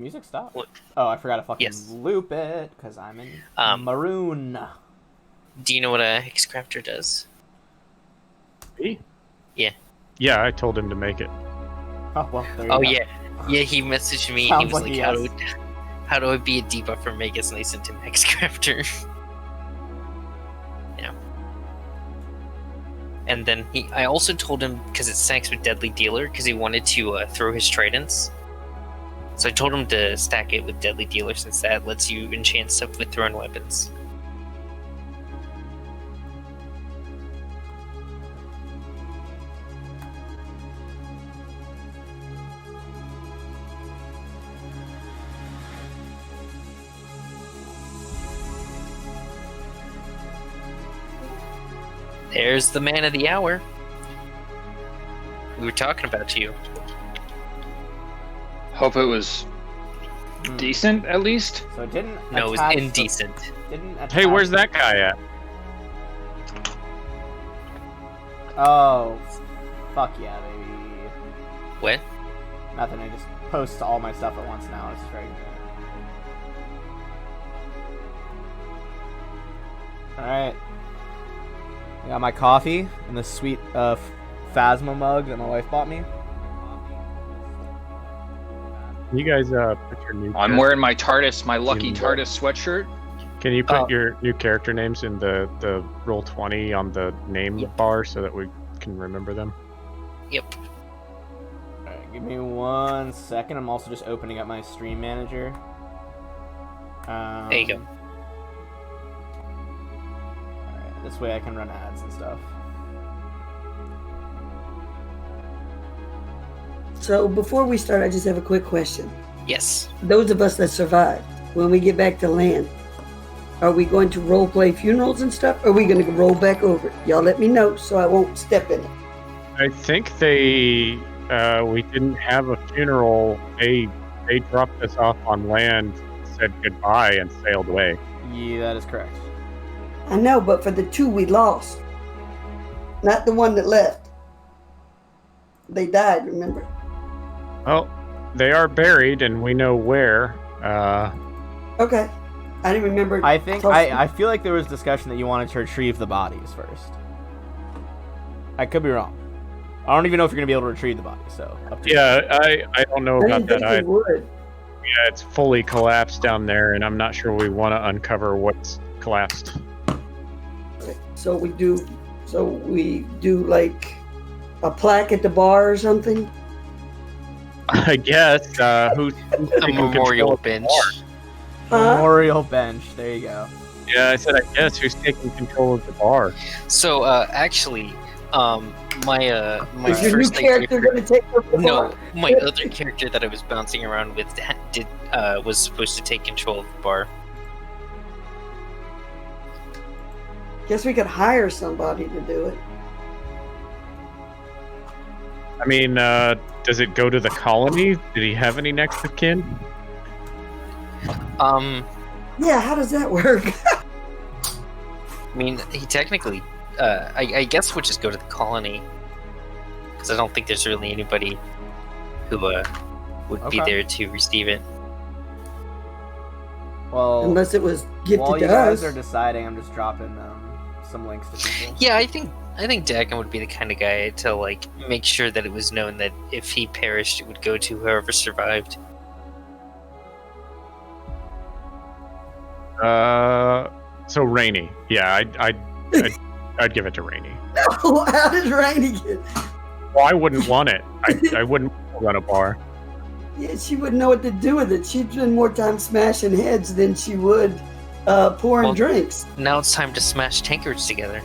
Music stopped? What? Oh, I forgot to fucking loop it, because I'm in maroon. Do you know what a Hexcrafter does? Me? Yeah. Yeah, I told him to make it. Oh, well, there you Oh, go. yeah. Yeah, he messaged me. Sounds He was like like, how do I be a debuffer make us nice into Hexcrafter? Yeah. And then I also told him, because it stacks with Deadly Dealer, because he wanted to throw his tridents. So I told him to stack it with Deadly Dealer, since that lets you enchant stuff with thrown weapons. There's the man of the hour. We were talking about you. Hope it was decent, at least. So it didn't. No, it was attach indecent. Hey, where's that guy at? Oh, fuck yeah, baby. What? Nothing. I just post all my stuff at once now. It's very good. All right. I got my coffee in the sweet Phasma mug that my wife bought me. You guys put your new. I'm wearing my TARDIS, my lucky TARDIS sweatshirt. Can you put your new character names in the Roll20 on the name bar so that we can remember them? Yep. Alright, give me 1 second. I'm also just opening up my stream manager. There you go. Alright, this way I can run ads and stuff. So before we start, I just have a quick question. Yes. Those of us that survived, when we get back to land, are we going to role play funerals and stuff? Or are we going to roll back over it? Y'all let me know so I won't step in it. I think we didn't have a funeral. They dropped us off on land, said goodbye, and sailed away. Yeah, that is correct. I know, but for the 2 we lost, not the one that left. They died, remember? Well, they are buried, and we know where. Okay. I didn't remember. I think I feel like there was discussion that you wanted to retrieve the bodies first. I could be wrong. I don't even know if you're gonna be able to retrieve the bodies. So up to you. I don't know about that. I would. Yeah, it's fully collapsed down there, and I'm not sure we want to uncover what's collapsed. Okay. So we do like a plaque at the bar or something. I guess who's A memorial bench. Memorial bench. There you go. Yeah, I said I guess who's taking control of the bar. So my Is your new first character going to take over the bar? my other character that I was bouncing around with was supposed to take control of the bar. Guess we could hire somebody to do it. I mean, does it go to the colony? Did he have any next of kin? Yeah, how does that work? I mean, he technically, I guess would just go to the colony, because I don't think there's really anybody who would be there to receive it. Well, Unless it was gifted while you to guys us. are deciding, I'm just dropping some links to people. Yeah, I think Dagon would be the kind of guy to like make sure that it was known that if he perished, it would go to whoever survived. So Rainy. Yeah, I'd give it to Rainy. No, how did Rainy get? Well, I wouldn't want it. I wouldn't run a bar. Yeah, she wouldn't know what to do with it. She'd spend more time smashing heads than she would pouring drinks. Now it's time to smash tankards together.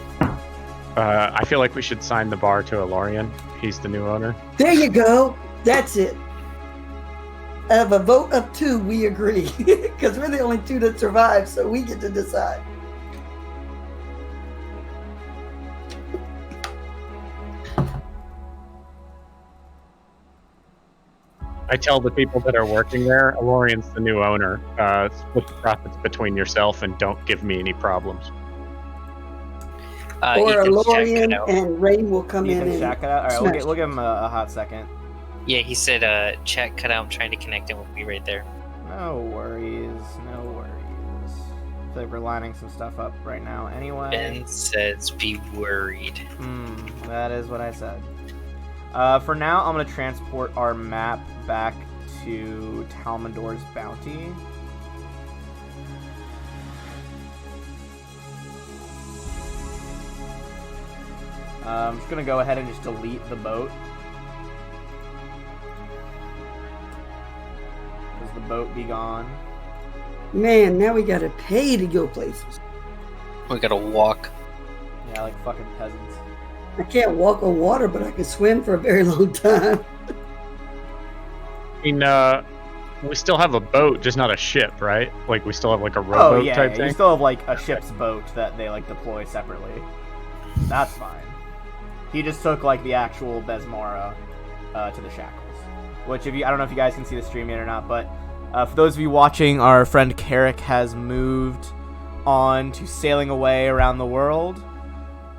I feel like we should sign the bar to Alorian. He's the new owner. There you go. That's it. Out of a vote of 2, we agree. Because we're the only 2 that survive, so we get to decide. I tell the people that are working there, Alorian's the new owner. Split the profits between yourself and don't give me any problems. Or Ethan's checking Lorian out. and Rain will come in Ethan, and check it out. All right, smash. we'll give him a hot second. Yeah, he said chat cut out. I'm trying to connect, and we'll be right there. No worries. No worries. I feel like we're lining some stuff up right now anyway. Ben says be worried. That is what I said. For now, I'm going to transport our map back to Talmandor's Bounty. I'm just going to go ahead and just delete the boat. Because the boat be gone. Man, now we gotta pay to go places. We gotta walk. Yeah, like fucking peasants. I can't walk on water, but I can swim for a very long time. I mean, we still have a boat, just not a ship, right? Like, we still have, like, a rowboat type You thing? still have, like, a ship's boat that they, like, deploy separately. That's fine. He just took, like, the actual Besmara to the Shackles. Which, I don't know if you guys can see the stream yet or not, but for those of you watching, our friend Carrick has moved on to sailing away around the world.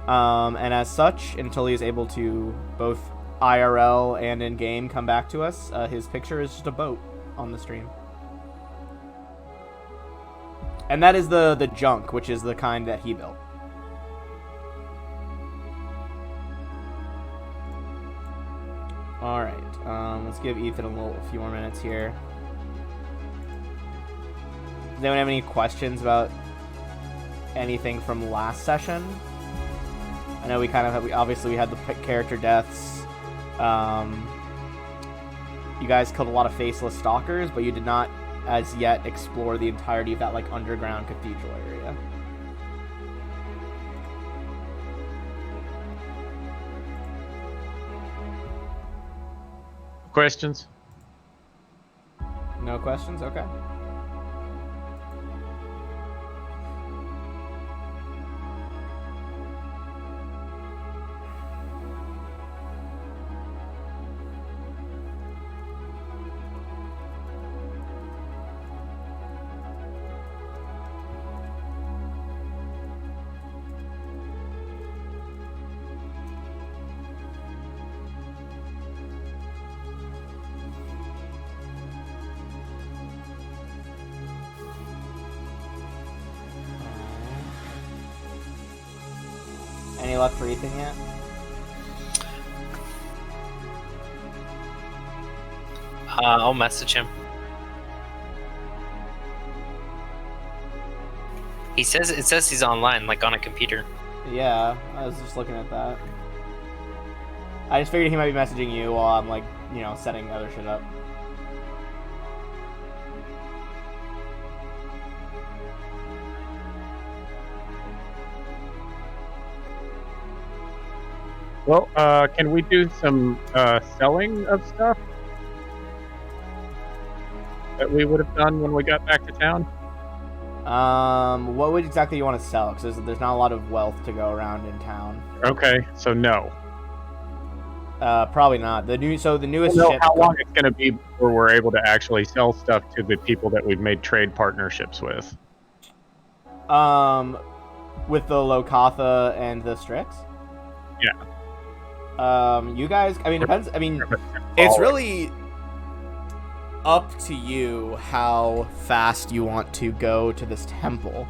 And as such, until he is able to both IRL and in-game come back to us, his picture is just a boat on the stream. And that is the junk, which is the kind that he built. Alright, let's give Ethan a few more minutes here. Does anyone have any questions about anything from last session? I know we kind of have, obviously we had the character deaths. You guys killed a lot of faceless stalkers, but you did not as yet explore the entirety of that like underground cathedral area. Questions? No questions? Okay. Any luck for Ethan yet? I'll message him. It says he's online, like on a computer. Yeah, I was just looking at that. I just figured he might be messaging you while I'm like, you know, setting other shit up. Well, can we do some selling of stuff that we would have done when we got back to town? What would exactly you want to sell? Because there's not a lot of wealth to go around in town. Okay, so no. Probably not. The newest I don't know ship. how long it's going to be before we're able to actually sell stuff to the people that we've made trade partnerships with. With the Lokatha and the Strix. Yeah. You guys, I mean, depends. I mean, it's really up to you how fast you want to go to this temple.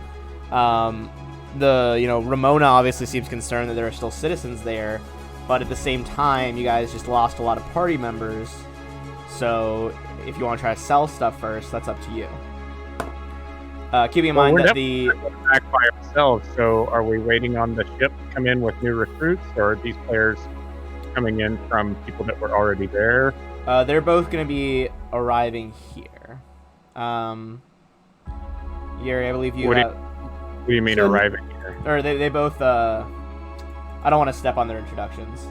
Ramona obviously seems concerned that there are still citizens there, but at the same time, you guys just lost a lot of party members. So if you want to try to sell stuff first, that's up to you. Keeping in mind that the back by ourselves. So are we waiting on the ship to come in with new recruits, or are these players coming in from people that were already there? They're both going to be arriving here. Yuri, I believe you. What do you mean arriving here? Or they both. I don't want to step on their introductions.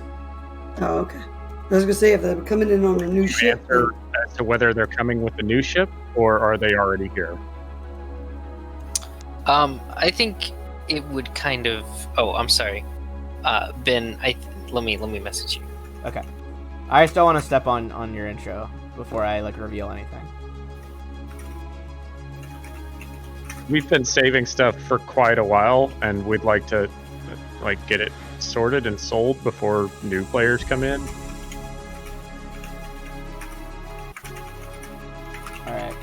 Oh, okay. I was gonna say if they're coming in on a new ship. Answer as to whether they're coming with a new ship or are they already here? I think it would kind of. Oh, I'm sorry, Ben. Let me message you. Okay. I still want to step on your intro before I like reveal anything. We've been saving stuff for quite a while, and we'd like to get it sorted and sold before new players come in. All right.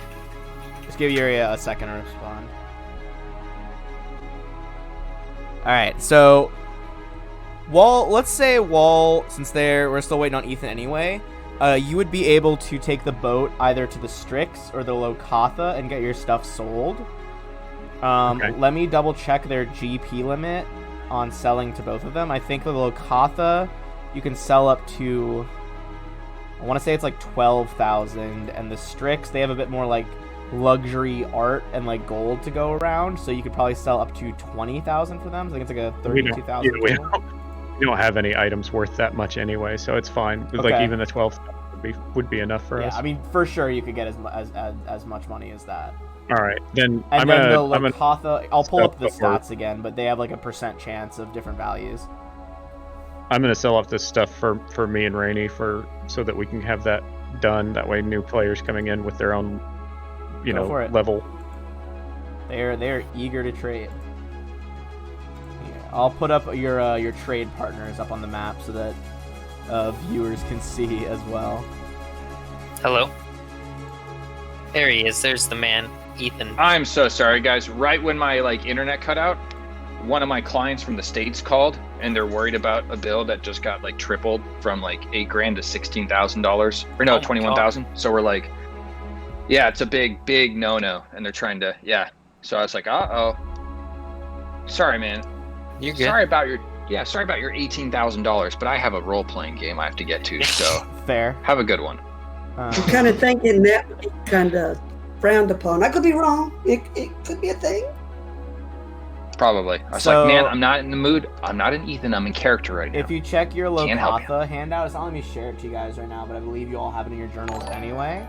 give you a second to respond. Alright, so let's say Wall, since we're still waiting on Ethan anyway, you would be able to take the boat either to the Strix or the Lokatha and get your stuff sold. Okay. Let me double check their GP limit on selling to both of them. I think the Lokatha you can sell up to, I want to say it's like 12,000, and the Strix, they have a bit more like luxury art and like gold to go around, so you could probably sell up to 20,000 for them. So I think it's like a 32,000. We don't have any items worth that much anyway, so it's fine. Okay. Like even the 12 would be enough for us. I mean, for sure you could get as much money as that. All right, then And then the Lokatha, I'll pull up the stuff stats again, but they have like a % chance of different values. I'm gonna sell off this stuff for me and Rainey so that we can have that done. That way, new players coming in with their own, Go for it. level. They're eager to trade. Here, I'll put up your trade partners up on the map so that viewers can see as well. Hello. There he is. There's the man, Ethan. I'm so sorry, guys. Right when my internet cut out, one of my clients from the States called, and they're worried about a bill that just got tripled from $8,000 to $16,000, or no, Oh my 21,000. So we're like, yeah, it's a big no-no, and they're trying to, yeah. So I was like, uh-oh. Sorry, man. You're good. Sorry about your $18,000, but I have a role-playing game I have to get to, so Fair. have a good one. I'm kind of thinking that would be kind of frowned upon. I could be wrong. It could be a thing. Probably. I was So- like, man, I'm not in the mood. I'm not in Ethan. I'm in character right now. If you check your Can't help you. Lokatha handout, it's not letting me share it to you guys right now, but I believe you all have it in your journals anyway.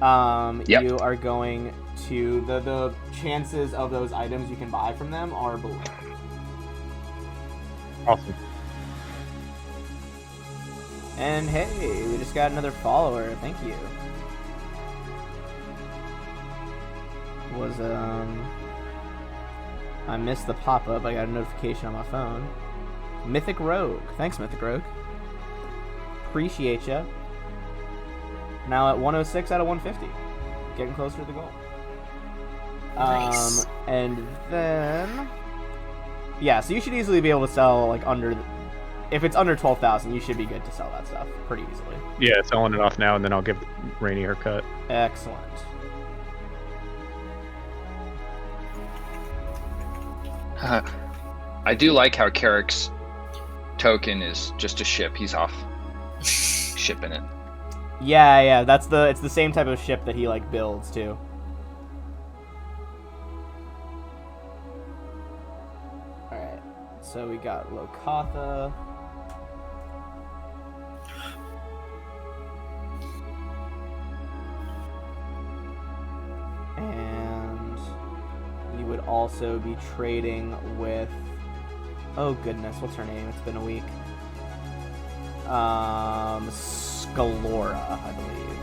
You are going to the chances of those items you can buy from them are below. Awesome. And hey, we just got another follower. Thank you. I missed the pop-up. I got a notification on my phone. Mythic Rogue. Thanks, Mythic Rogue. Appreciate ya. Now at 106 out of 150. Getting closer to the goal. Nice. And then... Yeah, so you should easily be able to sell, under... If it's under 12,000, you should be good to sell that stuff pretty easily. Yeah, selling it off now, and then I'll give Rainey her cut. Excellent. I do like how Carrick's token is just a ship. He's off shipping it. Yeah, it's the same type of ship that he builds too. Alright, so we got Lokatha. And you would also be trading with, oh goodness, what's her name? It's been a week. Scalora, I believe.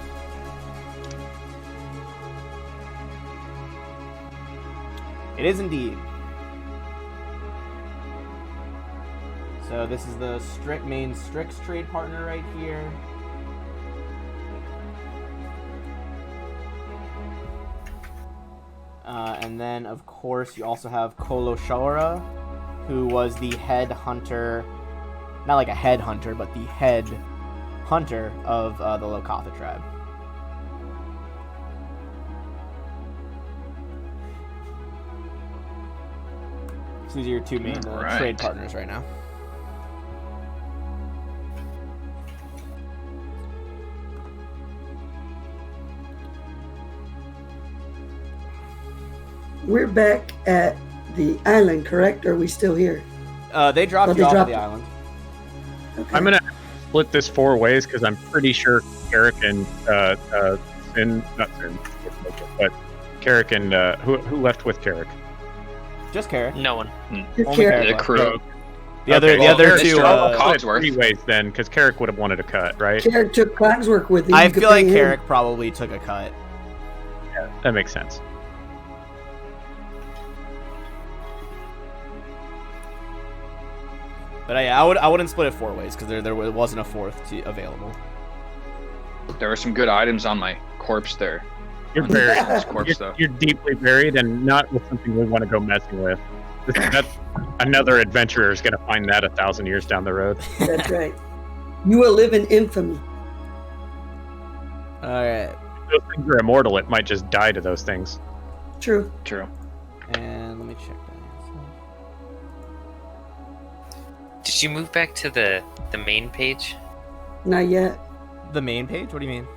It is indeed. So this is the main Strix trade partner right here. And then, of course, you also have Koloshora, who was the head hunter, not like a head hunter, but the head hunter of the Lokatha tribe. So these are your two main trade partners right now. We're back at the island, correct? Or are we still here? They dropped you off at the island. Okay. I'm gonna split this 4 ways because I'm pretty sure Carrick and Carrick and who left with Carrick? Just Carrick. No one. Just Only Carrick. Carrick. The crew. The other Carrick two. still- Split 3 ways then, because Carrick would have wanted a cut, right? Carrick took Cogsworth with him. I You could feel like pay him. Carrick probably took a cut. Yeah, that makes sense. But I wouldn't split it 4 ways because there wasn't a fourth available. There were some good items on my corpse there. You're on buried. his corpse, though. You're deeply buried, and not with something we want to go messing with. That's another adventurer is going to find that 1,000 years down the road. That's right. You will live in infamy. All right. If those things are immortal, it might just die to those things. True. True. And let me check that. Did you move back to the main page? Not yet. The main page? What do you mean?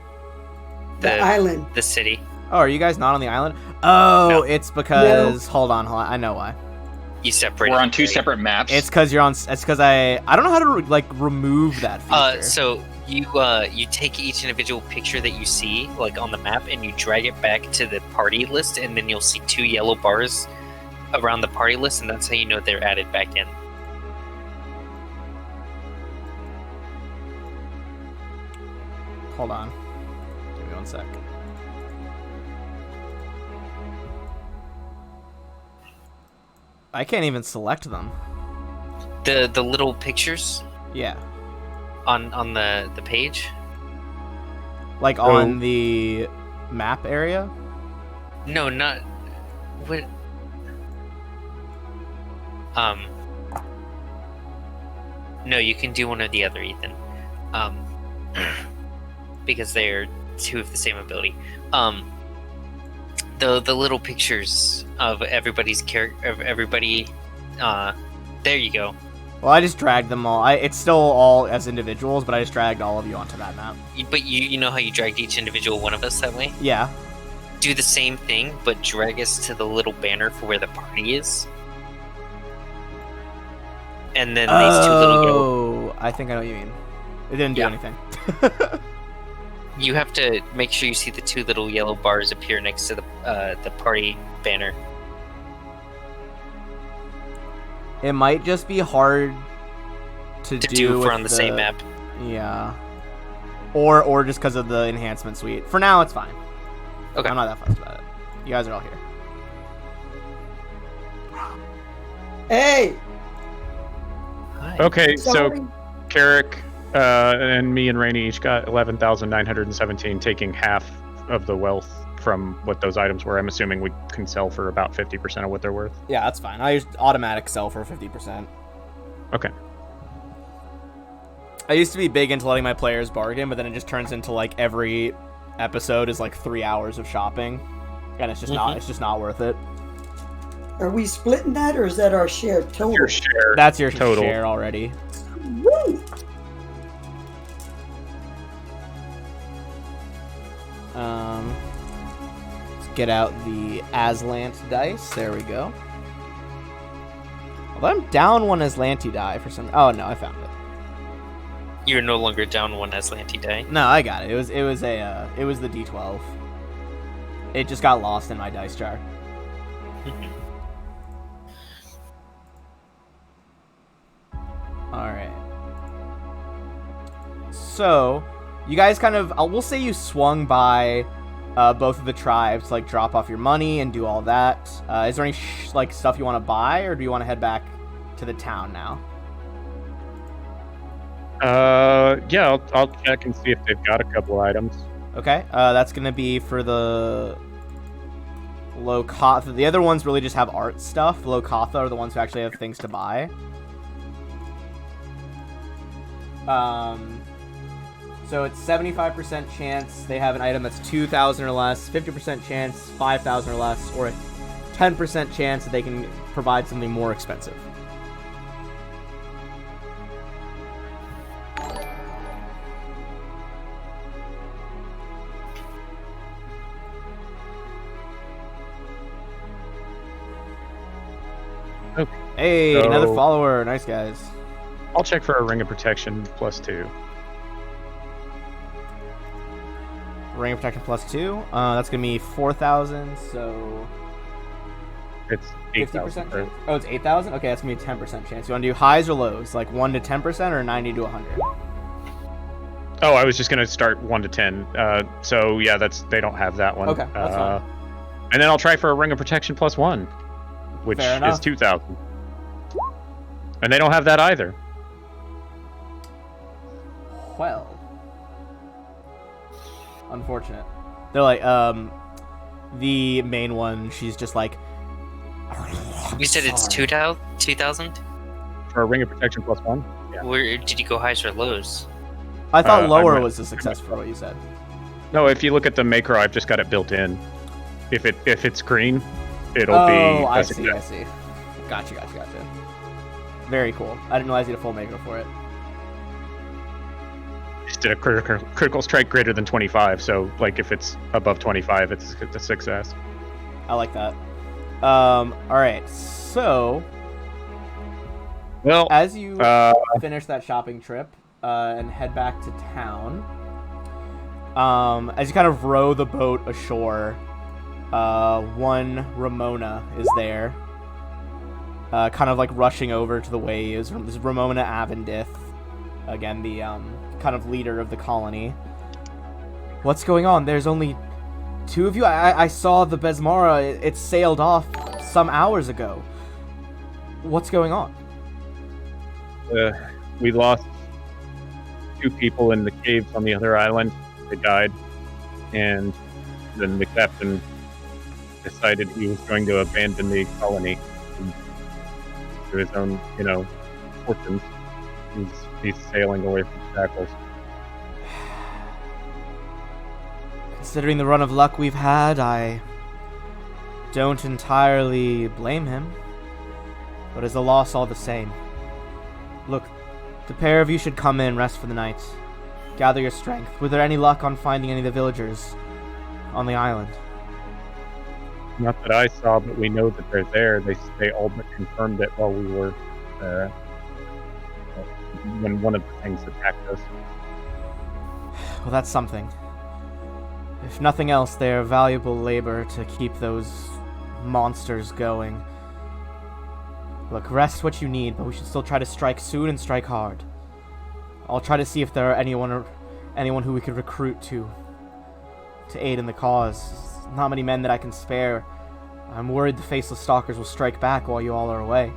The island. The city. Oh, are you guys not on the island? Oh, No. it's because hold on. I know why. You separated. We're on two right? separate maps. It's because you're on. It's because I don't know how to like remove that feature. So you take each individual picture that you see like on the map and you drag it back to the party list, and then you'll see 2 yellow bars around the party list, and that's how you know they're added back in. Hold on. Give me 1 sec. I can't even select them. The little pictures Yeah. on the page. Like on the map area? No, not what. No, you can do one or the other, Ethan. Because they're 2 of the same ability. The little pictures of everybody's character, of everybody. There you go. Well, I just dragged them all. It's still all as individuals, but I just dragged all of you onto that map. But you know how you dragged each individual one of us that way? Yeah. Do the same thing, but drag us to the little banner for where the party is. And then these 2 little yellow. Oh, I think I know what you mean. It didn't do Yeah. anything. You have to make sure you see the 2 little yellow bars appear next to the party banner. It might just be hard to Do with for on the same map. Yeah. Or just because of the enhancement suite. For now, it's fine. Okay. I'm not that fussed about it. You guys are all here. Hey. Hi. Okay, Sorry. so Carrick and me and Rainey each got 11,917, taking half of the wealth from what those items were. I'm assuming we can sell for about 50% of what they're worth. Yeah, that's fine. I used automatic sell for 50%. Okay. I used to be big into letting my players bargain, but then it just turns into like every episode is like 3 hours of shopping, and it's just not. It's just not worth it. Are we splitting that, or is that our share total? Your share. That's your Total. share already. Woo! Let's get out the Azlant dice. There we go. Although I'm down 1 Azlanti die for some. Oh no, I found it. You're no longer down 1 Azlanti die. No, I got it. It was the D12. It just got lost in my dice jar. All right. So, you guys kind of, we'll say you swung by both of the tribes to like drop off your money and do all that. Is there any like stuff you want to buy, or do you want to head back to the town now? Yeah, I'll check and see if they've got a couple items. Okay, that's gonna be for the Lokatha. The other ones really just have art stuff. The Lokatha are the ones who actually have things to buy. So it's 75% chance they have an item that's 2,000 or less, 50% chance 5,000 or less, or a 10% chance that they can provide something more expensive. Okay. Hey, So- another follower. Nice, guys. I'll check for a ring of protection +2. Ring of protection +2. That's gonna be 4,000. So It's 50% 8,000. chance. Oh, it's 8,000. Okay, that's gonna be a 10% chance. You want to do highs or lows, like 1 to 10%, or 90 to 100? Oh, I was just gonna start 1 to 10. So yeah, they don't have that one. Okay, that's fine. And then I'll try for a ring of protection +1, which Fair is enough. 2,000. And they don't have that either. Well, unfortunate. They're like, The main one, she's just like. You said it's 2,000? For a ring of protection +1. Yeah. Where did you go highs or lows? I thought lower I'm- was a success for what you said. No, if you look at the macro, I've just got it built in. If it's green, it'll be. I a see. success. I see. Gotcha. Very cool. I didn't realize you had a full macro for it. Just did a critical strike greater than 25. So like if it's above 25, it's a success. I like that. All right. So Well, as you finish that shopping trip and head back to town, as you kind of row the boat ashore, one Ramona is there, kind of like rushing over to the waves. This is Ramona Avendith, again the kind of leader of the colony. What's going on? There's only two of you. I saw the Besmara. It sailed off some hours ago. What's going on? we lost 2 people in the caves on the other island. They died, and then the captain decided he was going to abandon the colony to his own, fortunes. He's sailing away from shackles. Considering the run of luck we've had, I don't entirely blame him. But it's a loss all the same. Look, the pair of you should come in, rest for the night. Gather your strength. Were there any luck on finding any of the villagers on the island? Not that I saw, but we know that they're there. They all but confirmed it while we were when one of the things attacked us. Well, that's something. If nothing else, they are valuable labor to keep those monsters going. Look, rest what you need, but we should still try to strike soon and strike hard. I'll try to see if there are anyone who we could recruit to aid in the cause. Not many men that I can spare. I'm worried the faceless stalkers will strike back while you all are away.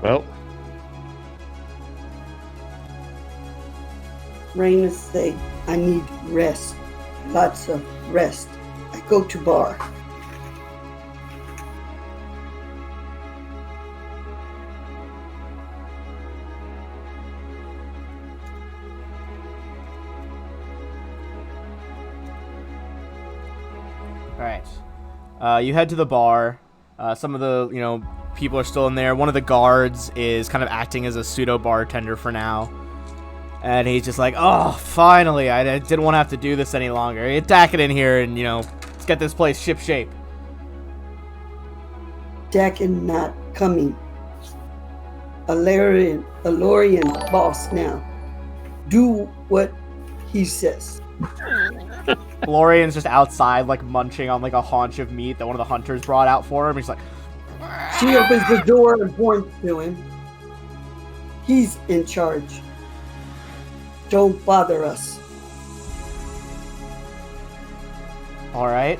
Well, Raina say, I need rest. Lots of rest. I go to bar. Alright. You head to the bar. Some of the, people are still in there. One of the guards is kind of acting as a pseudo bartender for now. And he's just like, oh, finally, I didn't want to have to do this any longer. Get Dakin in here and, let's get this place ship shape. Dakin not coming. Alorian boss now. Do what he says. Lorian's just outside, like, munching on, like, a haunch of meat that one of the hunters brought out for him. He's like... She opens the door and points to him. He's in charge. Don't bother us. Alright,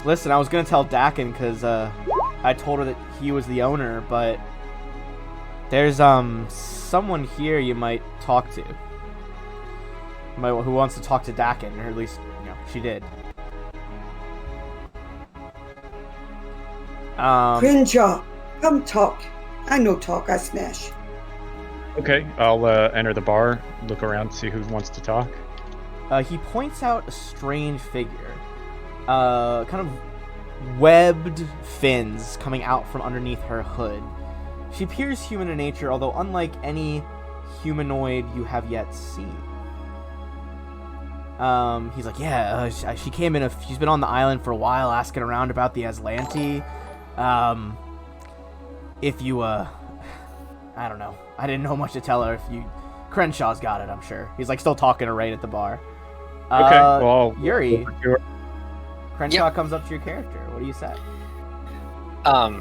listen, I was gonna tell Dakin because, I told her that he was the owner, but there's, someone here you might talk to. Who wants to talk to Dakin, or at least, she did. Crenshaw, come talk. I know talk, I smash. okay, I'll enter the bar, look around, see who wants to talk. He points out a strange figure. Kind of webbed fins coming out from underneath her hood. She appears human in nature, although unlike any humanoid you have yet seen. He's like, yeah, she came in, she's been on the island for a while, asking around about the Azlanti. If you, I don't know. I didn't know much to tell her. Crenshaw's got it, I'm sure. He's, like, still talking to Rain at the bar. Okay, well, Yuri, Crenshaw comes up to your character. What do you say? Let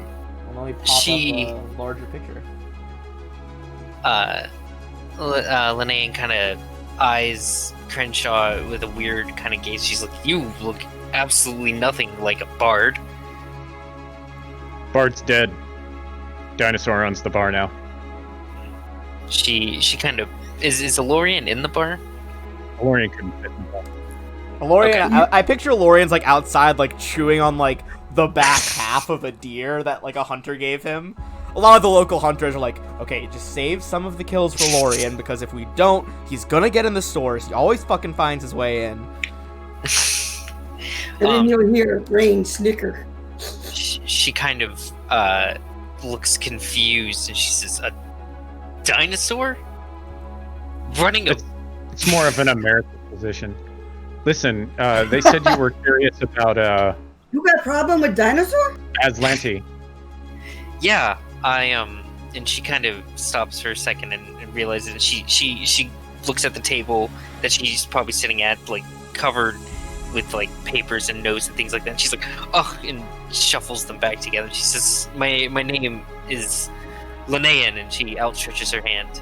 me pop up a larger picture. Linnea kind of eyes Crenshaw with a weird kind of gaze. She's like, you look absolutely nothing like a bard. Bard's dead. Dinosaur owns the bar now. She kind of is Elorian in the bar? Lorian couldn't fit in the bar. Lorian, Okay. I picture Lorian's like outside, like chewing on like the back half of a deer that like a hunter gave him. A lot of the local hunters are like, okay, just save some of the kills for Lorian, because if we don't, he's gonna get in the stores. He always fucking finds his way in. And then you'll hear Rain snicker. She kind of looks confused, and she says, "A dinosaur running a." It's more of an American position. Listen, they said you were curious about You got a problem with dinosaur? Azlanti. Yeah, and she kind of stops for a second and realizes she looks at the table that she's probably sitting at, like covered with like papers and notes and things like that. And she's like, "Oh," and shuffles them back together. She says, "My name is Linnean," and she outstretches her hand.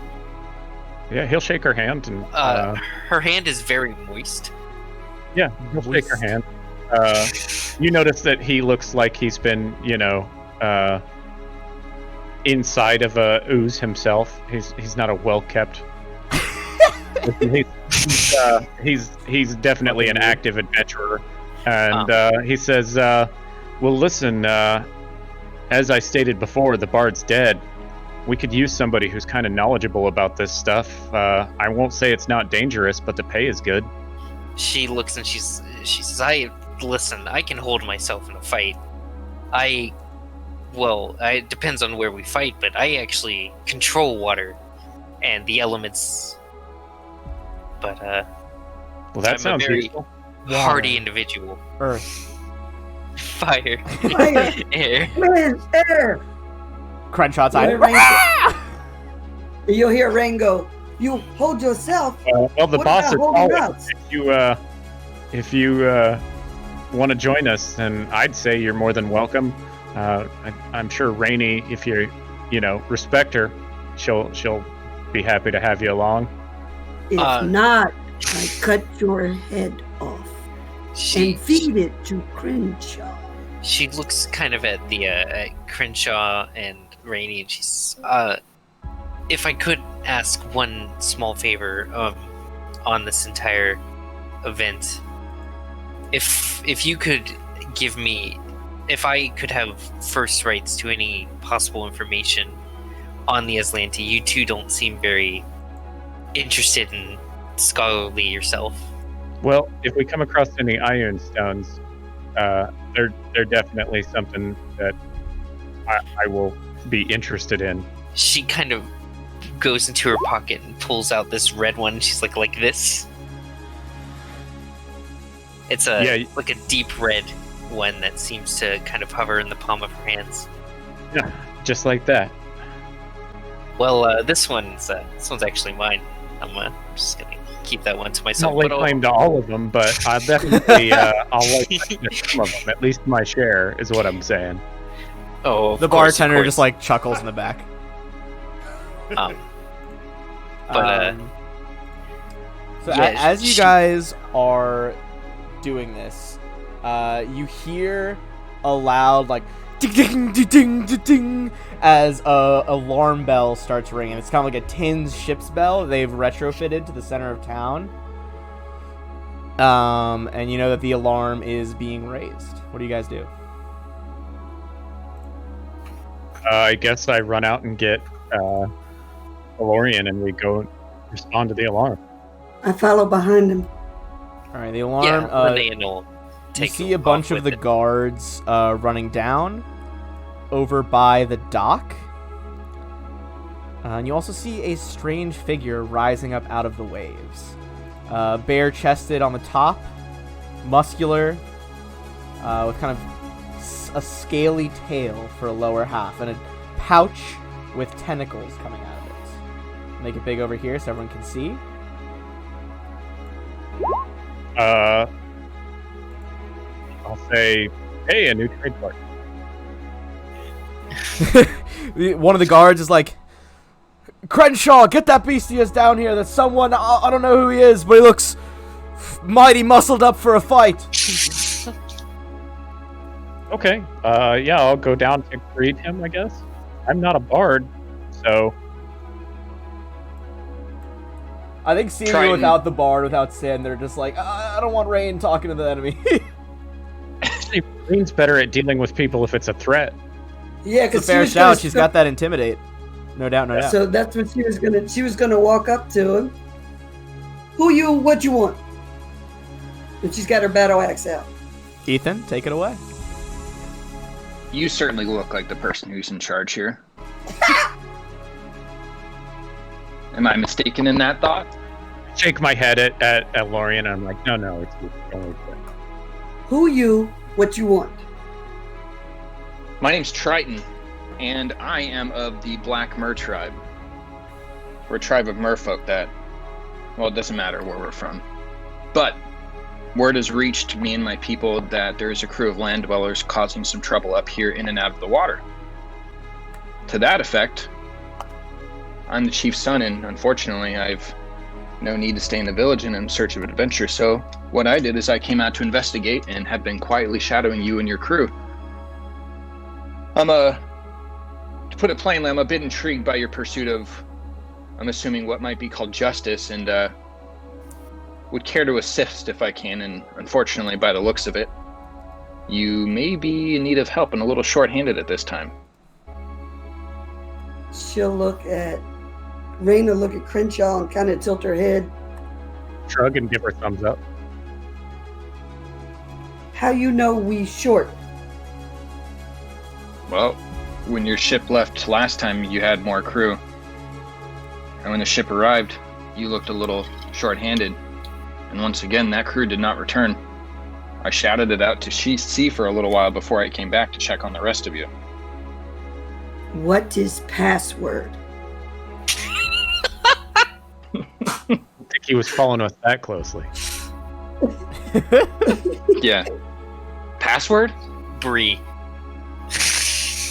Yeah, he'll shake her hand and Her hand is very moist. yeah, he'll shake her hand. You notice that he looks like he's been, inside of a ooze himself. He's not a well-kept. he's definitely an active adventurer, and he says, "Well, listen. As I stated before, the bard's dead. We could use somebody who's kind of knowledgeable about this stuff. I won't say it's not dangerous, but the pay is good." She looks and she says, "Listen, I can hold myself in a fight. It depends on where we fight, but I actually control water and the elements. But Well, that I'm sounds a very useful. hardy individual. Earth. Fire, Fire. air." Man, air. Crenshaw's side. Where You'll hear Rain go, "You hold yourself." Well, the What boss about is holding calling. us? If you want to join us, then I'd say you're more than welcome. I'm sure Rainey, if you respect her, she'll be happy to have you along. If not, I cut your head off and feed it to Crenshaw. She looks kind of at the at Crenshaw and Rainey, and she's, "If I could ask one small favor on this entire event, if you could give me, if I could have first rights to any possible information on the Azlanti. You two don't seem very interested in scholarly yourself." Well, if we come across any iron stones, they're definitely something that I will be interested in. She kind of goes into her pocket and pulls out this red one. She's like this. It's like a deep red one that seems to kind of hover in the palm of her hands. Yeah, just like that. Well, this one's actually mine. I'm just gonna keep that one to myself. I'll lay but claim to all of them, but I'll definitely I'll lay claim to some of them. At least my share is what I'm saying. Oh, The bartender just like chuckles in the back. So yeah, as you guys are doing this, you hear a loud like ding ding ding ding ding ding as a alarm bell starts ringing. It's kind of like a tin ship's bell they've retrofitted to the center of town. And you know that the alarm is being raised. What do you guys do? I guess I run out and get Valorian, and we go respond to the alarm. I follow behind him. All right, the alarm. Renee will You take see a bunch off of with the it. guards running down over by the dock. And you also see a strange figure rising up out of the waves. Bare-chested on the top, muscular, with kind of a scaly tail for a lower half, and a pouch with tentacles coming out of it. Make it big over here so everyone can see. I'll say, hey, a new trade partner. One of the guards is like, "Crenshaw, get that beastius down here. That's someone, I don't know who he is, but he looks mighty muscled up for a fight." Okay, yeah, I'll go down to greet him, I guess. I'm not a bard, so I think seeing you without the bard, without Sin, they're just like, I don't want Rain talking to the enemy. Actually, Rain's better at dealing with people if it's a threat. Yeah, It's a because fair shout. She's got that intimidate. No doubt, no doubt. So that's what she was gonna. She was gonna walk up to him. Who you? What you want? And she's got her battle axe out. Ethan, take it away. You certainly look like the person who's in charge here. Am I mistaken in that thought? Shake my head at Lorien, and I'm like, no, it's you. Don't worry about it. Who you? What you want? My name's Triton, and I am of the Black Mer tribe. We're a tribe of merfolk that, well, it doesn't matter where we're from. But word has reached me and my people that there is a crew of land dwellers causing some trouble up here in and out of the water. To that effect, I'm the chief's son, and unfortunately, I've no need to stay in the village and in search of adventure. So what I did is I came out to investigate and have been quietly shadowing you and your crew. To put it plainly, I'm a bit intrigued by your pursuit of, I'm assuming, what might be called justice, and would care to assist if I can. And unfortunately, by the looks of it, you may be in need of help and a little short-handed at this time. She'll look at Rain. Will look at Crenshaw and kind of tilt her head. Shrug and give her thumbs up. How you know we short? Well, when your ship left last time, you had more crew. And when the ship arrived, you looked a little short-handed. And once again, that crew did not return. I shouted it out to sea for a little while before I came back to check on the rest of you. What is password? I don't think he was following us that closely. Yeah. Password? Brie.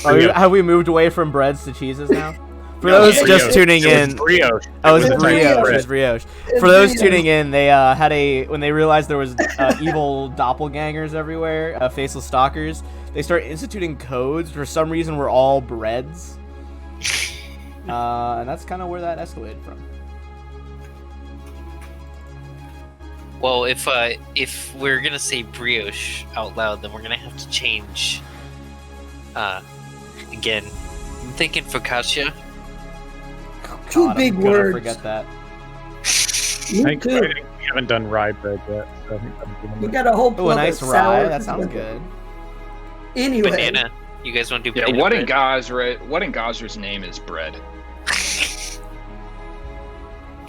Have we moved away from breads to cheeses now? For No, those yeah, just tuning in, Brioche. oh, it was It's brioche. brioche. It was brioche. It's For those brioche. tuning in, they when they realized there was evil doppelgangers everywhere, faceless stalkers. They started instituting codes. For some reason, we're all breads, and that's kind of where that escalated from. Well, if we're gonna say brioche out loud, then we're gonna have to change. Again, I'm thinking focaccia. Two God, big I'm gonna words. Forget that. Me I think too. we haven't done rye bread yet, so I think I'm doing We that. got a whole Oh, a plug nice of rye. sour. That sounds good. Anyway, Banana. You guys want to do Yeah, banana what in bread? Gazra's name is bread?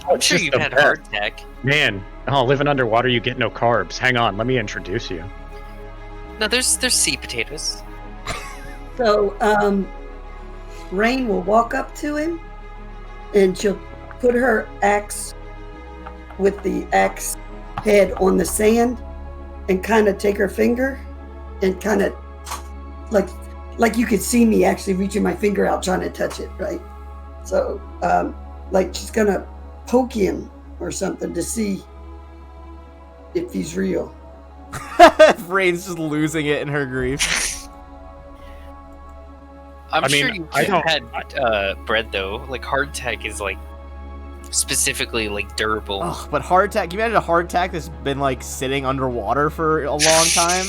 I'm sure Just you've the had best. hardtack. Man, living underwater, you get no carbs. Hang on, let me introduce you. No, there's sea potatoes. so Rain will walk up to him, and she'll put her axe with the axe head on the sand, and kind of take her finger, and kind of like you could see me actually reaching my finger out trying to touch it, right? So like she's gonna poke him or something to see if he's real. Rain's just losing it in her grief. I'm I mean, sure you've I don't- had bread though. Like hardtack is like specifically like durable. Ugh, but hardtack. Can you imagine a hardtack that's been like sitting underwater for a long time?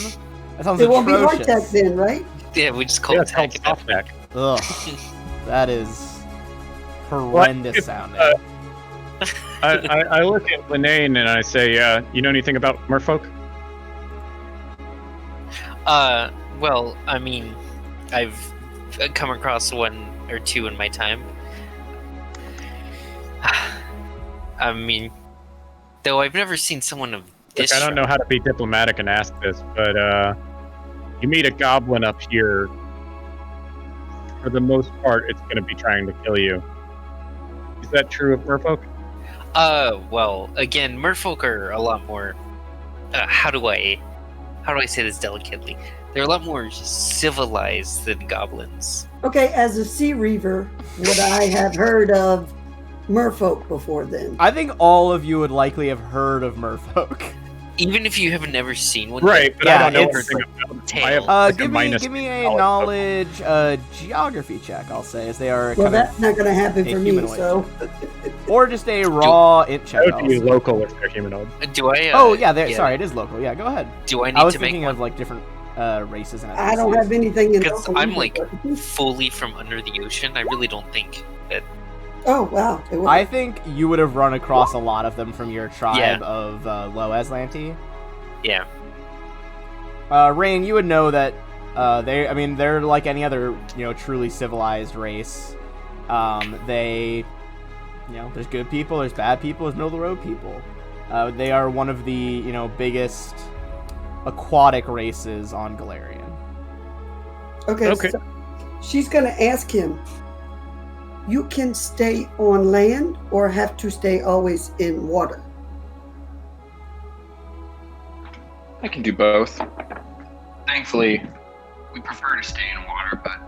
That sounds It won't be atrocious. hardtack then, right? Yeah, we just call Yeah, it it's called tack. softback. Ugh, that is horrendous If, sounding. I look at Linnane and I say, you know anything about merfolk? Well, I mean, I've come across one or two in my time. I mean, though I've never seen someone of this. Look, I don't know how to be diplomatic and ask this, but you meet a goblin up here, for the most part, it's going to be trying to kill you. Is that true of merfolk? Well, again, merfolk are a lot more. How do I say this delicately? They're a lot more civilized than goblins. Okay, as a sea reaver, would I have heard of merfolk before then? I think all of you would likely have heard of merfolk. Even if you have never seen one, Right, but Yeah, I don't know it's- anything about them. tail. I have like give a minus me a knowledge. knowledge geography check. I'll say, as they are Well, kind that's not going to happen a for me. humanoid. So or just a raw int check. That would be also. local if they're humanoid. Do I? Oh yeah, sorry, it is local. Yeah, go ahead. Do I I need was to make thinking one? of like different races and I don't ethnicities. have anything in. Because local I'm either, like but- fully from under the ocean. I really don't think that. Oh wow! It was- I think you would have run across a lot of them from your tribe Yeah. of low Azlanti. Yeah. Rain, you would know that they're like any other, truly civilized race. They, there's good people, there's bad people, there's middle of the road people. They are one of the, biggest aquatic races on Galarian. okay. So she's going to ask him. You can stay on land or have to stay always in water. I can do both. Thankfully, we prefer to stay in water, but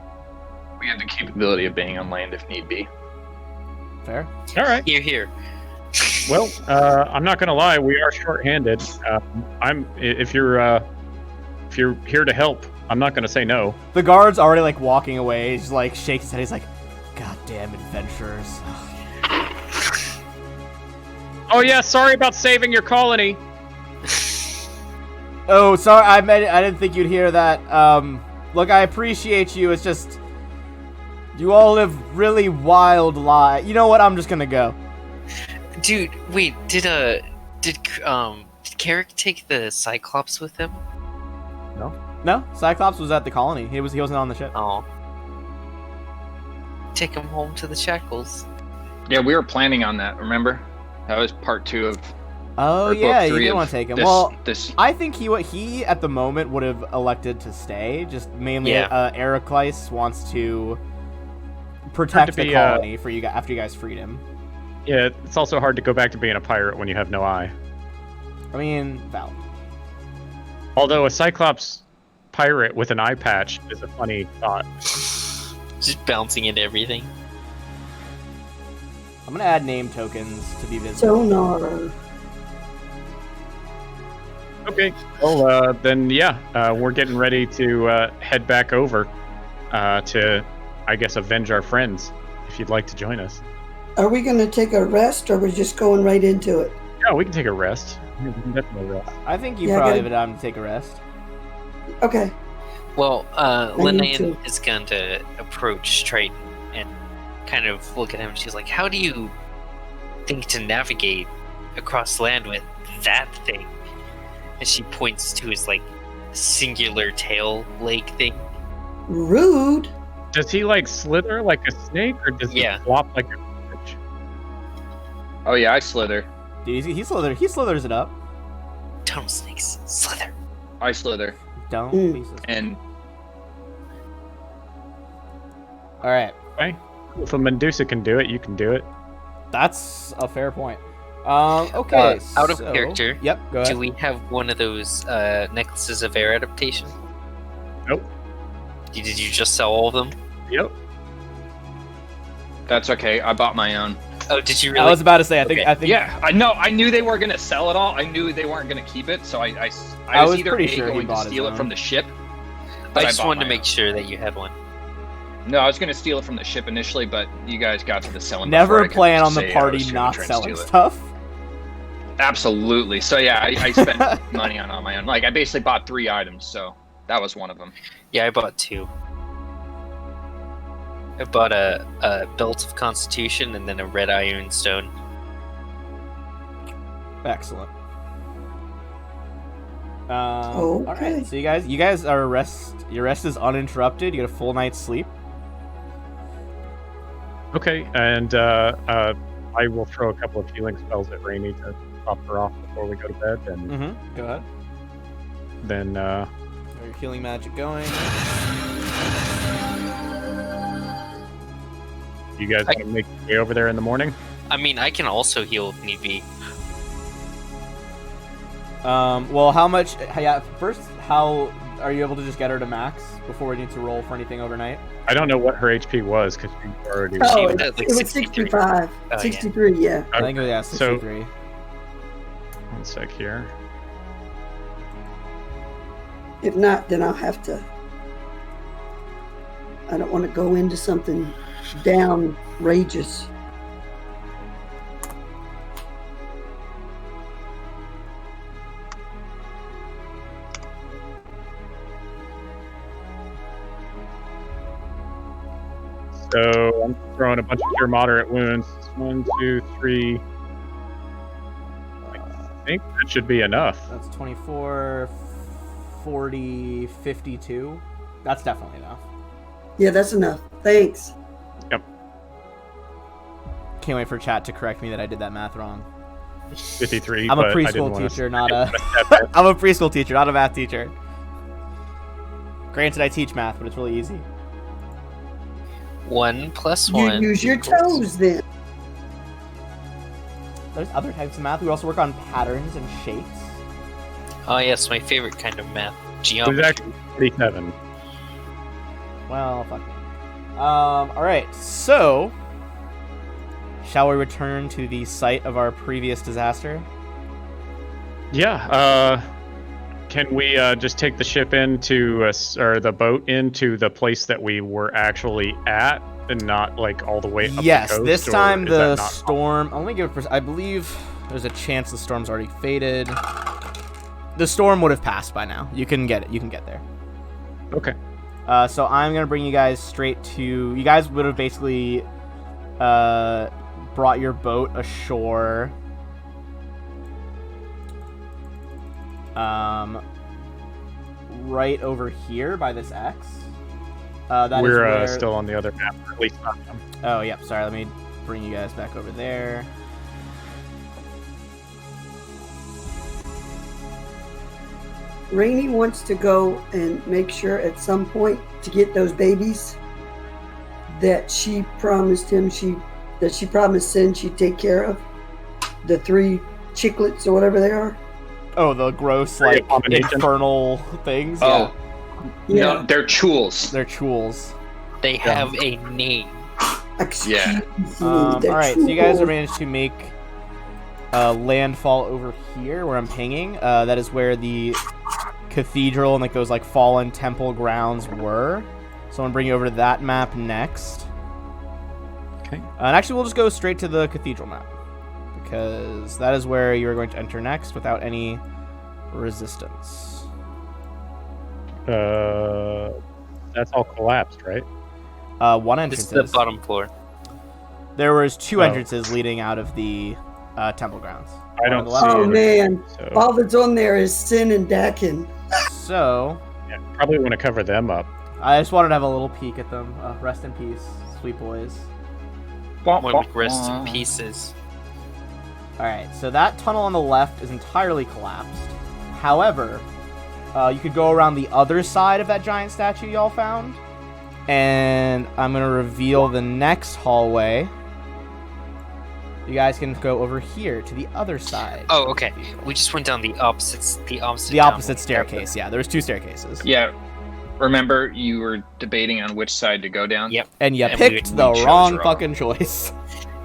we have the capability of being on land if need be. Fair? All right. Here. Well, I'm not gonna lie. We are short-handed. If you're here to help, I'm not gonna say no. The guard's already like walking away. He's like shakes his head. He's like, "God damn adventurers." Oh yeah, sorry about saving your colony. Oh, sorry, I didn't think you'd hear that. Look, I appreciate you. It's just you all live really wild lives. You know what? I'm just gonna go. Dude, wait. Did Carrick take the Cyclops with him? No, Cyclops was at the colony. He wasn't on the ship. Oh. Take him home to the shackles. Yeah, we were planning on that, remember? That was part 2 of Oh or book yeah, you 3 did of want to take him. This, Well, this I think he at the moment would have elected to stay. Just mainly, Yeah. Ericlice wants to protect to the be, colony for you guys after you guys freed him. Yeah, it's also hard to go back to being a pirate when you have no eye. I mean, valid. Although a Cyclops pirate with an eye patch is a funny thought. Just bouncing into everything. I'm gonna add name tokens to be visible. Sonar. Okay. Well, then yeah, we're getting ready to head back over to, I guess, avenge our friends. If you'd like to join us. Are we going to take a rest, or we're just going right into it? Yeah, we can take a rest. We can definitely rest. I think you Yeah, I probably gotta- have time to take a rest. Okay. Well, need Linnaean to. is going to approach Triton and kind of look at him. She's like, "How do you think to navigate across land with that thing?" And she points to his like singular tail leg thing. Rude. Does he like slither like a snake, or does Yeah. he flop like a fish? Oh yeah, I slither. Dude, he slithers it up. Tunnel snakes slither. I slither. Don't Mm. be so- And All right, If a Medusa can do it, you can do it. that's a fair point. Okay. Out of so- character, Yep. Go ahead. Do we have one of those necklaces of air adaptation? Nope. Did you just sell all of them? Yep. that's okay. I bought my own. Oh, did you I really? was about to say. I think. Okay. I think. Yeah, I know. I knew they weren't gonna sell it all. I knew they weren't gonna keep it. So I I was was either pretty A, sure he going to bought his steal it own. from the ship. I but just bought wanted to my make own. sure that you had one. No, I was gonna steal it from the ship initially, but you guys got to the selling. Never before I could plan on the say I party was gonna not try and selling steal it. stuff. Absolutely. So yeah, I spent money on my own. Like I basically bought 3 items, so that was one of them. Yeah, I bought 2. I bought a belt of constitution and then a red iron stone. Excellent. All Okay. right. So you guys are your rest is uninterrupted. You get a full night's sleep. Okay, and I will throw a couple of healing spells at Rainy to top her off before we go to bed, and Mm-hmm. Go ahead. then Are your healing magic going? you guys want to make your way over there in the morning. I mean, I can also heal if need be. Well, how much? Yeah. First, how are you able to just get her to max before we need to roll for anything overnight? I don't know what her HP was because she already. Oh, She it, was at, like, it was 63. 65. yeah. 63, yeah. I think it was So- 63. One sec here. If not, then I'll have to. I don't want to go into something downrageous. So I'm throwing a bunch of cure moderate wounds. 1, 2, 3. I think that should be enough. That's 24, 40, 52. That's definitely enough. Yeah, that's enough. Thanks. Yep. Can't wait for chat to correct me that I did that math wrong. 53. I'm a but I didn't preschool wanna- teacher, not a. a. I'm a preschool teacher, not a math teacher. Granted, I teach math, but it's really easy. 1 + You 1. use your equals- toes then. There's other types of math. We also work on patterns and shapes. Oh yes, my favorite kind of math. It was Geometry. actually 47. Well, fuck me. Alright, so. Shall we return to the site of our previous disaster? Yeah. Can we just take the ship into, or the boat into the place that we were actually at, and not like all the way up Yes, the coast? this or time is that the not storm. I'll only give it. I believe there's a chance the storm's already faded. The storm would have passed by now. You can get it. You can get there. Okay. So I'm gonna bring you guys straight to. You guys would have basically brought your boat ashore. Right over here by this X. We're where... still on the other map, or at least not them. Oh, yep. Sorry. Let me bring you guys back over there. Rainey wants to go and make sure at some point to get those babies that she promised him that she promised Sin she'd take care of. The 3 chicklets or whatever they are. Oh, the gross, like, Abomination. infernal things? Oh, Yeah. no, they're chules. They're chules. They have a name. Excuse Yeah. me, they're Alright, so you guys true. have managed to make landfall over here where I'm pinging. That is where the cathedral and like those like fallen temple grounds were. So I'm gonna bring you over to that map next. Okay. And actually, we'll just go straight to the cathedral map because that is where you are going to enter next without any resistance. That's all collapsed, right? One This entrance. is the bottom floor. There was 2 Oh. entrances leading out of the temple grounds. I One don't on the left. see Oh it. man, So, all that's on there is Sin and Dakin. So yeah, probably want to cover them up. I just wanted to have a little peek at them. Rest in peace, sweet boys. One would rest in pieces. Alright, so that tunnel on the left is entirely collapsed. However, you could go around the other side of that giant statue y'all found. And I'm going to reveal the next hallway. You guys can go over here to the other side. Oh, okay. We just went down the opposite Staircase, yeah. There's 2 staircases. Yeah. Remember, you were debating on which side to go down? Yep. And you And picked we the chose wrong wrong. fucking choice.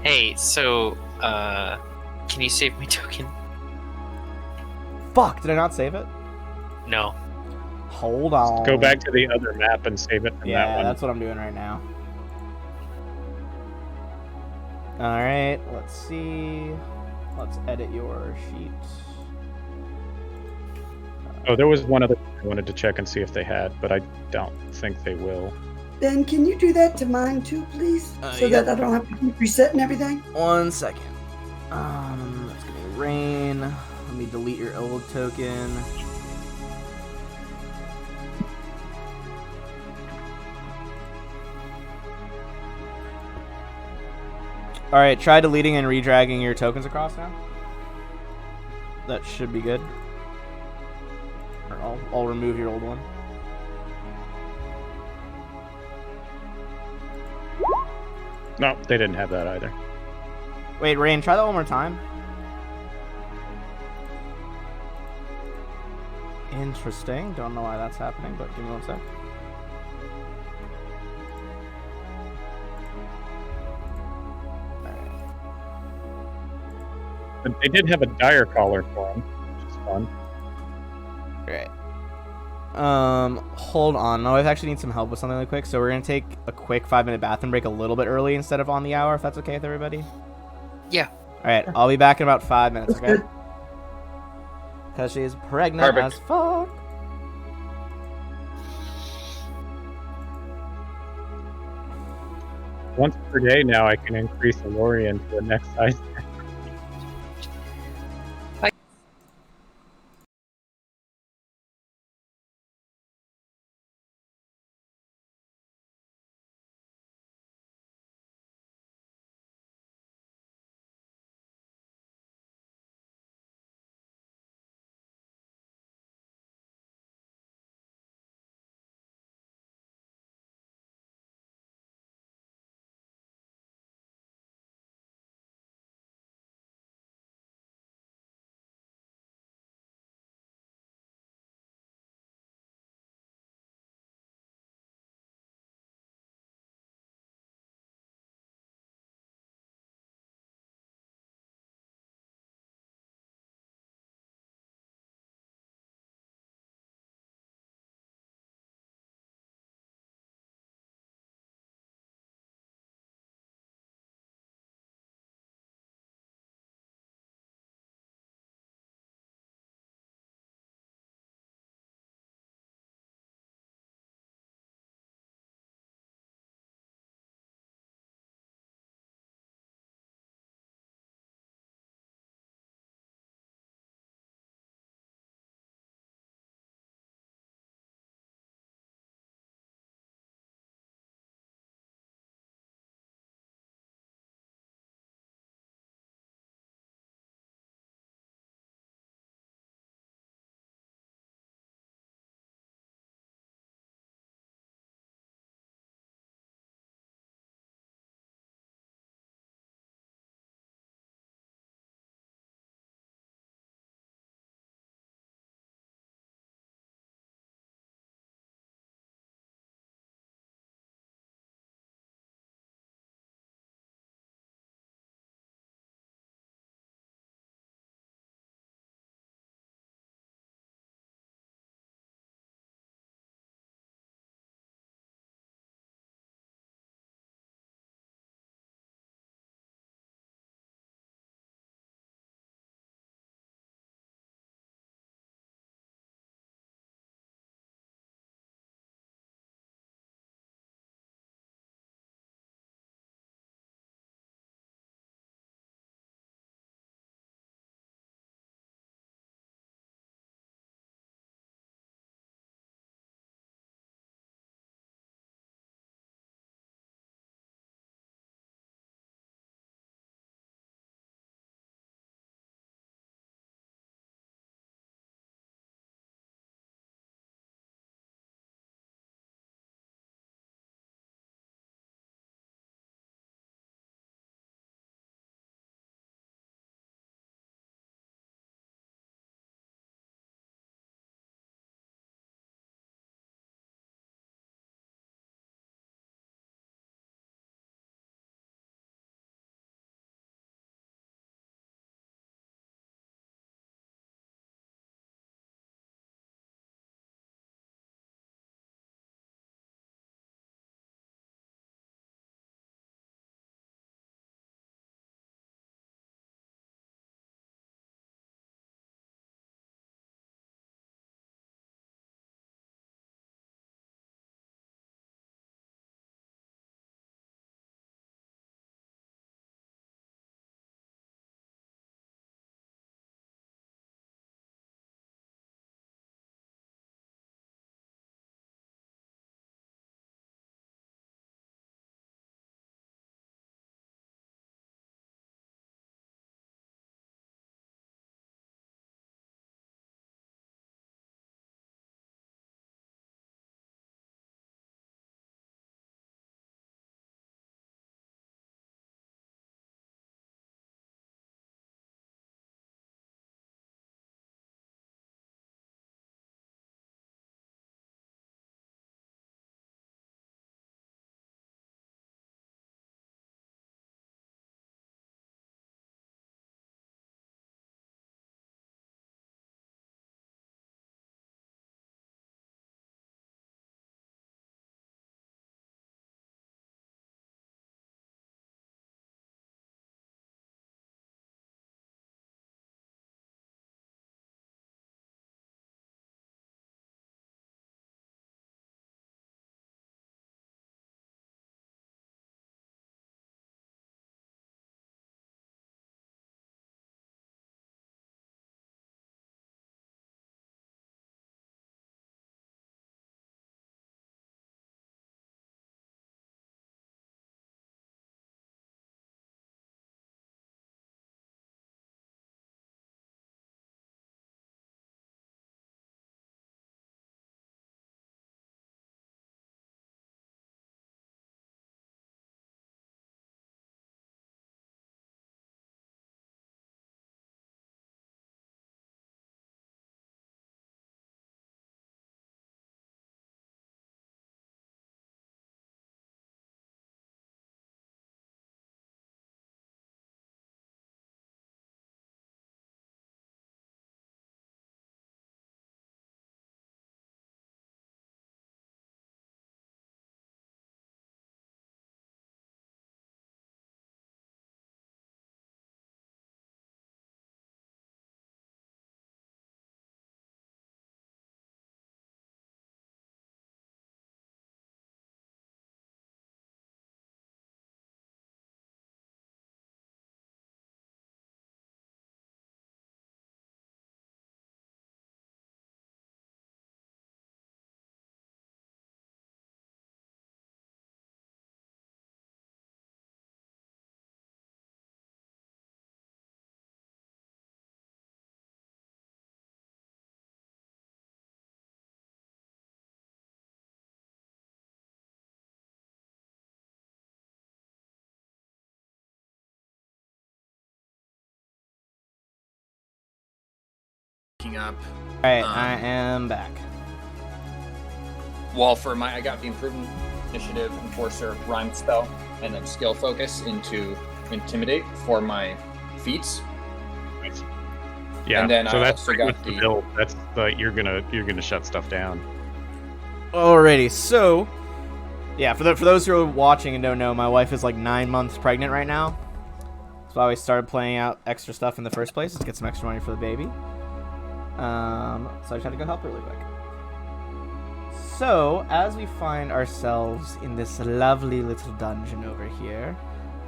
Hey, so, can you save my token? Fuck, did I not save it? No. Hold on. Go back to the other map and save it from that Yeah, one. that's what I'm doing right now. Alright, let's see. Let's edit your sheet. Oh, there was one other thing I wanted to check and see if they had, but I don't think they will. Ben, can you do that to mine too, please? So yeah. that I don't have to keep resetting everything? 1 second. Let's give me rain. Let me delete your old token. Alright, try deleting and redragging your tokens across now. That should be good. Or I'll remove your old one. No, they didn't have that either. Wait, Rain, try that one more time. Interesting. Don't know why that's happening, but give me 1 sec. But they did have a dire collar for him, which is fun. Alright. Hold on. My wife actually needs some help with something really quick, so we're gonna take a quick 5-minute bathroom break a little bit early instead of on the hour, if that's okay with everybody. Yeah. All right, I'll be back in about 5 minutes. That's Okay. good. Because she's pregnant Perfect. as fuck. Once per day now, I can increase Alorian to the next size. Picking up. Alright, I am back. Well, I got the improvement initiative, enforcer, rhyme spell, and then skill focus into intimidate for my feats. Nice. Yeah, And then so I that's also got the the build. That's you're gonna shut stuff down. Alrighty, so yeah, for those who are watching and don't know, my wife is like 9 months pregnant right now. That's why we started playing out extra stuff in the first place, is to get some extra money for the baby. So I just had to go help really quick. So, as we find ourselves in this lovely little dungeon over here,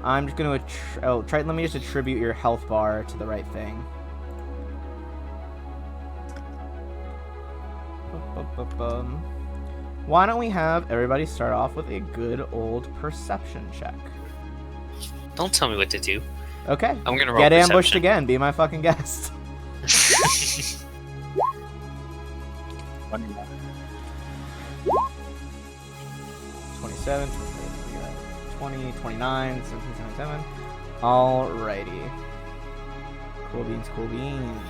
I'm just going to... let me just attribute your health bar to the right thing. Why don't we have everybody start off with a good old perception check? Don't tell me what to do. Okay. I'm gonna roll Get ambushed perception. again. Be my fucking guest. 27, 20, 29, 17, 27. Alrighty. Cool beans, cool beans.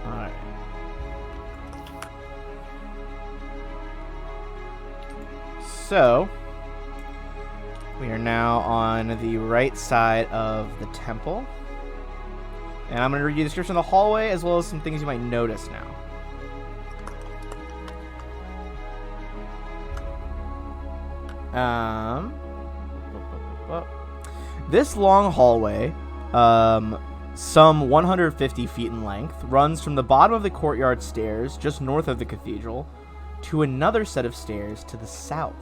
Alright. So, we are now on the right side of the temple. And I'm going to read you the description of the hallway as well as some things you might notice now. This long hallway, some 150 feet in length, runs from the bottom of the courtyard stairs just north of the cathedral to another set of stairs to the south,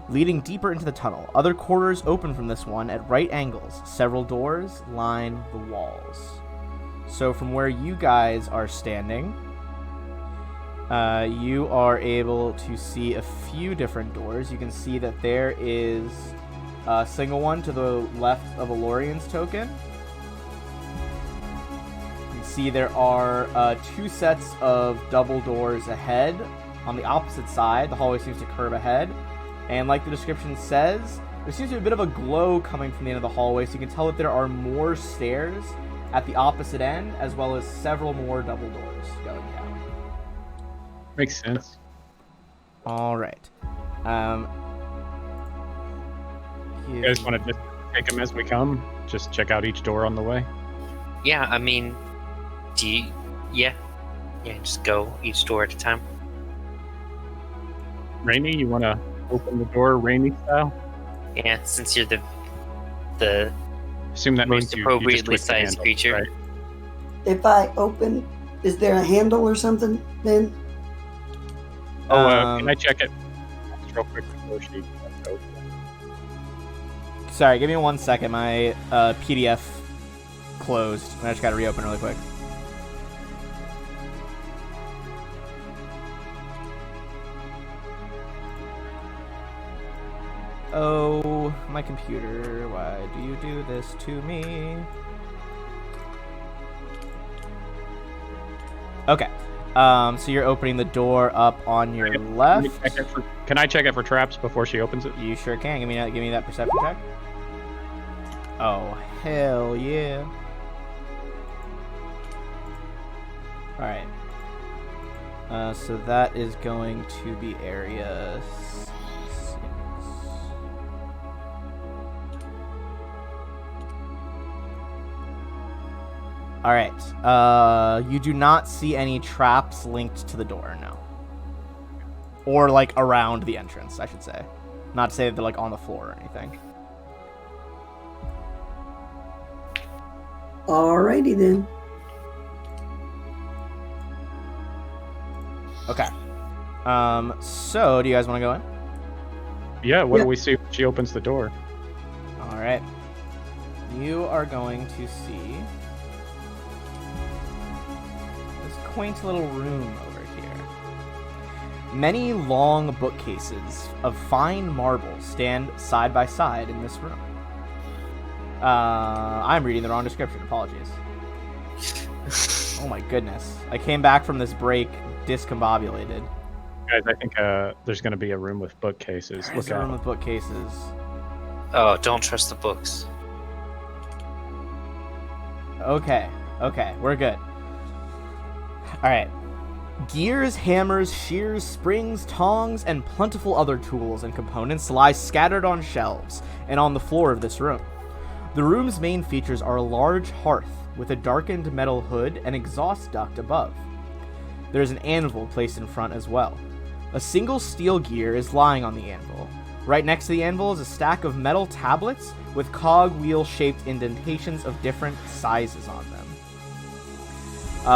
leading deeper into the tunnel. Other corridors open from this one at right angles. Several doors line the walls. So from where you guys are standing, you are able to see a few different doors. You can see that there is a single one to the left of Alorian's token. You can see there are 2 sets of double doors ahead. On the opposite side, the hallway seems to curve ahead. And like the description says, there seems to be a bit of a glow coming from the end of the hallway, so you can tell that there are more stairs at the opposite end, as well as several more double doors going down. Makes sense. All right. You guys want to just take them as we come? Just check out each door on the way? Yeah, I mean, yeah, just go each door at a time. Rainy, you want to open the door Rainy style? Yeah, since you're the Assume that most means you appropriately just twist the sized handle, creature. right? If I open, is there a handle or something then? Can I check it just real quick before she goes? Sorry, give me 1 second. My PDF closed, and I just got to reopen really quick. Oh, my computer, why do you do this to me? Okay, so you're opening the door up on your left. Can I check it for traps before she opens it? You sure can. Give me that perception check. Oh, hell yeah. Alright. So that is going to be area 6. Alright. You do not see any traps linked to the door, no. Or, like, around the entrance, I should say. Not to say that they're, like, on the floor or anything. Alrighty then. Okay. So, do you guys want to go in? Yeah, what Yeah. do we see when she opens the door? Alright. You are going to see this quaint little room over here. Many long bookcases of fine marble stand side by side in this room. I'm reading the wrong description. Apologies. Oh my goodness. I came back from this break discombobulated. Guys, I think there's going to be a room with bookcases. There's Look a room out. with bookcases. Oh, don't trust the books. Okay, we're good. Alright. Gears, hammers, shears, springs, tongs, and plentiful other tools and components lie scattered on shelves and on the floor of this room. The room's main features are a large hearth with a darkened metal hood and exhaust duct above. There is an anvil placed in front as well. A single steel gear is lying on the anvil. Right next to the anvil is a stack of metal tablets with cog-wheel-shaped indentations of different sizes on them.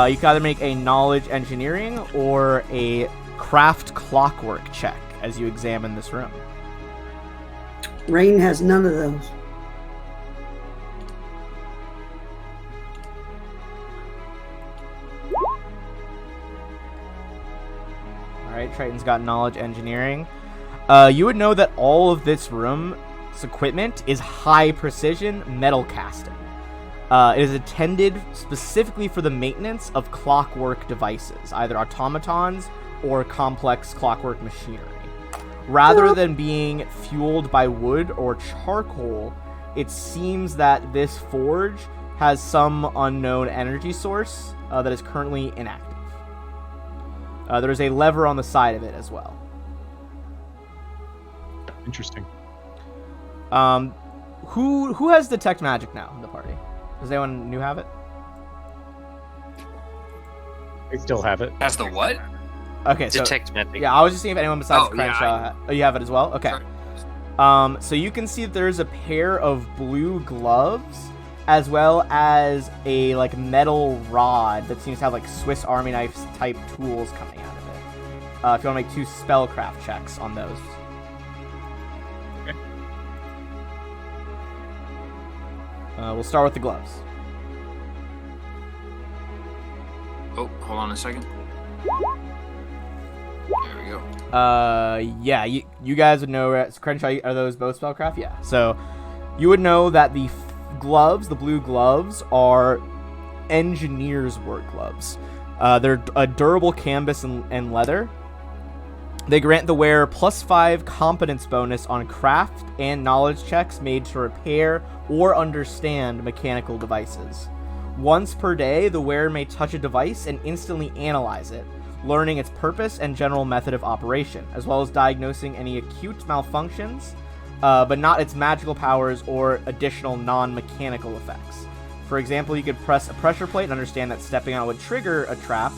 You can either make a knowledge engineering or a craft clockwork check as you examine this room. Rain has none of those. Alright, Triton's got knowledge engineering. You would know that all of this room's equipment is high precision metal casting. It is intended specifically for the maintenance of clockwork devices, either automatons or complex clockwork machinery. Rather than being fueled by wood or charcoal, it seems that this forge has some unknown energy source that is currently inactive. There's a lever on the side of it as well. Interesting. Who has detect magic now in the party? Does anyone new have it? I still have it. As the what? Okay, so Detect magic. yeah, I was just seeing if anyone besides Oh, yeah, Crenshaw. Oh, you have it as well. Okay. Sorry. So you can see that there's a pair of blue gloves, as well as a like metal rod that seems to have like Swiss Army knife type tools coming out of it. If you want to make 2 spellcraft checks on those. Okay. We'll start with the gloves. Oh, hold on a second. There we go. Yeah, you guys would know. Crenshaw, are those both spellcraft? Yeah. So you would know that the gloves, the blue gloves, are engineer's work gloves. They're a durable canvas and leather. They grant the wearer +5 competence bonus on craft and knowledge checks made to repair or understand mechanical devices. Once per day, the wearer may touch a device and instantly analyze it, learning its purpose and general method of operation, as well as diagnosing any acute malfunctions, but not its magical powers or additional non-mechanical effects. For example, you could press a pressure plate and understand that stepping on it would trigger a trap,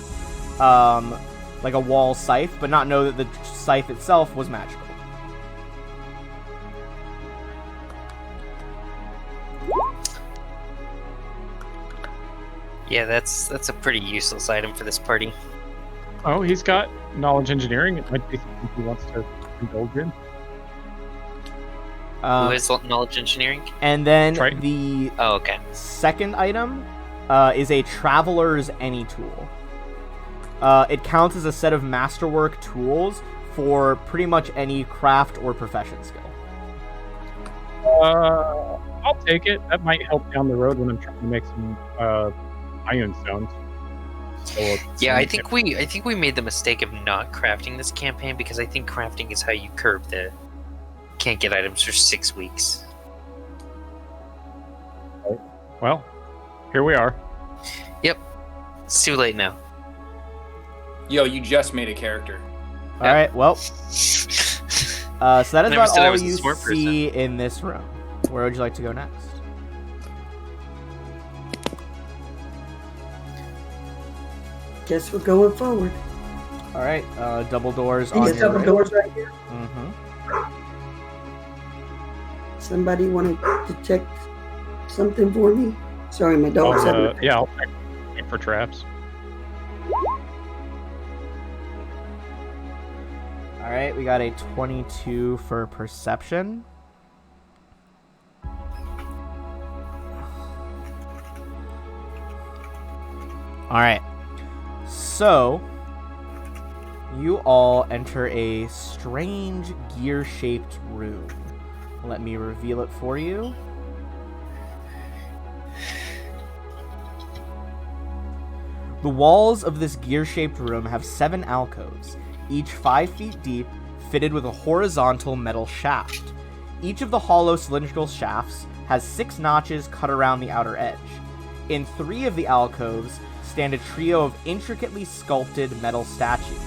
like a wall scythe, but not know that the scythe itself was magical. Yeah, that's a pretty useless item for this party. Oh, he's got knowledge engineering. It might be something he wants to indulge in. Who has knowledge engineering? And then Triton. the Oh, okay. second item is a Traveler's Any tool. It counts as a set of masterwork tools for pretty much any craft or profession skill. I'll take it. That might help down the road when I'm trying to make some iron stones. So Yeah, I think we made the mistake of not crafting this campaign because I think crafting is how you curb the can't get items for 6 weeks. Well, here we are. Yep. It's too late now. Yo, you just made a character. All right, well, so that is Never about said I all was a you smart see in this room. Where would you like to go next? Guess we're going forward. All right, double doors on These your double right. doors right here. Mm-hmm. Somebody want to detect something for me? Sorry, my dog's having. Yeah, I'll check for traps. All right, we got a 22 for perception. All right, so you all enter a strange gear-shaped room. Let me reveal it for you. The walls of this gear-shaped room have 7 alcoves, each 5 feet deep, fitted with a horizontal metal shaft. Each of the hollow cylindrical shafts has 6 notches cut around the outer edge. In 3 of the alcoves stand a trio of intricately sculpted metal statues.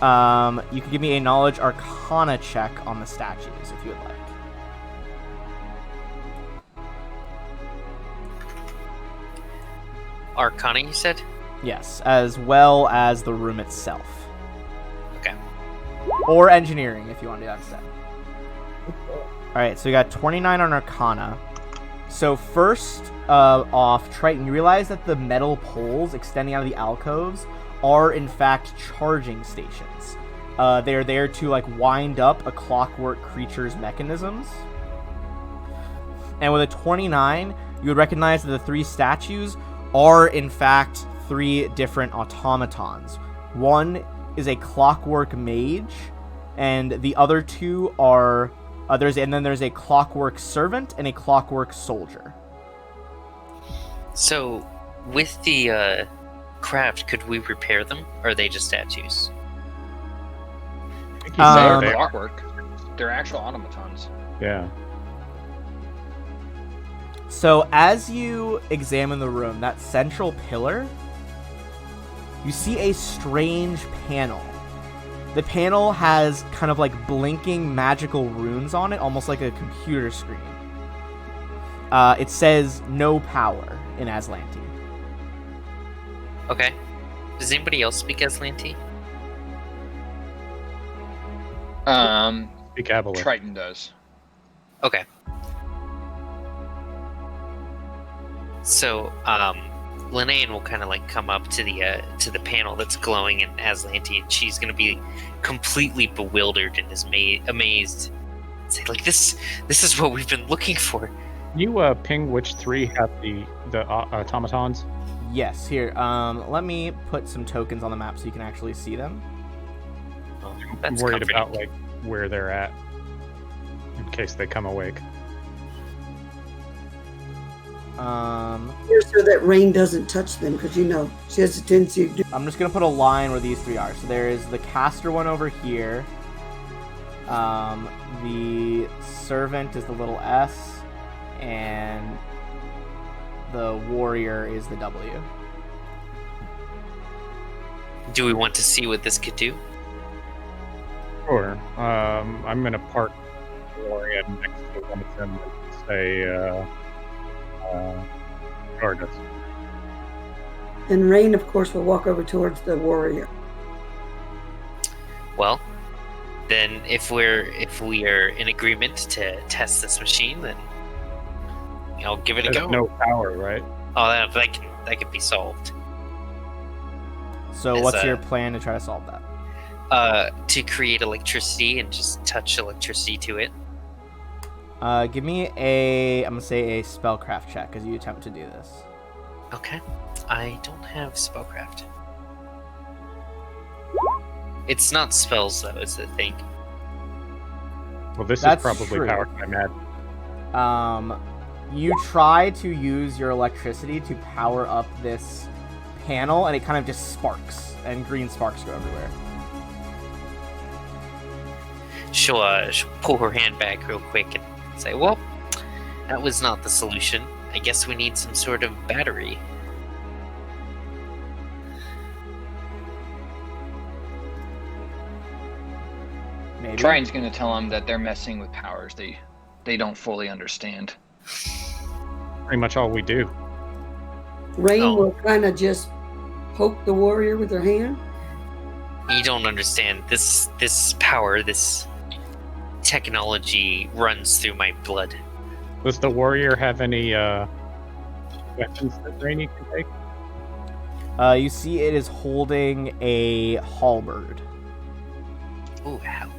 You can give me a Knowledge Arcana check on the statues, if you would like. Arcana, you said? Yes, as well as the room itself. Okay. Or engineering, if you want to do that instead. Alright, so we got 29 on Arcana. So first off, Triton, you realize that the metal poles extending out of the alcoves are in fact charging stations. They're there to like wind up a clockwork creature's mechanisms. And with a 29, you would recognize that the 3 statues are in fact 3 different automatons. One is a clockwork mage, and the other 2 are there's a clockwork servant and a clockwork soldier. So, with the craft, could we repair them, or are they just statues? They're clockwork. They're actual automatons. Yeah. So as you examine the room, that central pillar, you see a strange panel. The panel has kind of like blinking magical runes on it, almost like a computer screen. It says no power in Azlanti. Okay. Does anybody else speak Azlanti? Speak Avalon. Triton does. Okay. So, Linnea will kind of like come up to the panel that's glowing in Azlanti, and she's gonna be completely bewildered and is amazed. Say like, this is what we've been looking for. Can you ping which 3 have the automatons? Yes, here. Let me put some tokens on the map so you can actually see them. Oh, I'm that's worried comforting. about like where they're at in case they come awake. Here so that Rain doesn't touch them, because you know she has a tendency to do. I'm just gonna put a line where these 3 are. So there is the caster one over here. The servant is the little S, and the warrior is the W. Do we want to see what this could do? Sure. I'm gonna park Gloria next to one of them and say, guard us. And Rain, of course, will walk over towards the warrior. Well, then if we are in agreement to test this machine, then I'll give it a There's go. no power, right? Oh, that can be solved. So Is, what's your plan to try to solve that? To create electricity and just touch electricity to it. Give me I'm gonna say a spellcraft check as you attempt to do this. Okay. I don't have spellcraft. It's not spells though, is the thing. Well, this That's is probably true. powered by mad. You try to use your electricity to power up this panel, and it kind of just sparks, and green sparks go everywhere. She'll pull her hand back real quick and say, well, that was not the solution. I guess we need some sort of battery. Maybe. Triton's going to tell them that they're messing with powers they don't fully understand. Pretty much all we do. Rain Oh. will kind of just poke the warrior with her hand. You don't understand. This power, this technology runs through my blood. Does the warrior have any weapons that Rainy can take? You see it is holding a halberd. Ooh, halberd.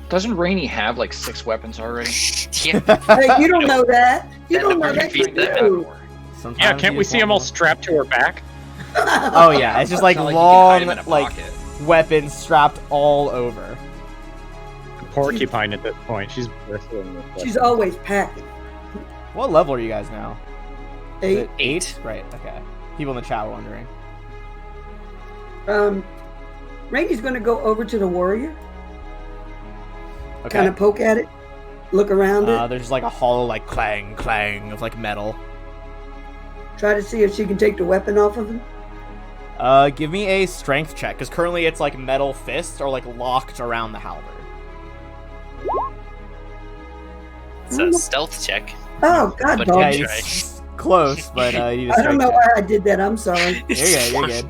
Doesn't Rainy have like 6 weapons already? Yeah. Hey, you don't know that. You That don't know never that. beat You that do. Sometimes Yeah, can't you we just see them want all more. strapped to her back? Oh yeah, it's just like It's not like you can hide long, him in a like pocket. weapons strapped all over. The porcupine at this point, she's bristling with She's weapons. always packing. What level are you guys now? Is 8. it 8? Right. Okay. People in the chat were wondering. Randy's going to go over to the warrior, Okay. kind of poke at it, look around it, There's like a hollow, like clang, clang of like metal. try to see if she can take the weapon off of him. Give me a strength check, because currently it's like metal fists are like locked around the halberd. It's a stealth check. Oh, God, But dog. Yeah, Try. it's close, but you just I don't know why I did that. I'm sorry. You're good, you're good.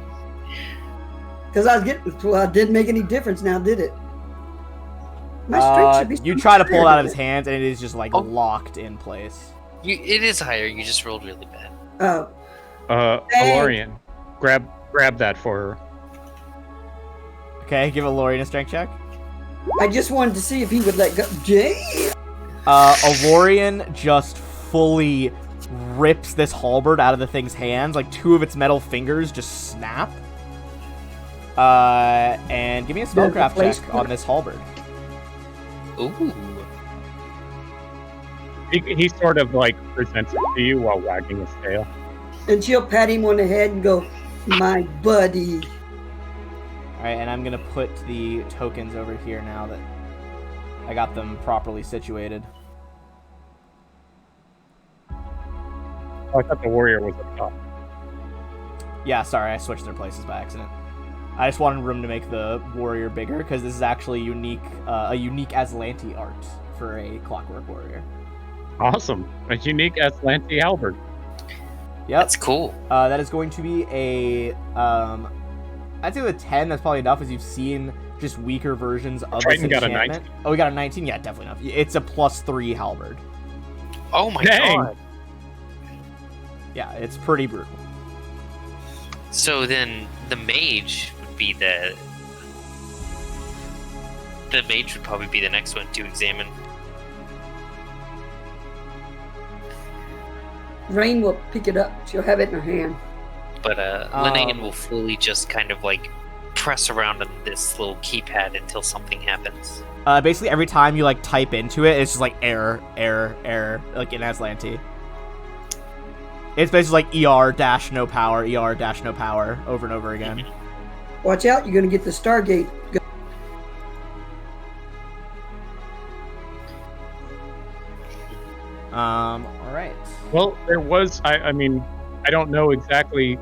Because I was getting, well, it didn't make any difference now, did it? My strength should be You try to pull it out of his higher. hands, and it is just like Oh. locked in place. It is higher. You just rolled really bad. Oh, Alorian, grab that for her. Okay, give Alorian a strength check. I just wanted to see if he would let go. Damn! Alorian just fully rips this halberd out of the thing's hands. Like, two of its metal fingers just snap. And give me a spellcraft place check on this halberd. Ooh. He sort of like presents it to you while wagging his tail. And she'll pat him on the head and go, my buddy. Alright, and I'm gonna put the tokens over here now that I got them properly situated. Oh, I thought the warrior was up top. Yeah, sorry, I switched their places by accident. I just wanted room to make the warrior bigger, because this is actually a unique Azlanti art for a Clockwork Warrior. Awesome. A unique Azlanti halberd. Yep. That's cool. That is going to be a, I'd say with a 10, that's probably enough, as you've seen just weaker versions of Triton this got a enchantment. 19. Oh, we got a 19? Yeah, definitely enough. It's a +3 halberd. Oh my Dang. god. Yeah, it's pretty brutal. So then the mage would be the mage would probably be the next one to examine. Rain will pick it up. She'll have it in her hand. But Linnaean will fully just kind of like press around on this little keypad until something happens. Basically, every time you, like, type into it, it's just like error, error, error, like in Azlanti. It's basically like ER-no power, ER-no power, over and over again. Watch out, you're going to get the Stargate. Alright. Well, there was, I mean, I don't know exactly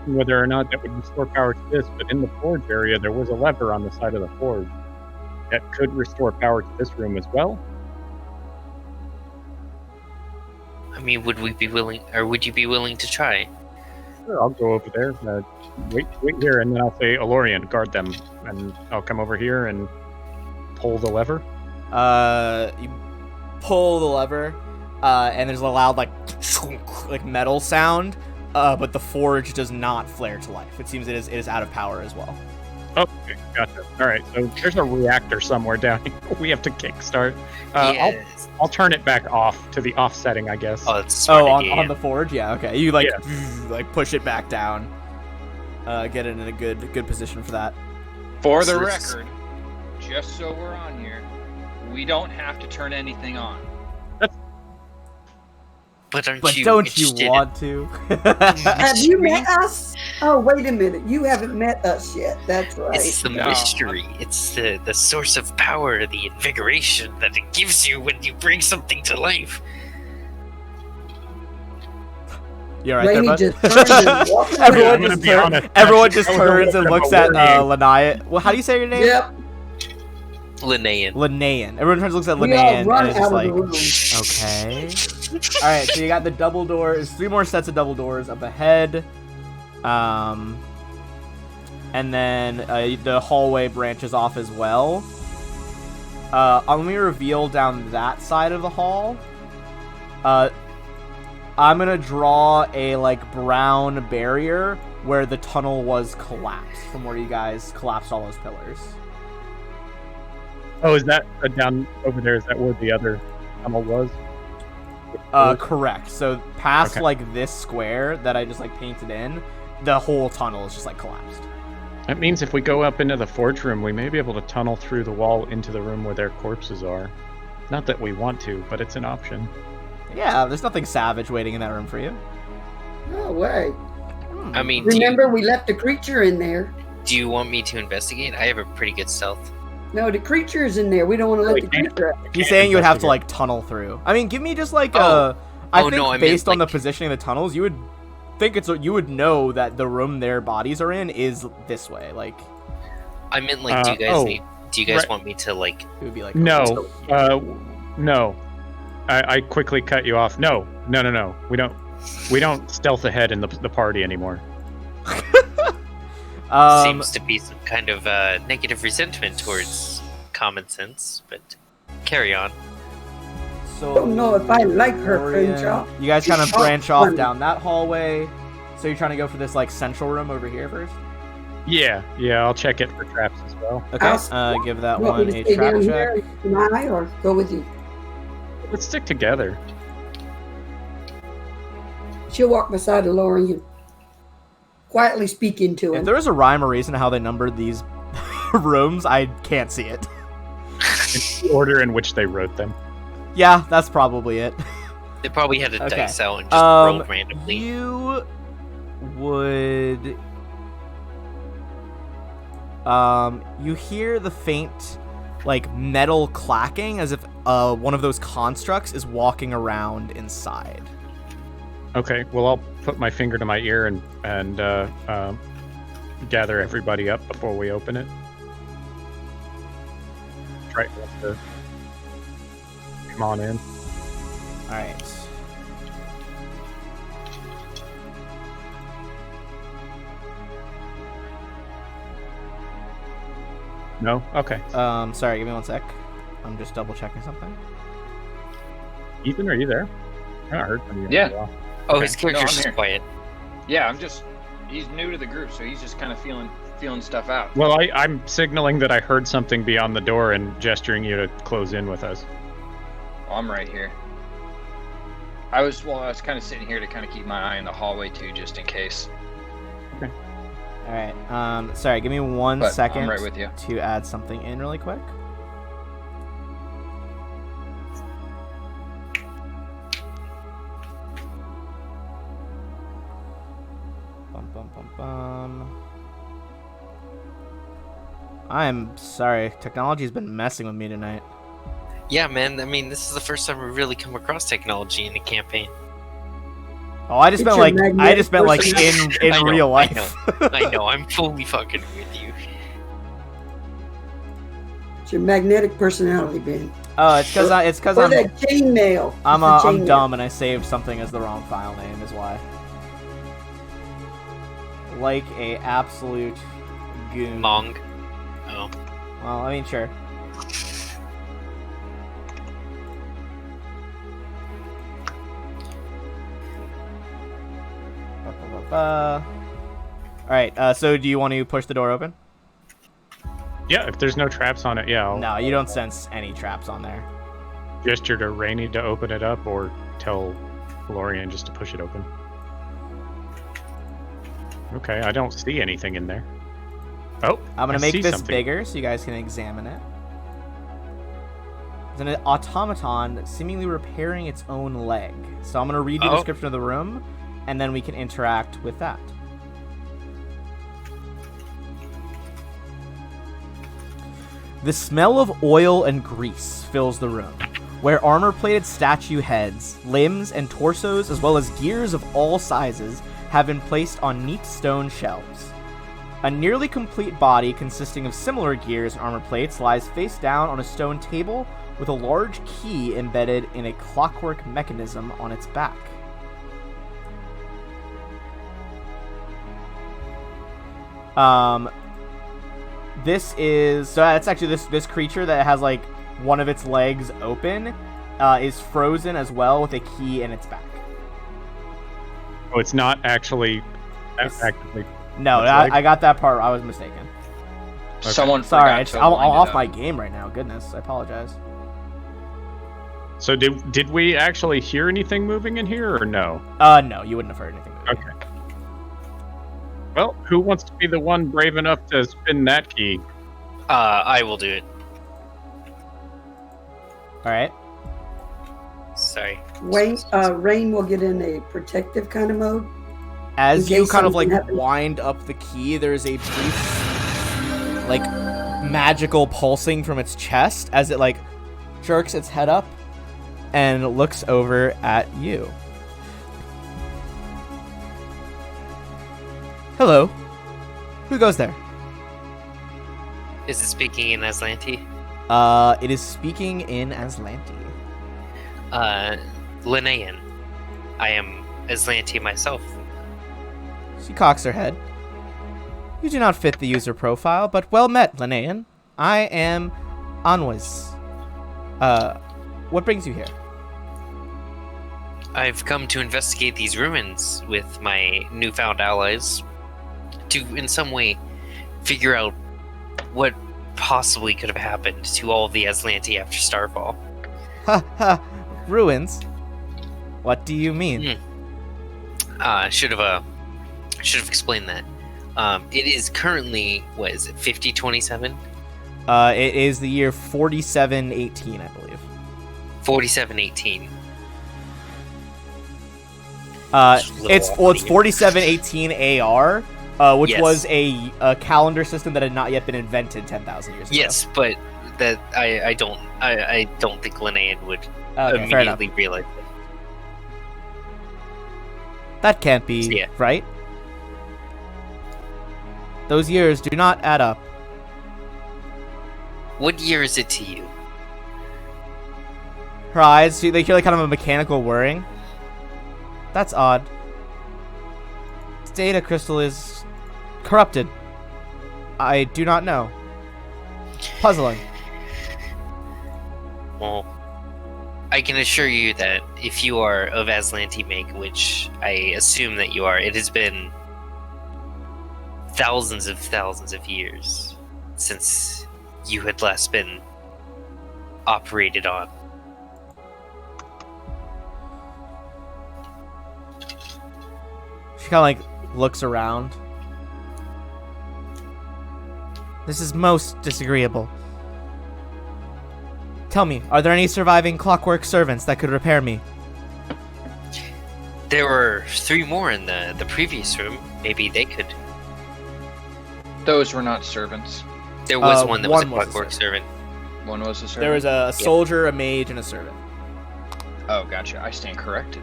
whether or not that would restore power to this, but in the forge area, there was a lever on the side of the forge that could restore power to this room as well. I mean, would we be willing, or would you be willing to try? Sure, I'll go over there. Wait here, and then I'll say, Alorian, guard them, and I'll come over here and pull the lever. You pull the lever, and there's a loud, like metal sound, but the forge does not flare to life. It seems it is out of power as well. Okay, gotcha. All right, so there's a reactor somewhere down here. We have to kickstart. Yes. I'll turn it back off to the off setting, I guess. Oh, that's a smart Oh, idea. on the forge? Yeah, okay. You, like, Yeah. like push it back down. Get it in a good position for that. For the So- record, just so we're on here, we don't have to turn anything on. But But you don't interested you in- want to? Have you met us? Oh, wait a minute. You haven't met us yet. That's right. It's the No. mystery. It's the source of power, the invigoration that it gives you when you bring something to life. You alright there, Rainy bud? just turned and walked away. Everyone I'm gonna just, be honest, everyone actually, just I was a turns little and bit looks of a at war name. Lanaya. Well, how do you say your name? Yep. Linnaean. Linnaean. Everyone turns and looks at We all Linnaean run and is just out of like, the room. okay. Alright, so you got the double doors, 3 more sets of double doors up ahead. And then the hallway branches off as well. Let me reveal down that side of the hall. I'm gonna draw a, like, brown barrier where the tunnel was collapsed from where you guys collapsed all those pillars. Oh, is that down over there? Is that where the other tunnel was? Correct. So past, Okay. like, this square that I just, like, painted in, the whole tunnel is just, like, collapsed. That means if we go up into the forge room, we may be able to tunnel through the wall into the room where their corpses are. Not that we want to, but it's an option. Yeah, there's nothing savage waiting in that room for you. No way. I mean, Remember, we left a creature in there. Do you want me to investigate? I have a pretty good stealth. No, the creature's in there. We don't want to let the creature out. He's saying you would have to like tunnel through. I mean, give me just like I think based on the positioning of the tunnels, you would think you would know that the room their bodies are in is this way. Like, I meant like, do you guys want me to like? It would be like no, no. I quickly cut you off. No. We don't stealth ahead in the party anymore. Seems to be some kind of negative resentment towards common sense, but carry on. I don't know if I like her, Crenshaw. You guys kind of branch off down that hallway. So you're trying to go for this like central room over here first? Yeah, I'll check it for traps as well. Okay, give that one a trap check. Or go with you? Let's stick together. She'll walk beside Laura and you quietly speak into him. If there was a rhyme or reason to how they numbered these rooms, I can't see it. It's the order in which they wrote them. Yeah, that's probably it. They probably had a dice out and just rolled randomly. You would... you hear the faint, like, metal clacking as if one of those constructs is walking around inside. Okay, well, I'll put my finger to my ear and gather everybody up before we open it. Try to come on in. Alright. No? Okay. Sorry, give me one sec. I'm just double checking something. Ethan, are you there? I heard from you. Yeah. Oh, his character's just quiet. Yeah, he's new to the group, so he's just kind of feeling stuff out. Well, I'm signaling that I heard something beyond the door and gesturing you to close in with us. Oh, I'm right here. I was kind of sitting here to kind of keep my eye in the hallway too, just in case. Okay. Alright, sorry, give me one second I'm right with you. to add something in really quick. I'm sorry, technology's been messing with me tonight. Yeah, man, I mean, this is the first time we've really come across technology in a campaign. Oh, I just meant like in real life. I know, I'm fully fucking with you. It's your magnetic personality, Ben. Oh, it's because I'm that chainmail. I'm dumb and I saved something as the wrong file name is why. Like a absolute goon. Mong. Oh. Well, I mean, sure. Alright, so do you want to push the door open? Yeah, if there's no traps on it, yeah. No, you don't sense any traps on there. Gesture to Rainey to open it up, or tell Florian just to push it open. Okay, I don't see anything in there. Oh, I'm gonna make this bigger so you guys can examine it. It's an automaton seemingly repairing its own leg. So I'm gonna read you the description of the room, and then we can interact with that. The smell of oil and grease fills the room, where armor-plated statue heads, limbs, and torsos, as well as gears of all sizes, have been placed on neat stone shelves. A nearly complete body consisting of similar gears and armor plates lies face down on a stone table with a large key embedded in a clockwork mechanism on its back. That's actually this creature that has like one of its legs open is frozen as well with a key in its back. Oh, it's not actually actively. No, I got that part. I was mistaken. Okay. Someone sorry, I'm off my game right now. Goodness, I apologize. So did we actually hear anything moving in here, or no? No, you wouldn't have heard anything moving. Okay. Well, who wants to be the one brave enough to spin that key? I will do it. All right. Sorry. Rain will get in a protective kind of mode. As you kind of like wind up the key, there's a brief like magical pulsing from its chest as it like jerks its head up and looks over at you. Hello. Who goes there? Is it speaking in Azlanti? It is speaking in Azlanti. Linnaean. I am Azlanti myself. She cocks her head. You do not fit the user profile, but well met, Linnaean. I am Anwes. What brings you here? I've come to investigate these ruins with my newfound allies to, in some way, figure out what possibly could have happened to all of the Azlanti after Starfall. Ha ha! Ruins? What do you mean? Should have explained that. It is currently, what is it, 5027? It is the year 4718, I believe. 4718. It's 4718 AR, which Yes. was a calendar system that had not yet been invented 10,000 years ago. Yes, but that I don't think Linnaean would Okay, fair enough. immediately realize it. That can't be Yeah. right. Those years do not add up. What year is it to you? Her eyes, they hear like kind of a mechanical whirring. That's odd. This data crystal is corrupted. I do not know. Puzzling. Well, I can assure you that if you are of Azlanti make, which I assume that you are, it has been thousands of years since you had last been operated on. She kind of like looks around. This is most disagreeable. Tell me, are there any surviving clockwork servants that could repair me? There were 3 more in the previous room. Maybe they could. Those were not servants. There was one that was a one was a clockwork servant. One was a servant. There was a soldier, a mage, and a servant. Oh, gotcha. I stand corrected.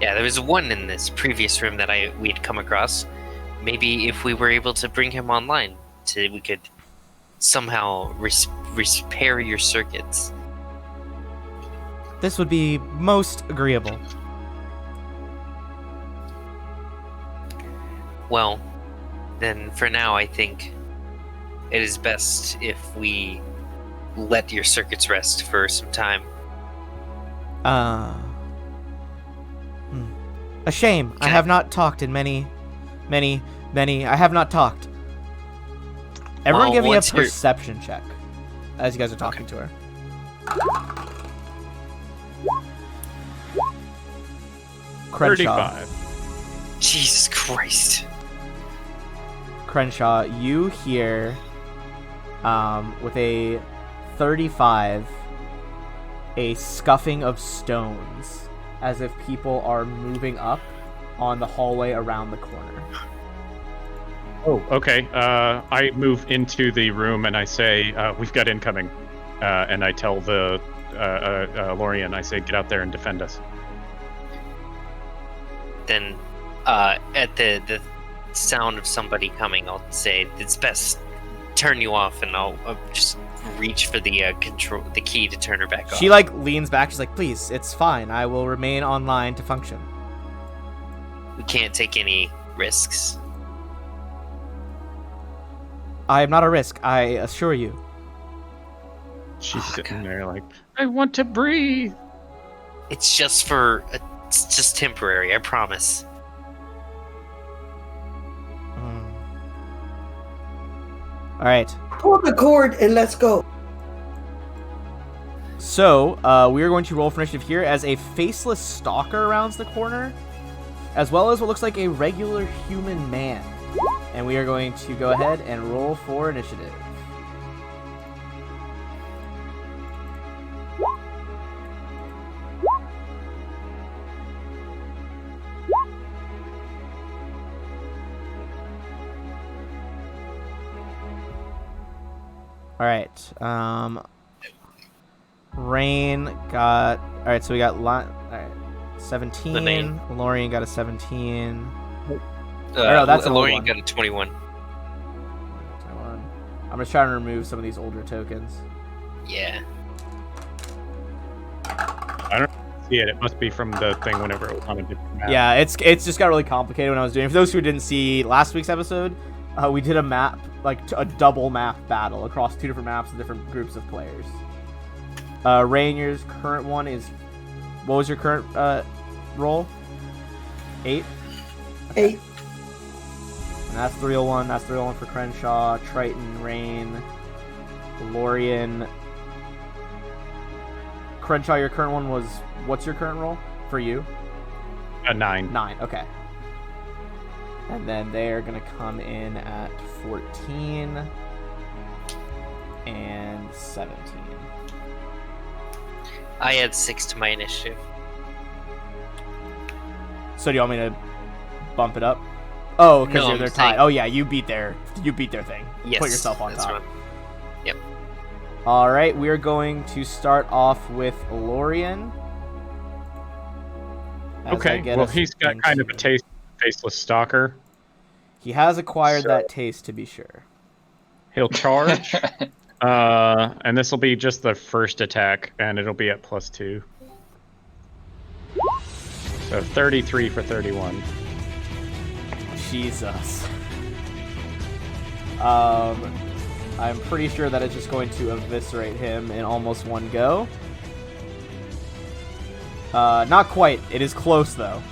Yeah, there was one in this previous room that we'd come across. Maybe if we were able to bring him online, we could somehow repair your circuits. This would be most agreeable. Well, then for now I think it is best if we let your circuits rest for some time. A shame. I have not talked in many. I have not talked. Everyone Well, give me a once you're- perception check as you guys are talking to her. Crenshaw. 35. Jesus Christ. Crenshaw, you hear with a 35 a scuffing of stones as if people are moving up on the hallway around the corner. Oh, okay. I move into the room and I say, "We've got incoming," and I tell the Lorian, I say, "Get out there and defend us." Then, at the sound of somebody coming, I'll say it's best turn you off, and I'll just reach for the the key to turn her back off. She like leans back. She's like, "Please, it's fine. I will remain online to function." We can't take any risks. I am not a risk, I assure you. She's sitting there like, "I want to breathe." It's just temporary, I promise. All right. Pull the cord and let's go. So, we are going to roll for initiative here as a faceless stalker rounds the corner, as well as what looks like a regular human man. And we are going to go ahead and roll for initiative. All right. Rain got. All right, so we got. All right, 17. Lane. Lorian got a 17. No, that's an old Lorian one. got a 21. 21. I'm just trying to remove some of these older tokens. Yeah. I don't see it. It must be from the thing whenever it was on a different map. Yeah, it's just got really complicated when I was doing it. For those who didn't see last week's episode, we did a map, like a double map battle across 2 different maps with different groups of players. Rainier's current one is, what was your current roll? 8? 8. And that's the real one. That's the real one for Crenshaw, Triton, Rain, Lorian. Crenshaw, your current one was, what's your current roll for you? A 9. 9, okay. And then they are going to come in at 14 and 17. I had 6 to my initiative. So do you want me to bump it up? Oh, because No, they're I'm tied. saying- Oh yeah, you beat their thing. Yes. Put yourself on that's top. right. Yep. All right, we are going to start off with Lorian. As I Okay, get well, us he's got kind of a into- taste of Faceless Stalker. He has acquired So- that taste, to be sure. He'll charge, and this will be just the first attack, and it'll be at +2. So 33 for 31. Jesus. I'm pretty sure that it's just going to eviscerate him in almost one go. Not quite. It is close, though.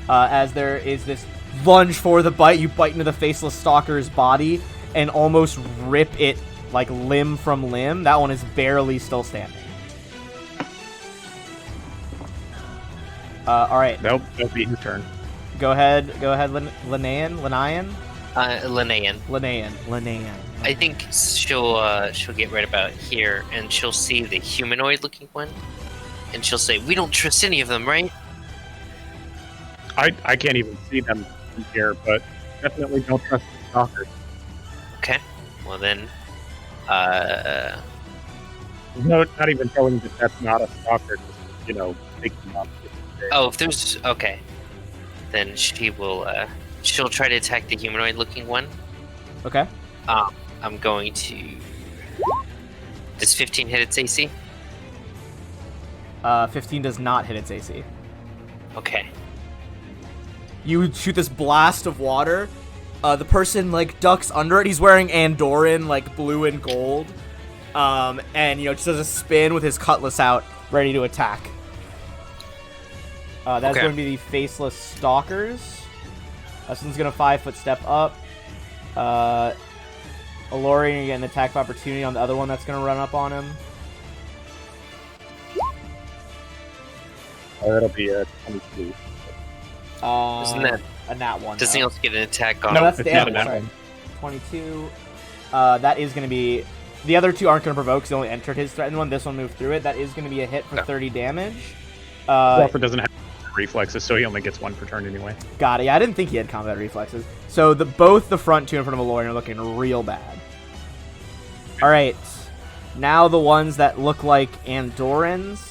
As there is this lunge for the bite. You bite into the Faceless Stalker's body and almost rip it, like, limb from limb. That one is barely still standing. Alright. That'll be his turn. Go ahead, Linnaean? Linnaean. I think she'll get right about here, and she'll see the humanoid-looking one, and she'll say, "We don't trust any of them, right?" I can't even see them from here, but definitely don't trust the stalkers. Okay. Well then, No, not even telling that that's not a stalker. Just, thinking of it. oh, if there's okay, then she'll try to attack the humanoid-looking one. Okay. I'm going to. Does 15 hit its AC? 15 does not hit its AC. Okay. You shoot this blast of water. The person, like, ducks under it. He's wearing Andorran, like, blue and gold. And, just does a spin with his cutlass out, ready to attack. That's Okay. going to be the Faceless Stalkers. This one's going to 5-foot step up. Alorian, you get an attack of opportunity on the other one that's going to run up on him. That'll be a 22. Isn't that- a nat 1? Does he also get an attack on? No, that's it's the not other a nat one. one. 22. That is going to be... The other two aren't going to provoke, because they only entered his threatened one. This one moved through it. That is going to be a hit for Okay. 30 damage. He also doesn't have reflexes, so he only gets 1 per turn anyway. Got it. Yeah, I didn't think he had combat reflexes. So both the front two in front of Alorian are looking real bad. Alright. Now the ones that look like Andorrans.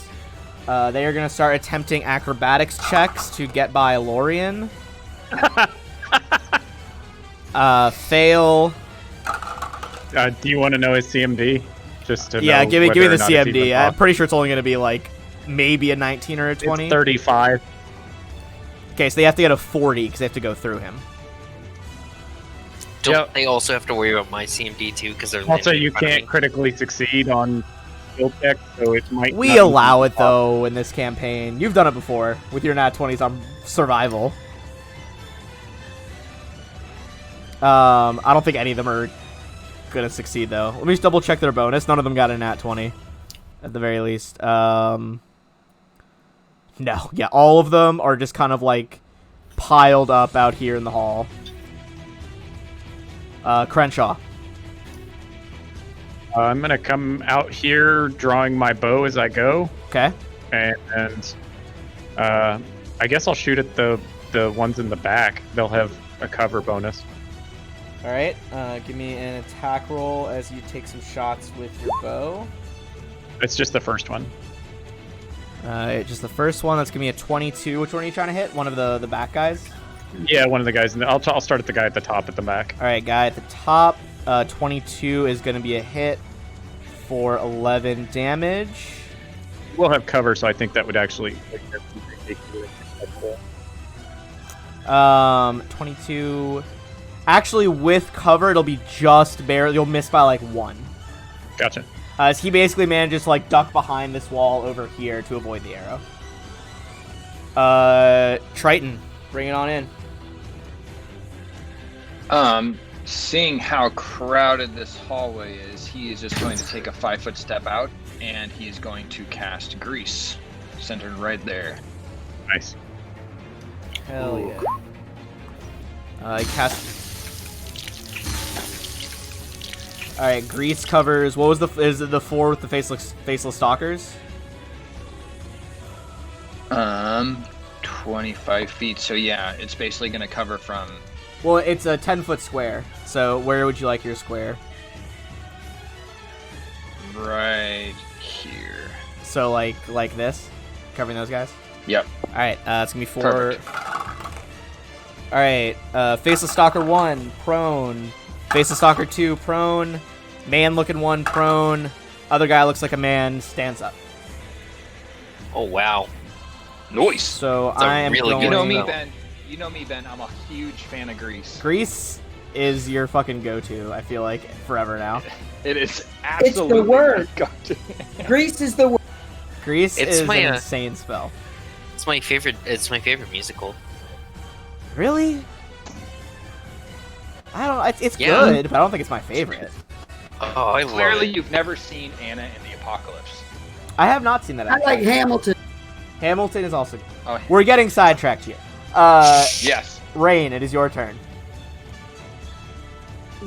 They are going to start attempting acrobatics checks to get by Alorian. Fail. Do you want to know his CMD? Just to Yeah, know give me whether the or not it's even CMD. I'm possible. pretty sure it's only going to be like maybe a 19 or a 20. It's 35. Okay, so they have to get a 40 because they have to go through him. Don't Yep. they also have to worry about my CMD too? Because they're Also, landing you in front of can't me? critically succeed on skill check, so it might. We not allow be it though in this campaign. You've done it before with your nat 20s on survival. I don't think any of them are gonna succeed though. Let me just double check their bonus. None of them got a nat 20 at the very least. No, yeah, all of them are just kind of like piled up out here in the hall. Crenshaw. I'm gonna come out here, drawing my bow as I go, Okay. and I guess I'll shoot at the ones in the back. They'll have a cover bonus. All right, give me an attack roll as you take some shots with your bow. It's just the first one. Just the first one. That's gonna be a 22. Which one are you trying to hit? One of the back guys? Yeah, one of the guys. I'll start at the guy at the top at the back. All right, guy at the top. 22 is gonna be a hit for 11 damage. We'll have cover, so I think that would actually. 22. Actually, with cover, it'll be just barely. You'll miss by like 1. Gotcha. As he basically manages to like duck behind this wall over here to avoid the arrow. Triton, bring it on in. Seeing how crowded this hallway is, he is just going to take a 5-foot step out, and he is going to cast Grease, centered right there. Nice. Hell yeah. I cast. All right, Grease covers. What was the? Is it the 4 with the faceless stalkers? 25 feet. So yeah, it's basically going to cover from. Well, it's a 10-foot square. So where would you like your square? Right here. So like this, covering those guys. Yep. All right, it's gonna be 4. Perfect. All right, faceless stalker 1 prone, faceless stalker 2 prone, man looking 1 prone, other guy looks like a man stands up. Oh wow. Nice. So That's a I am really going. good You know me, though. Ben. You know me, Ben. I'm a huge fan of Grease. Grease is your fucking go-to. I feel like forever now. It is absolutely. It's the word. my go-to. Grease is the word. Grease It's is my, an uh, insane spell. It's my favorite. It's my favorite musical. Really? I don't. It's Yeah. good, but I don't think it's my favorite. Oh, I love Clearly, it. you've never seen Anna in the Apocalypse. I have not seen that. I Actually. like Hamilton. Hamilton is also. Oh, We're getting sidetracked here. yes. Rain, it is your turn.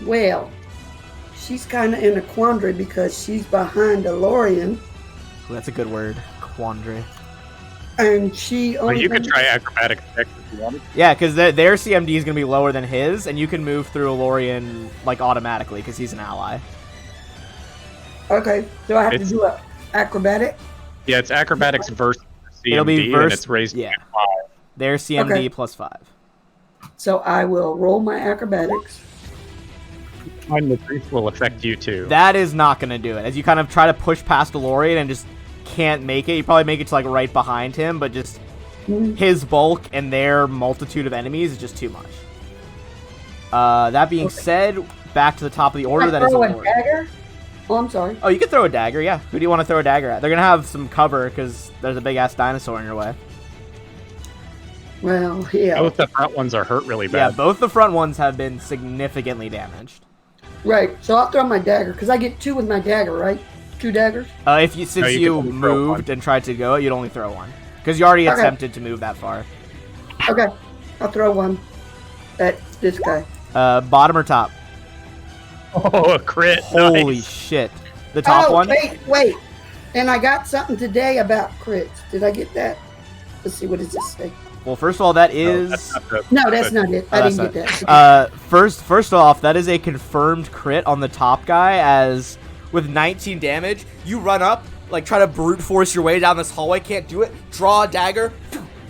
Well, she's kind of in a quandary because she's behind DeLorean, Ooh, that's a good word. Quandary. and she Well, only. you could try acrobatic effect if you wanted. Yeah, because their CMD is going to be lower than his, and you can move through Lorian like automatically because he's an ally. Okay, so I have It's- to do a acrobatic. Yeah, it's acrobatics versus CMD, It'll be and verse- it's raised yeah. to 5. Their CMD Okay. plus 5. So I will roll my acrobatics. Mine the priest will affect you too. That is not going to do it. As you kind of try to push past DeLorean and just can't make it. You probably make it to like right behind him, but just Mhm. his bulk and their multitude of enemies is just too much. That being said, back to the top of the order. I That is throw a Lord. dagger. Oh, I'm sorry. Oh, you can throw a dagger, yeah. Who do you want to throw a dagger at? They're going to have some cover because there's a big-ass dinosaur in your way. Well, yeah, Both the front ones are hurt really Yeah, bad. both the front ones have been significantly damaged. right. So I'll throw my dagger because I get 2 with my dagger, right? 2 daggers. If you since No, you you, can only throw moved one. and tried to go, you'd only throw one because you already Okay. attempted to move that far. Okay, I'll throw one at this guy. Bottom or top? Oh, a crit! Holy Nice. shit! The top one. Wait. And I got something today about crits. Did I get that? Let's see, what does this say? Well, first of all, that No, is that's not the- No, that's not it. I that's didn't get that. first off, that is a confirmed crit on the top guy. As with 19 damage, you run up, like try to brute force your way down this hallway, can't do it. Draw a dagger,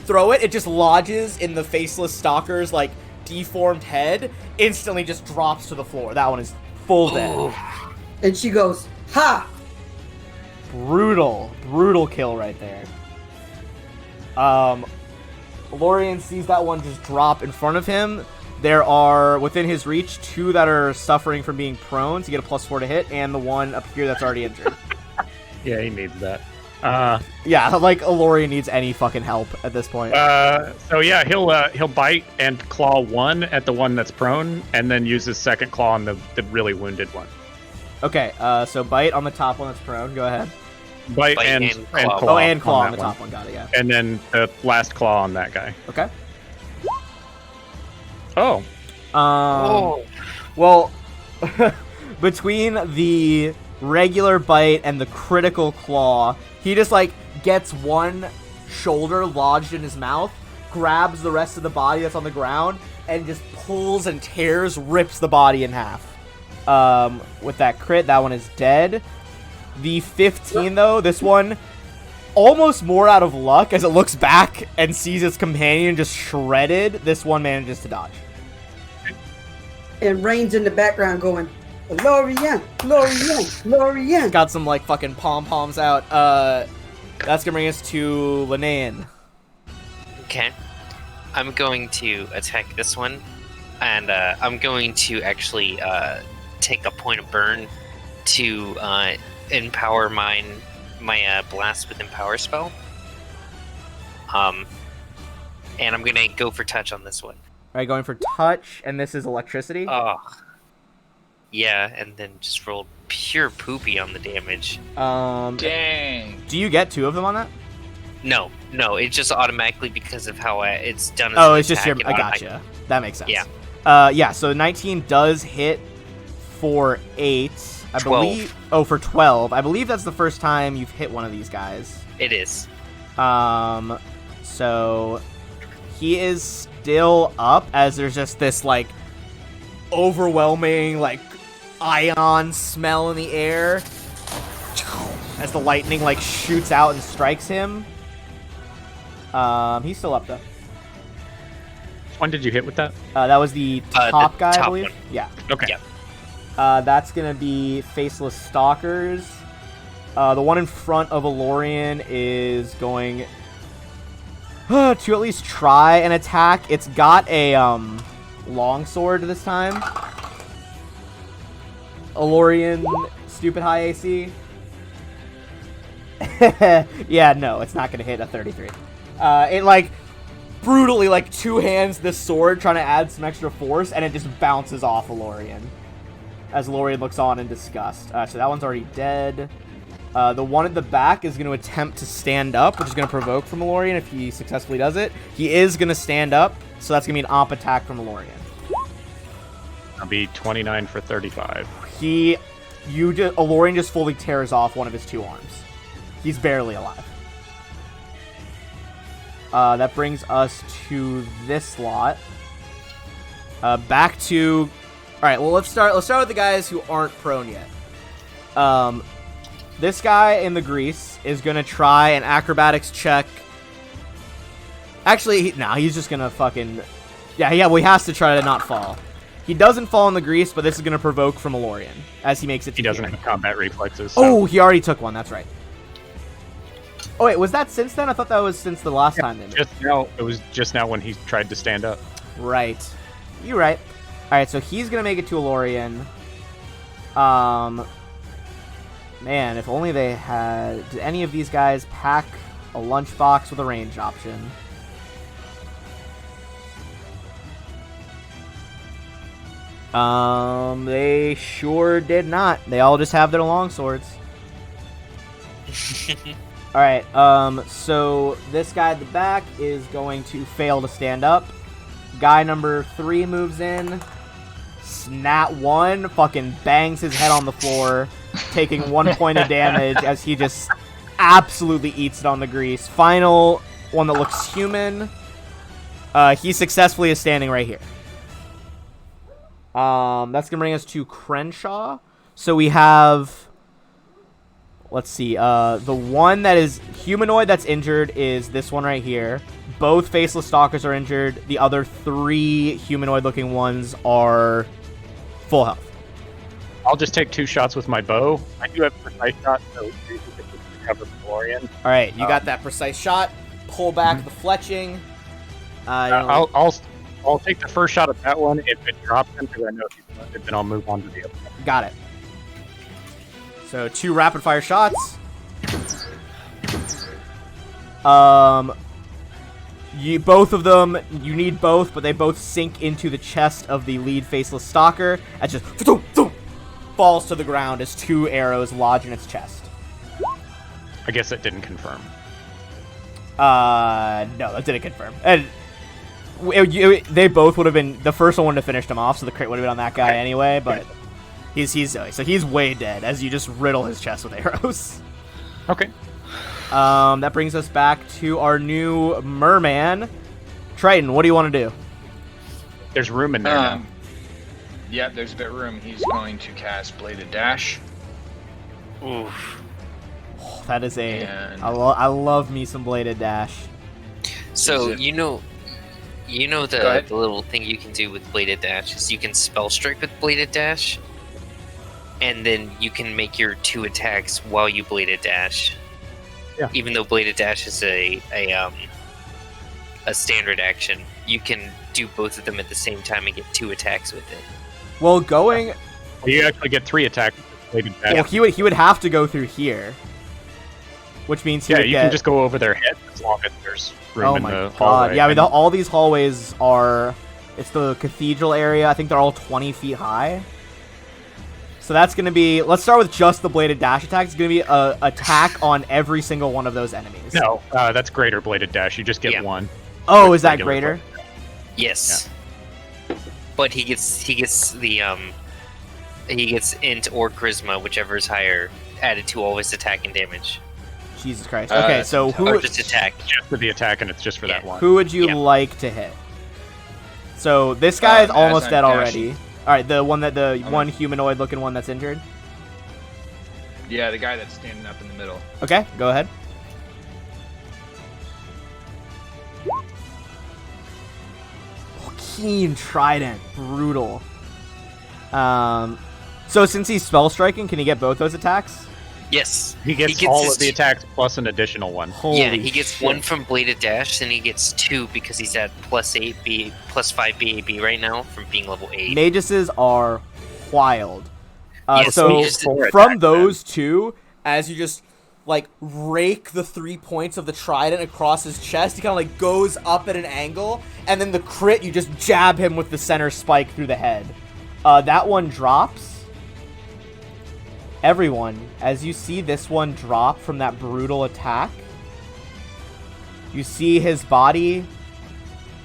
throw it. It just lodges in the faceless stalker's like deformed head. Instantly, just drops to the floor. That one is full dead. And she goes, ha! Brutal kill right there. Lorian sees that one just drop in front of him. There are, within his reach, 2 that are suffering from being prone, so you get a +4 to hit, and the one up here that's already injured. Yeah, he needs that. Yeah, like Lorian needs any fucking help at this point. So yeah, he'll bite and claw 1 at the one that's prone, and then use his second claw on the really wounded one. Okay, so bite on the top one that's prone. Go ahead. Bite and claw. claw. Oh, and claw on that the one. top one. Got it, yeah. And then the last claw on that guy. Okay. Oh, Well, between the regular bite and the critical claw, he just like gets one shoulder lodged in his mouth, grabs the rest of the body that's on the ground, and just pulls and tears, rips the body in half. With that crit, that one is dead. The 15, though, this one, almost more out of luck, as it looks back and sees its companion just shredded, this one manages to dodge. And Rain's in the background going, Lorien, Lorien, Lorien. Got some, like, fucking pom-poms out. That's gonna bring us to Linnaean. Okay. I'm going to attack this one, and I'm going to actually take a point of burn to empower my blast with empower spell. And I'm gonna go for touch on this one. All right, going for touch, and this is electricity. Oh. Yeah, and then just roll pure poopy on the damage. Dang. Do you get 2 of them on that? No, it's just automatically because of how it's done. Oh, it's just your. I gotcha. That makes sense. Yeah. Yeah. So 19 does hit for 8. I 12. believe. Oh, for 12. I believe that's the first time you've hit one of these guys. It is. So he is still up, as there's just this like overwhelming like ion smell in the air as the lightning like shoots out and strikes him. He's still up though. Which one did you hit with that? That was the top guy, I top believe. one. Yeah. Okay. Yep. That's gonna be Faceless Stalkers. The one in front of Alorian is going to at least try an attack. It's got a longsword this time. Alorian, stupid high AC. Yeah, no, it's not gonna hit a 33. It like brutally like two hands this sword trying to add some extra force, and it just bounces off Alorian as Alorian looks on in disgust. So that one's already dead. The one at the back is going to attempt to stand up, which is going to provoke from Alorian if he successfully does it. He is going to stand up, so that's going to be an op attack from Alorian. That'll be 29 for 35. Alorian just fully tears off one of his 2 arms. He's barely alive. That brings us to this lot. Back to... Alright, well, let's start with the guys who aren't prone yet. This guy in the grease is going to try an acrobatics check. Actually, he's just going to fucking... Yeah, well, he has to try to not fall. He doesn't fall in the grease, but this is going to provoke from Alorian as he makes it to He doesn't here. have combat reflexes. So. Oh, he already took one. That's right. Oh, wait, was that since then? I thought that was since the last time. Then. Just now. It was just now when he tried to stand up. Right. You're right. All right, so he's going to make it to Alorian. Man, if only they had... Did any of these guys pack a lunchbox with a range option? They sure did not. They all just have their longswords. Alright, so this guy at the back is going to fail to stand up. Guy number 3 moves in. Snat 1 fucking bangs his head on the floor, taking 1 point of damage as he just absolutely eats it on the grease. Final one that looks human. He successfully is standing right here. That's gonna bring us to Crenshaw. So we have, let's see, the one that is humanoid that's injured is this one right here. Both Faceless Stalkers are injured. The other 3 humanoid-looking ones are full health. I'll just take 2 shots with my bow. I do have precise shot, so you can cover Florian. All right, you got that precise shot. Pull back the fletching. I'll take the first shot at that one. If it drops him, because I know if he does it, then I'll move on to the other one. Got it. So 2 rapid fire shots. Both of them, you need both, but they both sink into the chest of the lead Faceless Stalker. It just falls to the ground as 2 arrows lodge in its chest. I guess it didn't confirm. No, that didn't confirm. And they both would have been, the first one would have finished him off, so the crit would have been on that guy anyway, but he's way dead as you just riddle his chest with arrows. Okay. That brings us back to our new merman. Triton, what do you want to do? There's room in there now. Yep, there's a bit of room. He's going to cast Bladed Dash. Oof. That is a. And- I love me some bladed dash. So Is it- you know Go the ahead. little thing you can do with bladed dash is you can spell strike with bladed dash, and then you can make your 2 attacks while you bladed dash. Yeah. Even though bladed dash is a standard action, you can do both of them at the same time and get 2 attacks with it. Well, going. Well, you actually get 3 attacks with bladed dash. Well, he would have to go through here, which means he Yeah, would you get. can just go over their heads as long as there's room Oh in my the god! hallway. Yeah, I mean, And all these hallways are. It's the cathedral area. I think they're all 20 feet high. So that's going to be. Let's start with just the bladed dash attack. It's going to be a attack on every single one of those enemies. No, that's greater bladed dash. You just get Yeah. 1. Oh, with is that regular greater? Yes. But he gets the he gets int or charisma, whichever is higher, added to all his attack and damage. Jesus Christ. Okay, so Or just attack. Just for the attack, and it's just for that Yeah. one. who would you Yeah. like to hit? So this guy is As almost I'm dead dashing. already. All right, the I'm one humanoid looking one that's injured. Yeah, the guy that's standing up in the middle. Okay, go ahead. Oh, keen trident, brutal. So since he's spell striking, can he get both those attacks? Yes. He gets gets all his- of the attacks plus an additional one. Holy Yeah, he gets shit. 1 from bladed dash, and he gets 2 because he's at +8 B, +5 BAB right now from being level 8. Maguses are wild. Yes, So Magus- Four from attacks, those two, as you just like rake the 3 points of the trident across his chest, he kind of like goes up at an angle, and then the crit, you just jab him with the center spike through the head. That one drops. Everyone, as you see this one drop from that brutal attack, you see his body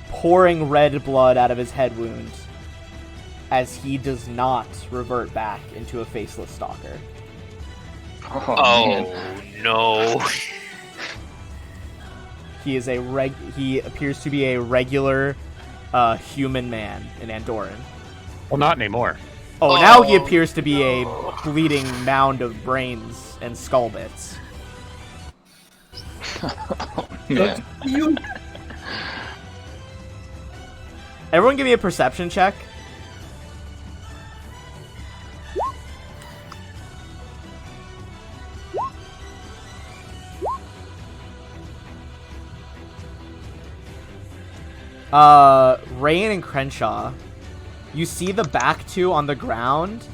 pouring red blood out of his head wound as he does not revert back into a faceless stalker. Oh, no. He is he appears to be a regular human man in Andorran. Well, not anymore. Oh, now he appears to be a bleeding mound of brains and skull bits. Man. You Everyone give me a perception check. Rain and Crenshaw, you see the back two on the ground.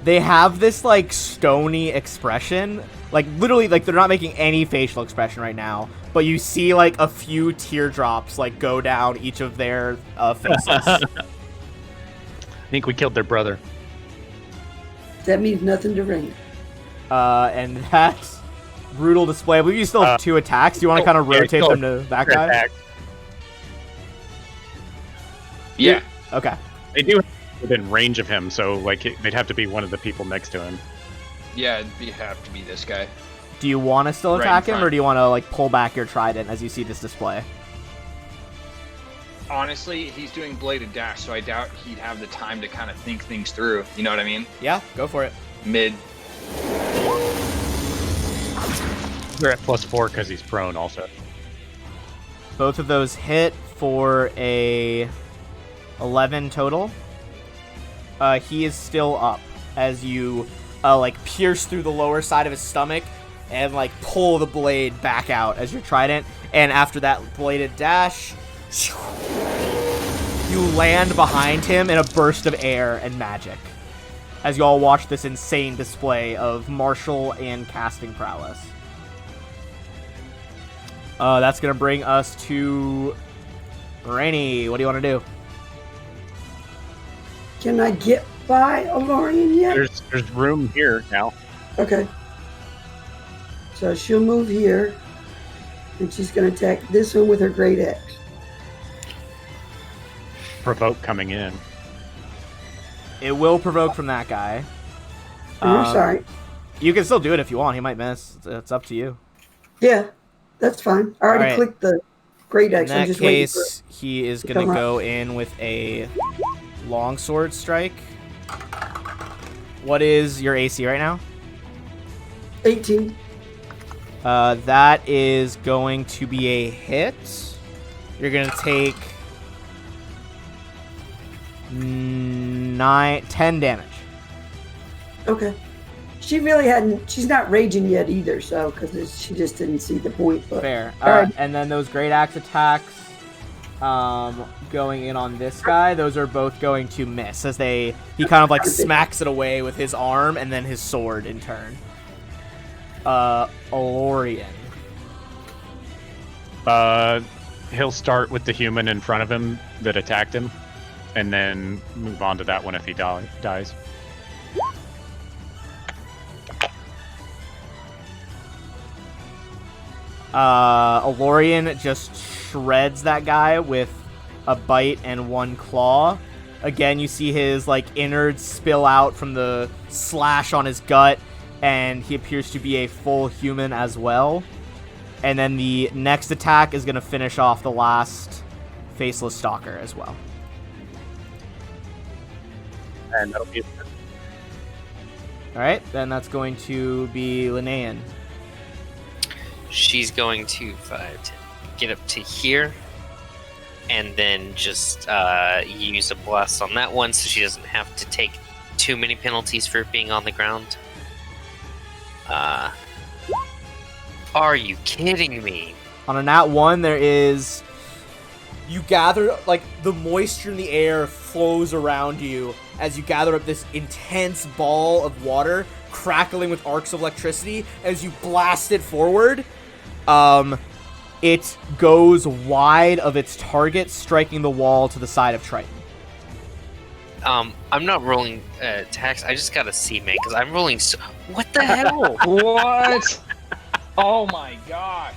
They have this like stony expression, like literally like they're not making any facial expression right now, but you see like a few teardrops like go down each of their faces. I think we killed their brother. that means nothing to Rain. And that's brutal display. I believe you still have 2 attacks. Do you want to kind of yeah, rotate still them to that guy? Attack. Yeah. Okay. They do have within range of him, so like they'd have to be one of the people next to him. Yeah, it'd have to be this guy. Do you want to still Right in attack him, front. or do you want to like pull back your trident as you see this display? Honestly, he's doing bladed dash, so I doubt he'd have the time to kind of think things through. You know what I mean? Yeah, go for it. Mid. They're at +4 because he's prone also. Both of those hit for a 11 total. He is still up as you like pierce through the lower side of his stomach and like pull the blade back out as your trident. And after that bladed dash, you land behind him in a burst of air and magic as you all watch this insane display of martial and casting prowess. That's gonna bring us to Rainy. What do you want to do? Can I get by Alorian yet? There's room here now. Okay. So she'll move here, and she's going to attack this one with her great axe. Provoke coming in. It will provoke from that guy. I'm sorry. You can still do it if you want. He might miss. It's up to you. Yeah, that's fine. I already Alright. clicked the great In axe. I'm that just waiting case, he is to going to come up. go in with a longsword strike. What is your AC right now? 18. That is going to be a hit. You're going to take 10 damage. Okay. She really hadn't. She's not raging yet either, so because she just didn't see the point. But Fair. All right. And then those great axe attacks going in on this guy, those are both going to miss as he kind of like smacks it away with his arm and then his sword in turn. Alorian. He'll start with the human in front of him that attacked him, and then move on to that one if he dies. Alorian just shreds that guy with a bite and one claw. Again, you see his like innards spill out from the slash on his gut, and he appears to be a full human as well. And then the next attack is going to finish off the last faceless stalker as well. And that'll be it. Alright, then that's going to be Linnean. She's going to get up to here, and then just use a blast on that one, so she doesn't have to take too many penalties for being on the ground. Are you kidding me? On a nat 1, there is... You gather, like, the moisture in the air flows around you as you gather up this intense ball of water, crackling with arcs of electricity. As you blast it forward, it goes wide of its target, striking the wall to the side of Triton. I'm not rolling attacks. I just got a C, man, because I'm rolling so... What the hell? What? Oh my gosh.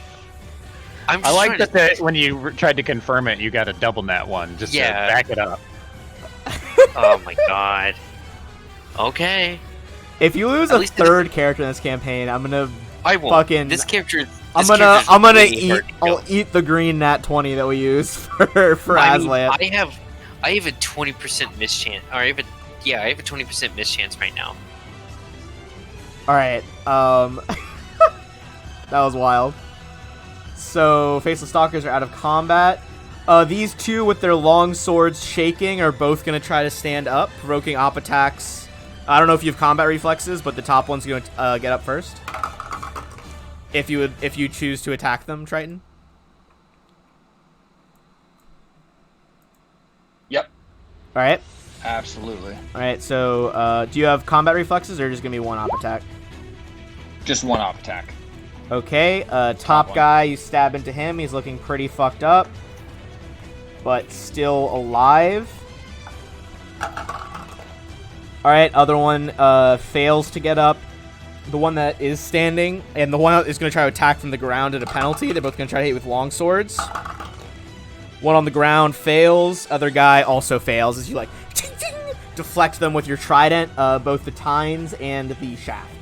I like that when you tried to confirm it, you got a double nat one, just to back it up. Oh my god. Okay. If you lose a third character in this campaign, I'm gonna I won't. fucking... This character... I'm gonna eat... I'll eat the green nat 20 that we use for Azlant. I have a 20% mischance. Or I have a 20% mischance right now. Alright, that was wild. So, Faceless Stalkers are out of combat. These two with their long swords shaking are both going to try to stand up, provoking op attacks. I don't know if you have combat reflexes, but the top one's going to get up first. If you choose to attack them, Triton. Yep. Alright. Absolutely. Alright, so do you have combat reflexes or just going to be one op attack? Just one op attack. Okay, top guy, you stab into him. He's looking pretty fucked up, but still alive. Alright, other one fails to get up. The one that is standing, and the one that is going to try to attack from the ground at a penalty. They're both going to try to hit with long swords. One on the ground fails. Other guy also fails as you, like, ting, ting, deflect them with your trident, both the tines and the shaft.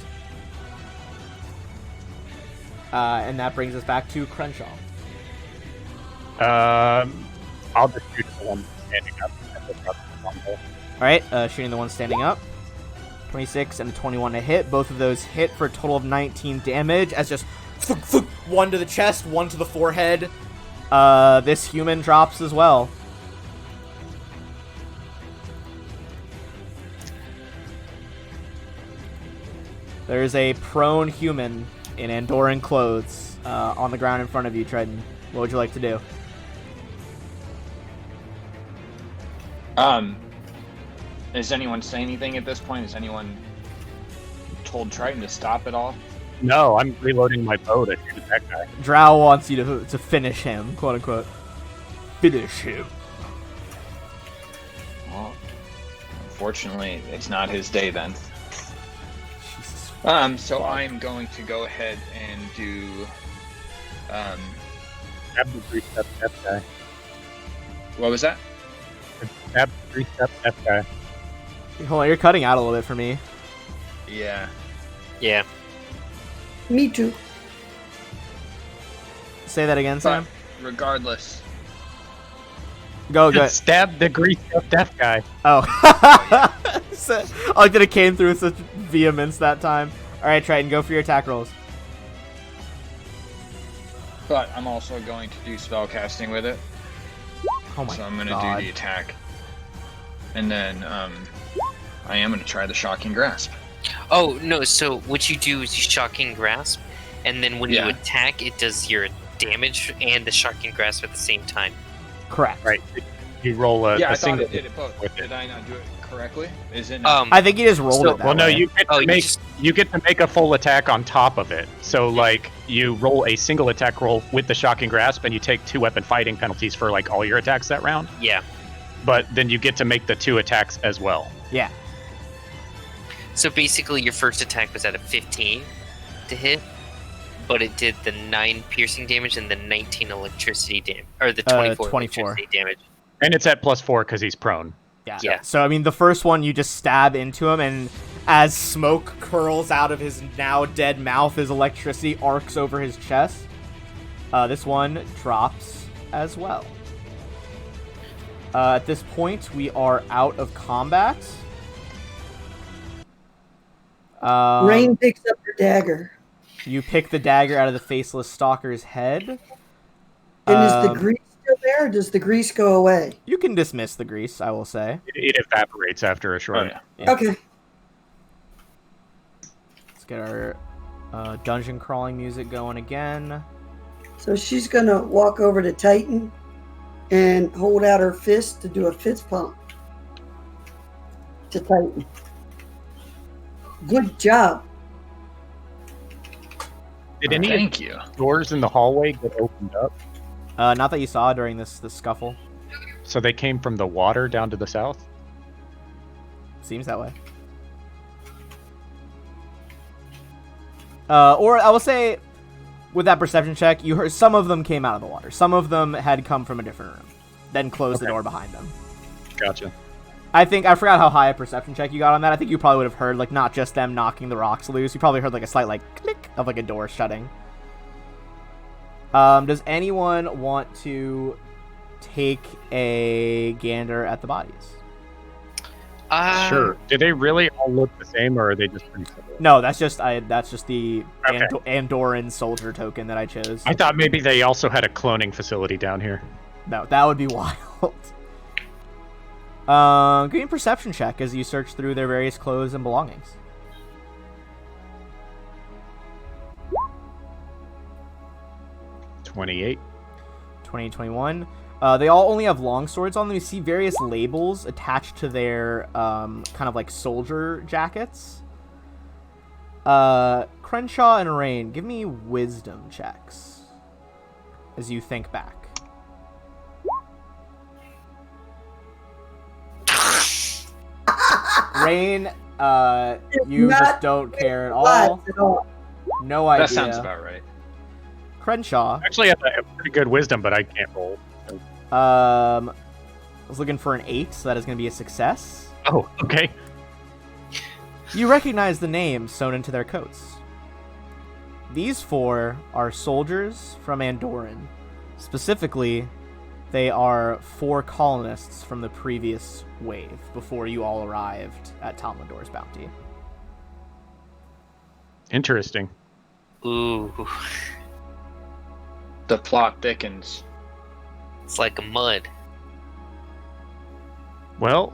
And that brings us back to Crenshaw. I'll just shoot the one standing up. Alright, shooting the one standing up. 26 and a 21 to hit. Both of those hit for a total of 19 damage. As just one to the chest, one to the forehead. This human drops as well. There's a prone human in Andorran clothes on the ground in front of you, Triton. What would you like to do? Does anyone say anything at this point? Has anyone told Triton to stop at all? No, I'm reloading my bow to shoot that guy. Drow wants you to finish him, quote unquote. Finish him. Well, unfortunately, it's not his day then. Jesus. So I'm going to go ahead and do Stab the 3-step F guy. what was that? Stab the 3-step F guy. Hold on, you're cutting out a little bit for me. Yeah. Yeah. Me too. Say that again, Sam. regardless. Go, go. Stab the greased up deaf guy. Oh. So, I like that it came through with such vehemence that time. Alright, Triton, go for your attack rolls. But I'm also going to do spell casting with it. Oh my So I'm going to god. do the attack. And then I am going to try the Shocking Grasp. Oh, no, so what you do is you Shocking Grasp, and then when you Yeah. attack, it does your damage and the Shocking Grasp at the same time. Correct. Right. You roll a Yeah, I thought single it did it both. with it. Did I not do it correctly? Is it not? I think you just rolled So- it that Well, no, way. you get to Oh, you make just- you get to make a full attack on top of it. So like you roll a single attack roll with the Shocking Grasp, and you take 2 weapon fighting penalties for like all your attacks that round. Yeah. But then you get to make the 2 attacks as well. Yeah. So basically, your first attack was at a 15 to hit, but it did the 9 piercing damage and the 19 electricity damage, or the 24, 24. electricity damage. And it's at +4 because he's prone. Yeah. Yeah. So, I mean, the first one, you just stab into him, and as smoke curls out of his now dead mouth, as electricity arcs over his chest, this one drops as well. At this point, we are out of combat. Rain picks up her dagger. You pick the dagger out of the faceless stalker's head. And is the Um, grease still there, or does the grease go away? You can dismiss the grease, I will say. It evaporates after a short. Oh, yeah. Yeah. Okay. Let's get our dungeon crawling music going again. So she's going to walk over to Titan and hold out her fist to do a fist pump to Titan. Good job. Did any Thank you. doors in the hallway get opened up? Not that you saw during this scuffle. So they came from the water down to the south? Seems that way. Or I will say, with that perception check, you heard some of them came out of the water. Some of them had come from a different room, then closed the Okay. door behind them. Gotcha. I forgot how high a perception check you got on that. I think you probably would have heard, like, not just them knocking the rocks loose. You probably heard, like, a slight, like, click of, like, a door shutting. Does anyone want to take a gander at the bodies? Sure. Do they really all look the same, or are they just pretty similar? No, that's just the Okay. Andorran soldier token that I chose. I thought maybe they also had a cloning facility down here. No, that would be wild. Give me a perception check as you search through their various clothes and belongings. $28. 2021. They all only have long swords on them. You see various labels attached to their kind of like soldier jackets. Crenshaw and Rain, give me wisdom checks as you think back. Rain, you not just don't care at all. Lies at all. No idea. That sounds about right. Crenshaw, Actually, I have pretty good wisdom, but I can't roll. So. I was looking for an 8, so that is going to be a success. Oh, okay. You recognize the names sewn into their coats. These 4 are soldiers from Andorran. Specifically, they are 4 colonists from the previous wave before you all arrived at Talmador's bounty. Interesting. Ooh, The plot thickens. it's like a mud. Well,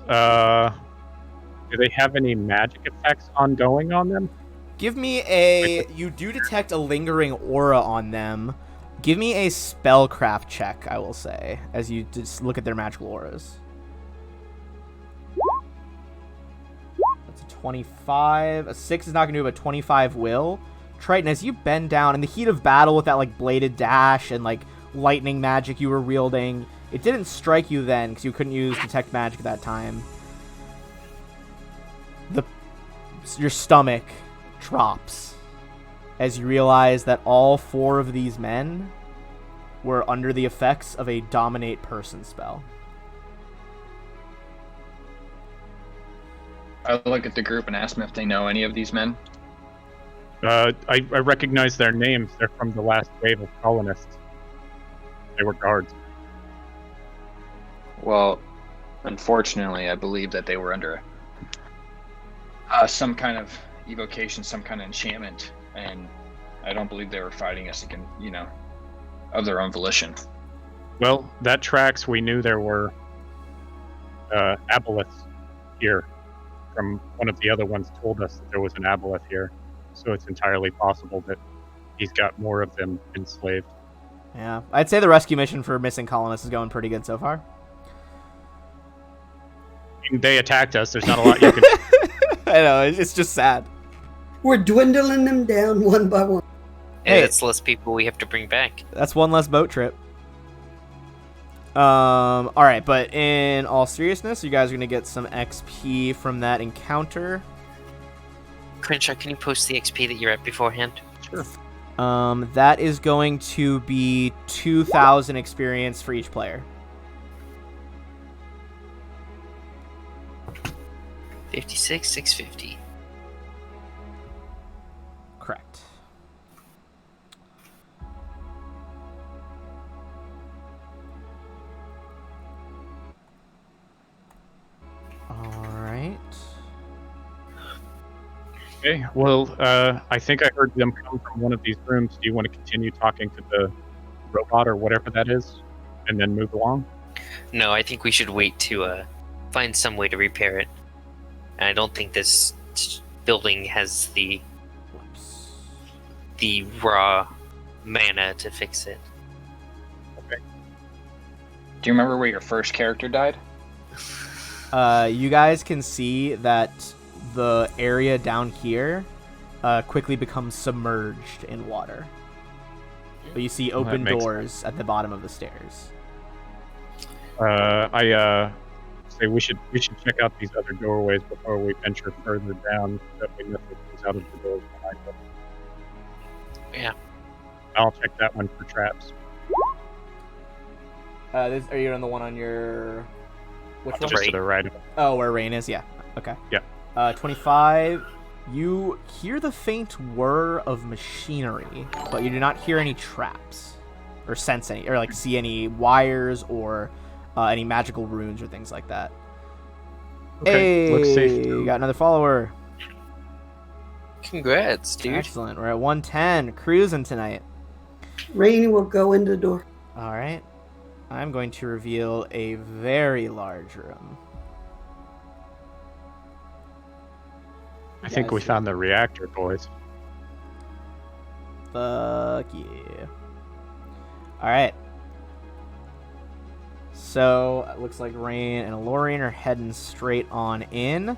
do they have any magic effects ongoing on them? Give me a... You do detect a lingering aura on them. Give me a spellcraft check, I will say, as you just look at their magical auras. That's a 25. A 6 is not going to do, but 25 will. Triton, as you bend down in the heat of battle with that, like, bladed dash and, like, lightning magic you were wielding, it didn't strike you then, because you couldn't use detect magic at that time. Your stomach drops as you realize that all 4 of these men were under the effects of a dominate person spell. I look at the group and ask them if they know any of these men. I recognize their names. They're from the last wave of colonists. They were guards. Well, unfortunately, I believe that they were under some kind of evocation, some kind of enchantment, and I don't believe they were fighting us again, of their own volition. Well, that tracks. We knew there were aboleths here. From one of the other ones told us that there was an aboleth here, so it's entirely possible that he's got more of them enslaved. Yeah, I'd say the rescue mission for missing colonists is going pretty good so far. They attacked us. There's not a lot you can. I know, it's just sad. We're dwindling them down one by one. Hey, Hey. that's less people we have to bring back. That's one less boat trip. All right, but in all seriousness, you guys are gonna get some XP from that encounter. Crenshaw, can you post the XP that you're at beforehand? Sure. That is going to be 2,000 experience for each player. 56, 650. Correct. All right. Okay. Well, I think I heard them come from one of these rooms. Do you want to continue talking to the robot or whatever that is, and then move along? No, I think we should wait to find some way to repair it. And I don't think this building has the raw mana to fix it. Okay. Do you remember where your first character died? You guys can see that the area down here quickly becomes submerged in water. But you see open makes doors at the bottom of the stairs. I say we should check out these other doorways before we venture further down, so that we know what comes out of the doors behind us. Yeah. I'll check that one for traps. Are you on the one on your... Which one? Just to the right of it. Oh, where Rain is? Yeah. Okay. Yeah. 25. You hear the faint whir of machinery, but you do not hear any traps, or sense any, or like see any wires or any magical runes or things like that. Okay, Hey, looks safe. you got another follower. Congrats, dude. Excellent. We're at 110, cruising tonight. Rainy will go in the door. All right. I'm going to reveal a very large room. I think we found the reactor, boys. Fuck yeah. Alright. So, it looks like Rain and Lorian are heading straight on in.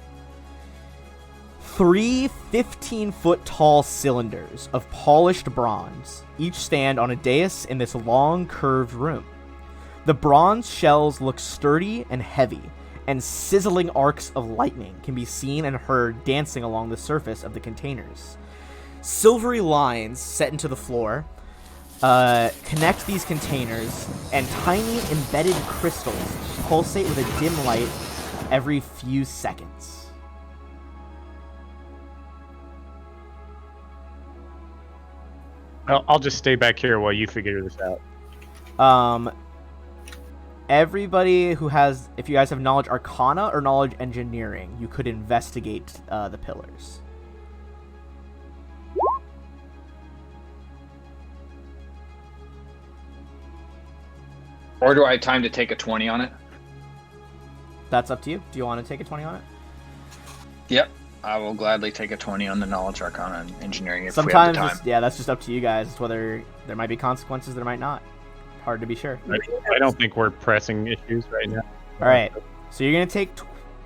3 15-foot tall cylinders of polished bronze each stand on a dais in this long, curved room. The bronze shells look sturdy and heavy, and sizzling arcs of lightning can be seen and heard dancing along the surface of the containers. Silvery lines set into the floor connect these containers, and tiny embedded crystals pulsate with a dim light every few seconds. Well, I'll just stay back here while you figure this out. Everybody who has, if you guys have knowledge arcana or knowledge engineering, you could investigate the pillars. Or do I have time to take a 20 on it? That's up to you. Do you want to take a 20 on it? Yep. I will gladly take a 20 on the knowledge arcana and engineering if we have Sometimes, the time. yeah, that's just up to you guys. It's whether there might be consequences, there might not. Hard to be sure. I don't think we're pressing issues right now. All right, so you're gonna take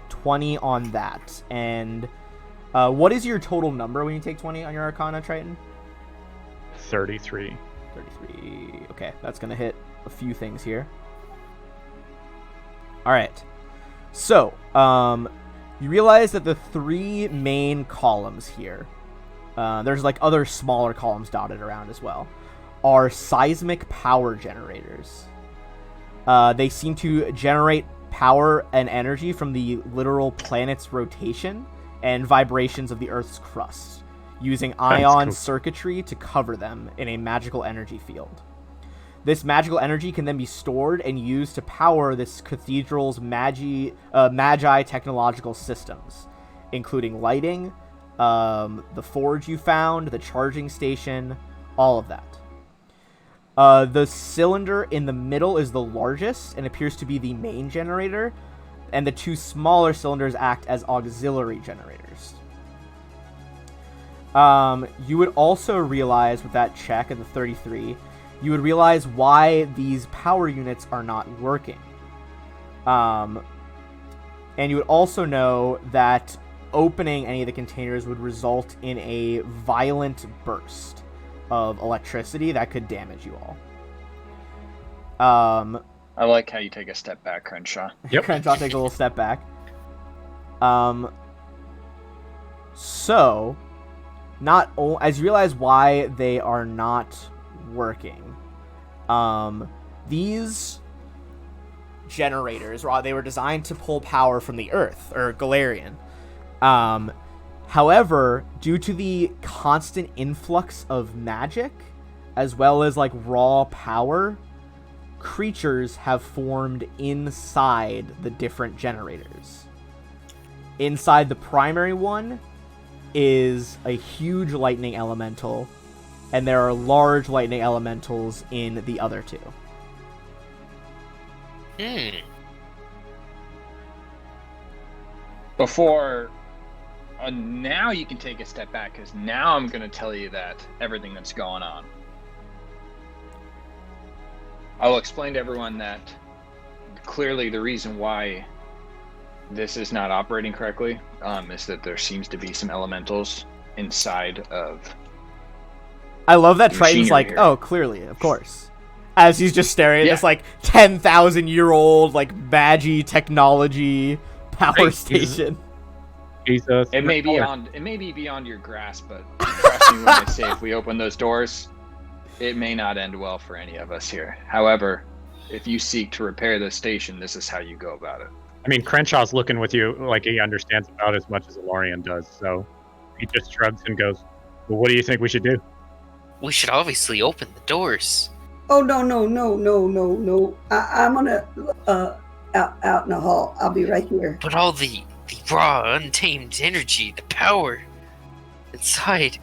20 on that, and what is your total number when you take 20 on your Arcana, Triton? 33. 33. Okay, that's gonna hit a few things here. All right, so you realize that the 3 main columns here, there's like other smaller columns dotted around as well, are seismic power generators. They seem to generate power and energy from the literal planet's rotation and vibrations of the Earth's crust, using ion circuitry to cover them in a magical energy field. This magical energy can then be stored and used to power this cathedral's magi technological systems, including lighting, the forge you found, the charging station, all of that. The cylinder in the middle is the largest and appears to be the main generator, and the two smaller cylinders act as auxiliary generators. You would also realize with that check in the 33, you would realize why these power units are not working. And you would also know that opening any of the containers would result in a violent burst of electricity that could damage you all. I like how you take a step back, Crenshaw. Yep. Crenshaw take a little step back. So, as you realize why they are not working, these generators, they were designed to pull power from the Earth, or Galarian. However, due to the constant influx of magic, as well as like raw power, creatures have formed inside the different generators. Inside the primary one is a huge lightning elemental, and there are large lightning elementals in the other two. Before, now you can take a step back, because now I'm going to tell you that everything that's going on. I'll explain to everyone that clearly the reason why this is not operating correctly is that there seems to be some elementals inside of. I love that Triton's like, here. oh, clearly, of course. As he's just staring at this like 10,000-year-old like Magi technology power station. It may be beyond your grasp, but trust me when I say if we open those doors, it may not end well for any of us here. However, if you seek to repair the station, this is how you go about it. I mean, Crenshaw's looking with you like he understands about as much as Alorian does, so he just shrugs and goes, well, what do you think we should do? We should obviously open the doors. Oh, no. I'm gonna out in the hall. I'll be right here. But all the raw, untamed energy, the power inside.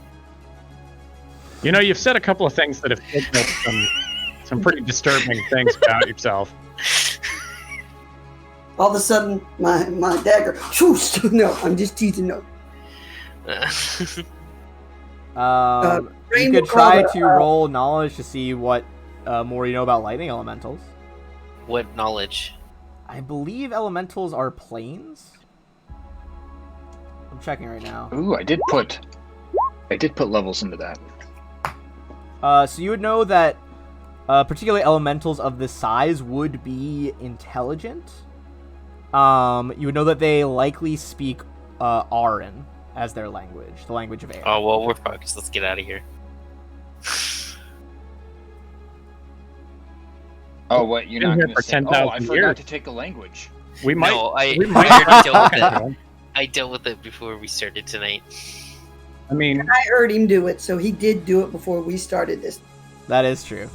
You know, you've said a couple of things that have signaled some pretty disturbing things about yourself. All of a sudden, my dagger. Whoosh, no, I'm just teasing. No. You could try to roll knowledge to see what more you know about lightning elementals. What knowledge? I believe elementals are planes. I'm checking right now. Ooh, I did put levels into that. So you would know that particularly elementals of this size would be intelligent. You would know that they likely speak Aran as their language, the language of air. Oh, well, we're focused. Let's get out of here. Oh, what? You're not going to say, 10,000 I forgot to take a language. We might. No, I might already dealt with it. I dealt with it before we started tonight. I mean, I heard him do it, so he did do it before we started this. That is true.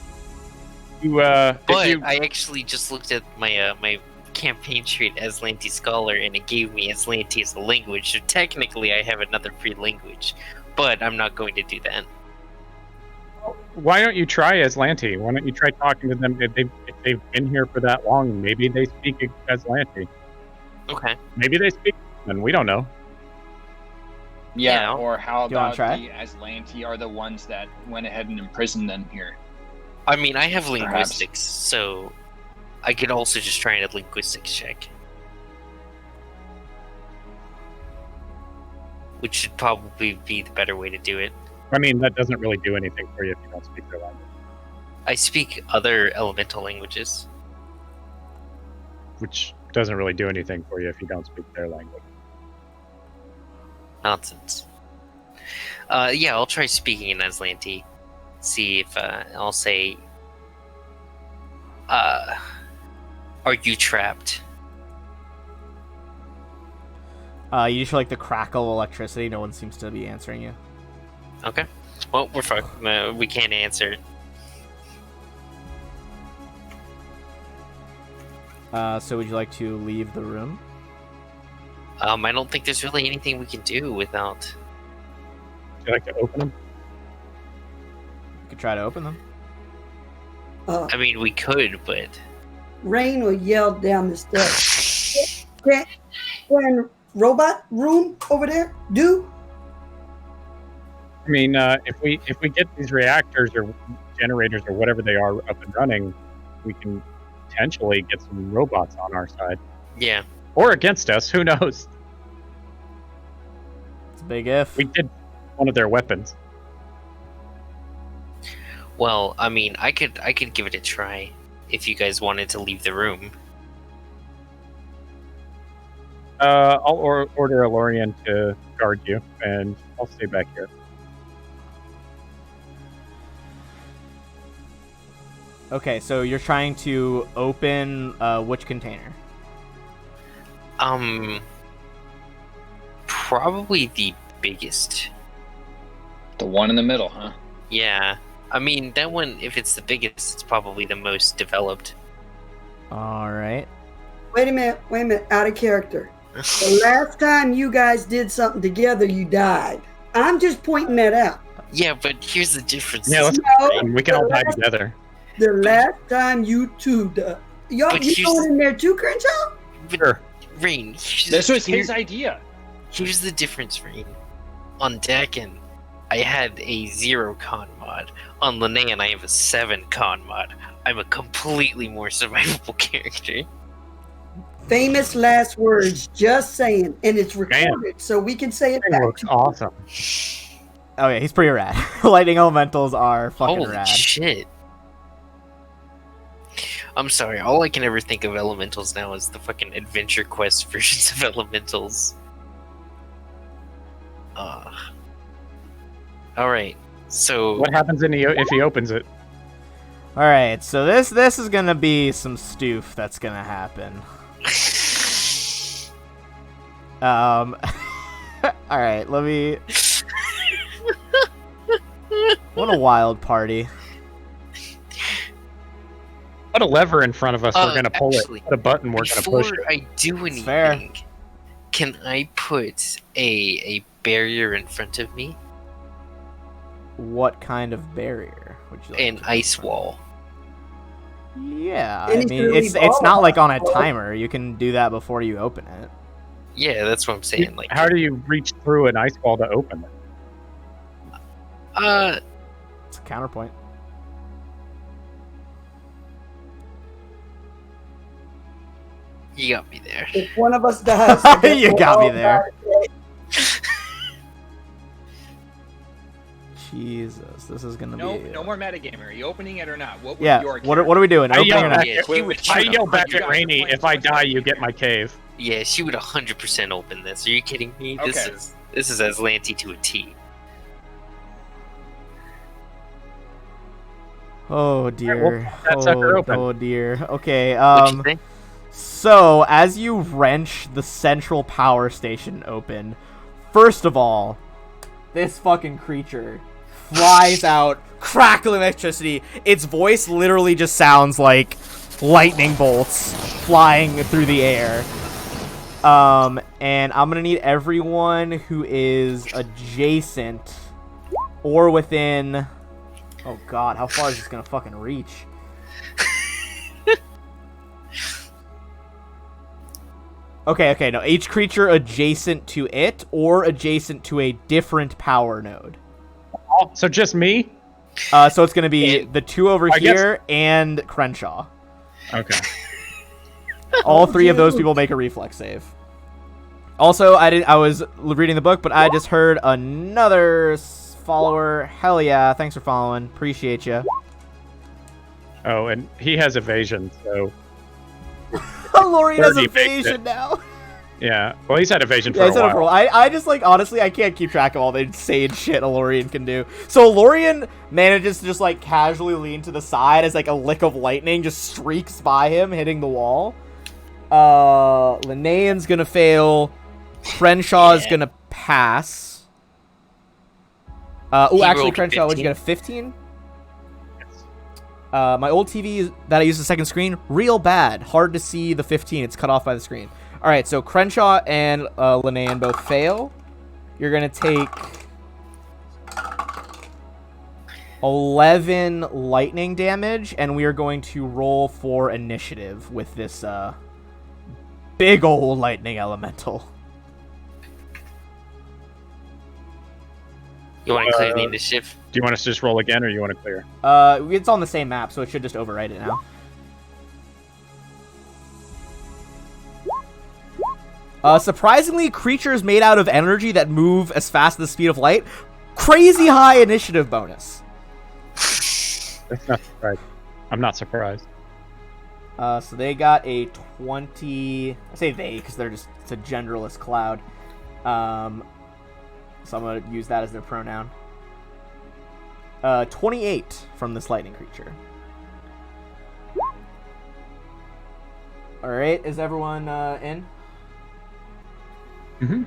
But I actually just looked at my my campaign trait Azlanti Scholar, and it gave me Azlanti as a language. So technically, I have another free language, but I'm not going to do that. Why don't you try Azlanti? Why don't you try talking to them? If they've been here for that long, maybe they speak Azlanti. Okay. Maybe they speak, and we don't know. Yeah, or how Do you wanna about try? the Azlanti are the ones that went ahead and imprisoned them here? I mean, I have linguistics, so I could also just try a linguistics check. Which should probably be the better way to do it. I mean, that doesn't really do anything for you if you don't speak their language. I speak other elemental languages. Which doesn't really do anything for you if you don't speak their language. Nonsense. Yeah, I'll try speaking in Azlanti. See if I'll say, are you trapped? You just hear like the crackle of electricity. No one seems to be answering you. Okay. Well, we're fucked. We can't answer. So would you like to leave the room? I don't think there's really anything we can do without. Would you like to open them? You could try to open them. I mean, we could, but Rain will yell down the steps. Can robot room over there do? I mean, if we get these reactors or generators or whatever they are up and running, we can potentially get some robots on our side. yeah. Or against us, who knows? It's a big if. We did one of their weapons. Well, I mean, I could give it a try if you guys wanted to leave the room. I'll order a Lorian to guard you, and I'll stay back here. Okay, so you're trying to open which container? Probably the biggest. The one in the middle, huh? Yeah. I mean, that one, if it's the biggest, it's probably the most developed. All right. Wait a minute, out of character. The last time you guys did something together, you died. I'm just pointing that out. Yeah, but here's the difference. Yeah, let's No, we can all die together. the last time you two y'all, But you here's going in there too, Crenshaw? Sure. Rain, This was his idea. Here's the difference, Rain. On Dakin, I had a 0 con mod. On Linnean, I have a 7 con mod. I'm a completely more survivable character. Famous last words, just saying, and it's recorded, so we can say it It back. looks awesome. Oh yeah, he's pretty rad. Lightning elementals are fucking Holy rad. shit. I'm sorry, all I can ever think of elementals now is the fucking Adventure Quest versions of elementals. Alright, so... What happens if he opens it? All right, so this is gonna be some stoof that's gonna happen. All right, let me. What a wild party! Put a lever in front of us, we're gonna pull actually, it. Put a button, we're gonna push Before it. I do anything, fair. can I put a barrier in front of me? What kind of barrier would you like? An to ice put? wall. Yeah, I Anything mean leave it's all not of like us, on a though. timer. You can do that before you open it. Yeah, that's what I'm saying. Like, How do you reach through an ice wall to open it? It's a counterpoint. you got me there. If one of us dies, You got me there. Jesus, this is gonna No, be. no more metagamer. Are you opening it or not? What would Yeah, your what are we doing? I Opening yell or back not? Yeah, she would, I yell You back guys at are Rainy, playing if I twice die, on you get Twitch. my cave. yeah, she would 100% open this. Are you kidding me? This Okay. is Azlanti to a T. Oh we'll dear. pop that sucker open. Oh dear. Okay. What'd you think? So as you wrench the central power station open, first of all, this fucking creature flies out, crackling electricity. Its voice literally just sounds like lightning bolts flying through the air. And I'm gonna need everyone who is adjacent or within. Oh god, how far is this gonna fucking reach? Okay, no. Each creature adjacent to it or adjacent to a different power node. So just me? So it's gonna be the two over I guess- here and Crenshaw. Okay. All three of those people make a reflex save. Also, I was reading the book, but I just heard another follower. Hell yeah, thanks for following. Appreciate you. Oh, and he has evasion, so Lorian has 30 makes evasion it. now. yeah. Well, he's had evasion for Yeah, a I said it for a while. while. I just like honestly I can't keep track of all the insane shit a Lorian can do. So Lorian manages to just like casually lean to the side as like a lick of lightning just streaks by him, hitting the wall. Linnean's gonna fail. Crenshaw's gonna pass. He Actually rolled Crenshaw, would you 15? get a 15? My old TV that I use as a second screen, real bad. Hard to see the 15. It's cut off by the screen. All right, so Crenshaw and Linnean both fail. You're going to take 11 lightning damage, and we are going to roll for initiative with this big old lightning elemental. You want to clear the initiative? Do you want us to just roll again, or you want to clear? It's on the same map, so it should just overwrite it now. Surprisingly, creatures made out of energy that move as fast as the speed of light. Crazy high initiative bonus. That's not surprising. I'm not surprised. So they got a 20... I say they, because it's a genderless cloud. So I'm going to use that as their pronoun. 28 from this lightning creature. Alright, is everyone in? Mm-hmm.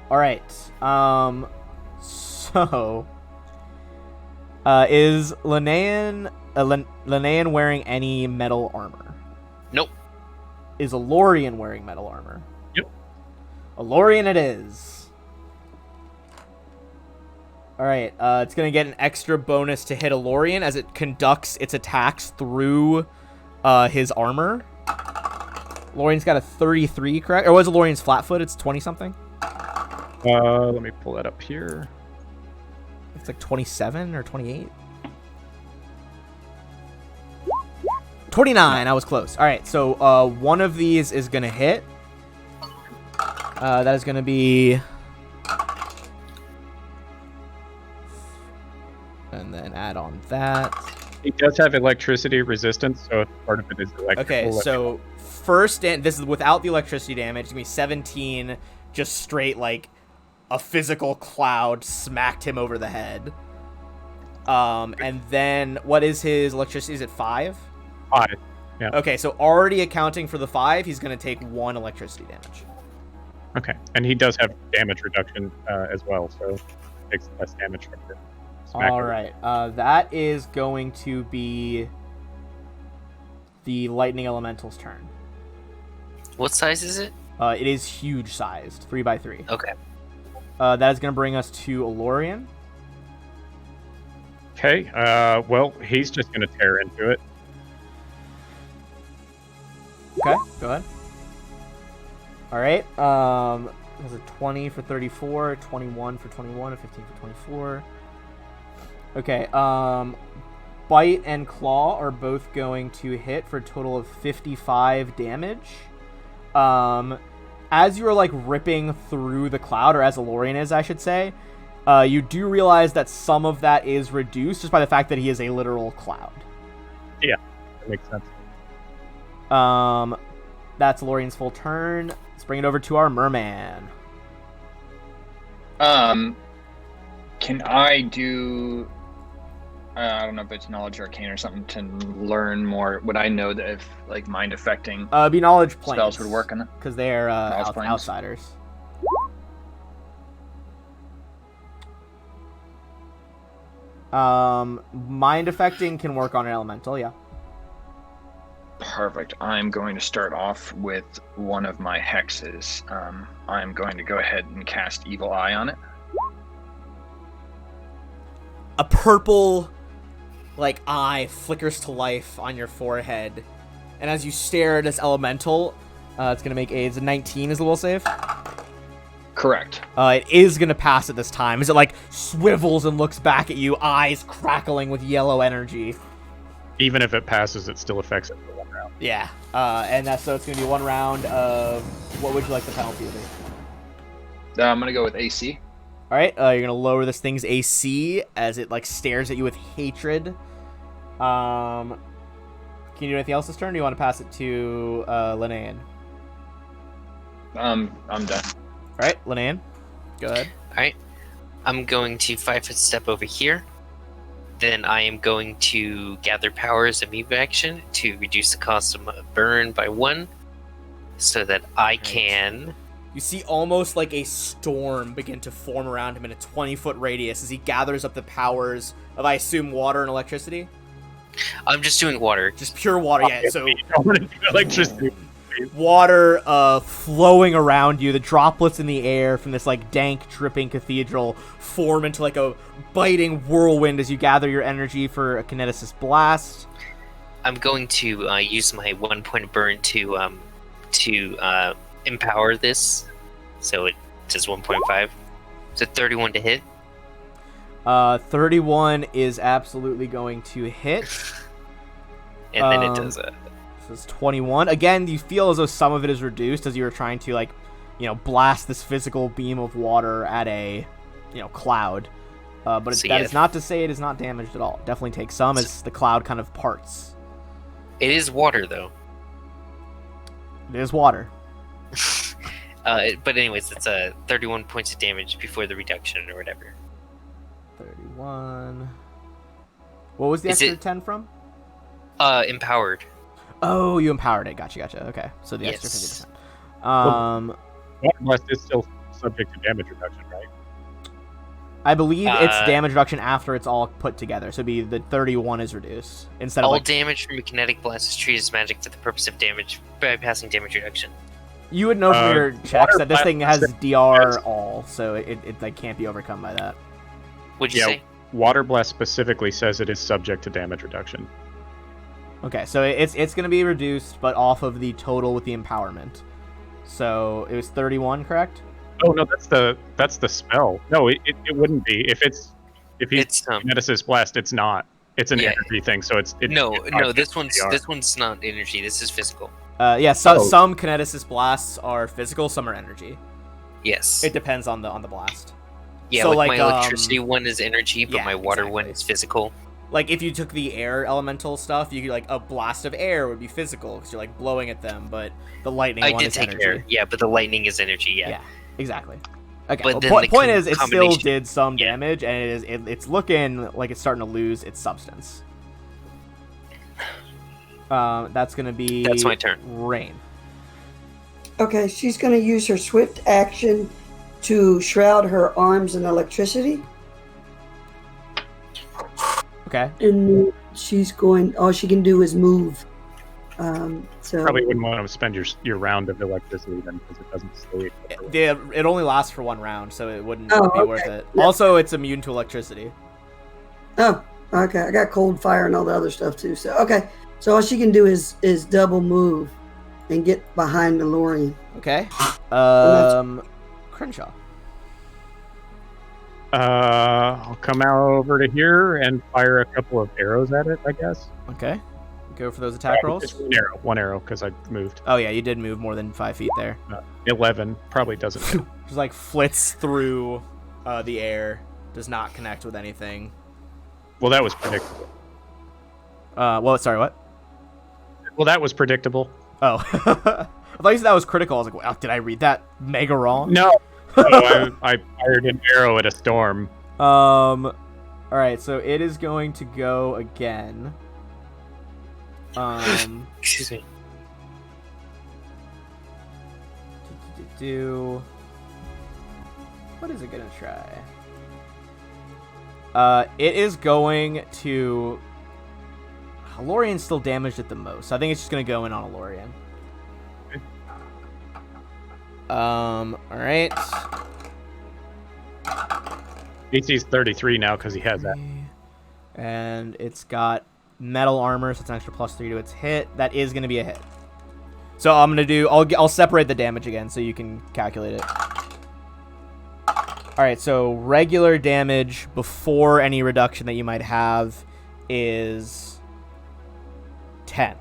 Alright, so... is Linnean wearing any metal armor? Nope. Is Alorian wearing metal armor? Yep. Alorian it is. Alright, it's going to get an extra bonus to hit Alorian as it conducts its attacks through his armor. Alorian's got a 33, correct? Or was Alorian's flat-foot? It's 20-something? Let me pull that up here. It's like 27 or 28? 29, I was close. Alright, so one of these is going to hit. That is going to be... And then add on that. He does have electricity resistance, so part of it is electrical. Okay, so first, this is without the electricity damage. It's going to be 17, just straight, like, a physical cloud smacked him over the head. And then, what is his electricity? Is it 5? 5, yeah. Okay, so already accounting for the 5, he's going to take 1 electricity damage. Okay, and he does have damage reduction as well, so takes less damage from it. All right, that is going to be the lightning elemental's turn. What size is it? It is huge sized, 3x3. Okay. That is going to bring us to Alorian. Okay, well, he's just going to tear into it. Okay, go ahead. All right, it was a 20 for 34, 21 for 21, a 15 for 24. Okay, Bite and Claw are both going to hit for a total of 55 damage. As you're, like, ripping through the cloud, or as Alorian is, I should say, you do realize that some of that is reduced just by the fact that he is a literal cloud. Yeah, that makes sense. That's Alorian's full turn. Let's bring it over to our merman. Can I do... I don't know if it's knowledge arcane or something to learn more. Would I know that if, like, mind affecting Be knowledge planes, spells would work on it? because they're Planes? outsiders. Mind affecting can work on an elemental, yeah. Perfect. I'm going to start off with one of my hexes. I'm going to go ahead and cast Evil Eye on it. A purple, like, eye flickers to life on your forehead, and as you stare at this elemental, it's gonna make it's a 19 is the will save. Correct. It is gonna pass at this time as it, like, swivels and looks back at you, eyes crackling with yellow energy. Even if it passes, it still affects it for 1 round. Yeah, and that's so it's gonna be 1 round of what would you like the penalty to be? I'm going to go with AC. All right, you're gonna lower this thing's AC as it, like, stares at you with hatred. Can you do anything else this turn? Or do you want to pass it to Linnean? I'm done. All right, Linnean, go ahead. All right. I'm going to 5-foot step over here. Then I am going to gather power as a move action to reduce the cost of burn by 1, so that I can You see almost like a storm begin to form around him in a 20-foot radius as he gathers up the powers of, I assume, water and electricity? I'm just doing water. Just pure water, yeah. So I want to do electricity. water flowing around you. The droplets in the air from this like dank, dripping cathedral form into like a biting whirlwind as you gather your energy for a kineticist blast. I'm going to use my 1 point burn to empower this, so it does 1.5. So 31 to hit. 31 is absolutely going to hit. And then it does it. This is 21. Again, you feel as though some of it is reduced as you were trying to, like, blast this physical beam of water at a, cloud. But So that yeah. is not to say it is not damaged at all. Definitely takes some as the cloud kind of parts. It is water, though. It is water. But anyways, it's 31 points of damage before the reduction or whatever. 31. What was the Is extra it- 10 from? Empowered. Oh, you empowered it. Gotcha. Okay. So the extra Yes. 50%. Water blast is still subject to damage reduction, right? I believe it's Uh, damage reduction after it's all put together. So the 31 is reduced instead of All like, damage from a kinetic blast is treated as magic for the purpose of damage bypassing damage reduction. you would know from your checks water that this thing blast has DR all, so it like can't be overcome by that. What'd you Yeah. say? Water blast specifically says it is subject to damage reduction. Okay, so it's going to be reduced, but off of the total with the empowerment. So it was 31, correct? Oh no, that's the spell. No, it wouldn't be if he's It's kineticist blast. It's not. It's an Yeah. energy thing. So it's no. not This one's DR. this one's not energy. This is physical. Some kineticist blasts are physical, some are energy. Yes. It depends on the blast. Yeah. so, like, like, my electricity one is energy, but yeah, my water one exactly. is physical. Like if you took the air elemental stuff, you could like a blast of air would be physical because you're like blowing at them, but the lightning I one did is take energy. care. Yeah, but the lightning is energy. Yeah. Yeah, exactly. Okay. But Well, then the point is, it still combination- did some Yeah. damage, and it's looking like it's starting to lose its substance. That's gonna be. That's my turn. Rain. Okay, she's going to use her swift action to shroud her arms in electricity. Okay. And she's going, all she can do is move. So Probably wouldn't want to spend your round of electricity then because it doesn't stay. It only lasts for 1 round, so it wouldn't Oh, be okay. worth it. Yeah. Also, it's immune to electricity. Oh, okay. I got cold fire and all the other stuff too. So okay. So all she can do is double move and get behind the Lorian. Okay. that's- Crenshaw. I'll come out over to here and fire a couple of arrows at it, I guess. Okay. Go for those attack rolls. Just one arrow because I moved. Oh yeah, you did move more than 5 feet there. 11 probably doesn't. hit. Just like flits through the air. Does not connect with anything. Well, that was predictable. Sorry, what? Well, that was predictable. Oh. I thought you said that was critical. I was like, wow, did I read that mega wrong? No, I fired an arrow at a storm. Alright, so it is going to go again. Excuse me. What is it gonna try? It is going to. Lorian's still damaged at the most. So I think it's just gonna go in on a Lorian. Alright. DC's 33 now because he has that. And it's got metal armor, so it's an extra +3 to its hit. That is gonna be a hit. So I'm gonna do. I'll separate the damage again so you can calculate it. All right. So regular damage before any reduction that you might have is 10,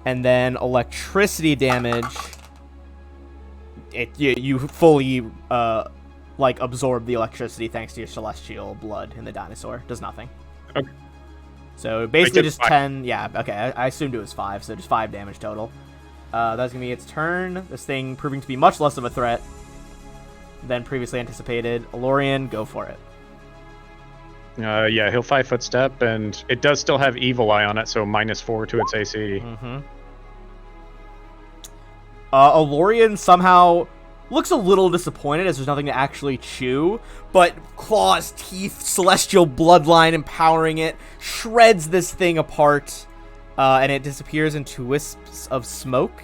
and then electricity damage. You fully like absorb the electricity thanks to your celestial blood in the dinosaur. Does nothing. Okay. So basically did just 5. 10. Yeah, okay. I assumed it was 5, so just 5 damage total. That's going to be its turn. This thing proving to be much less of a threat than previously anticipated. Lorian, go for it. Yeah, he'll 5-foot step, and it does still have Evil Eye on it, so -4 to its AC. Mm-hmm. Alorian somehow looks a little disappointed as there's nothing to actually chew, but claws, teeth, celestial bloodline empowering it, shreds this thing apart, and it disappears into wisps of smoke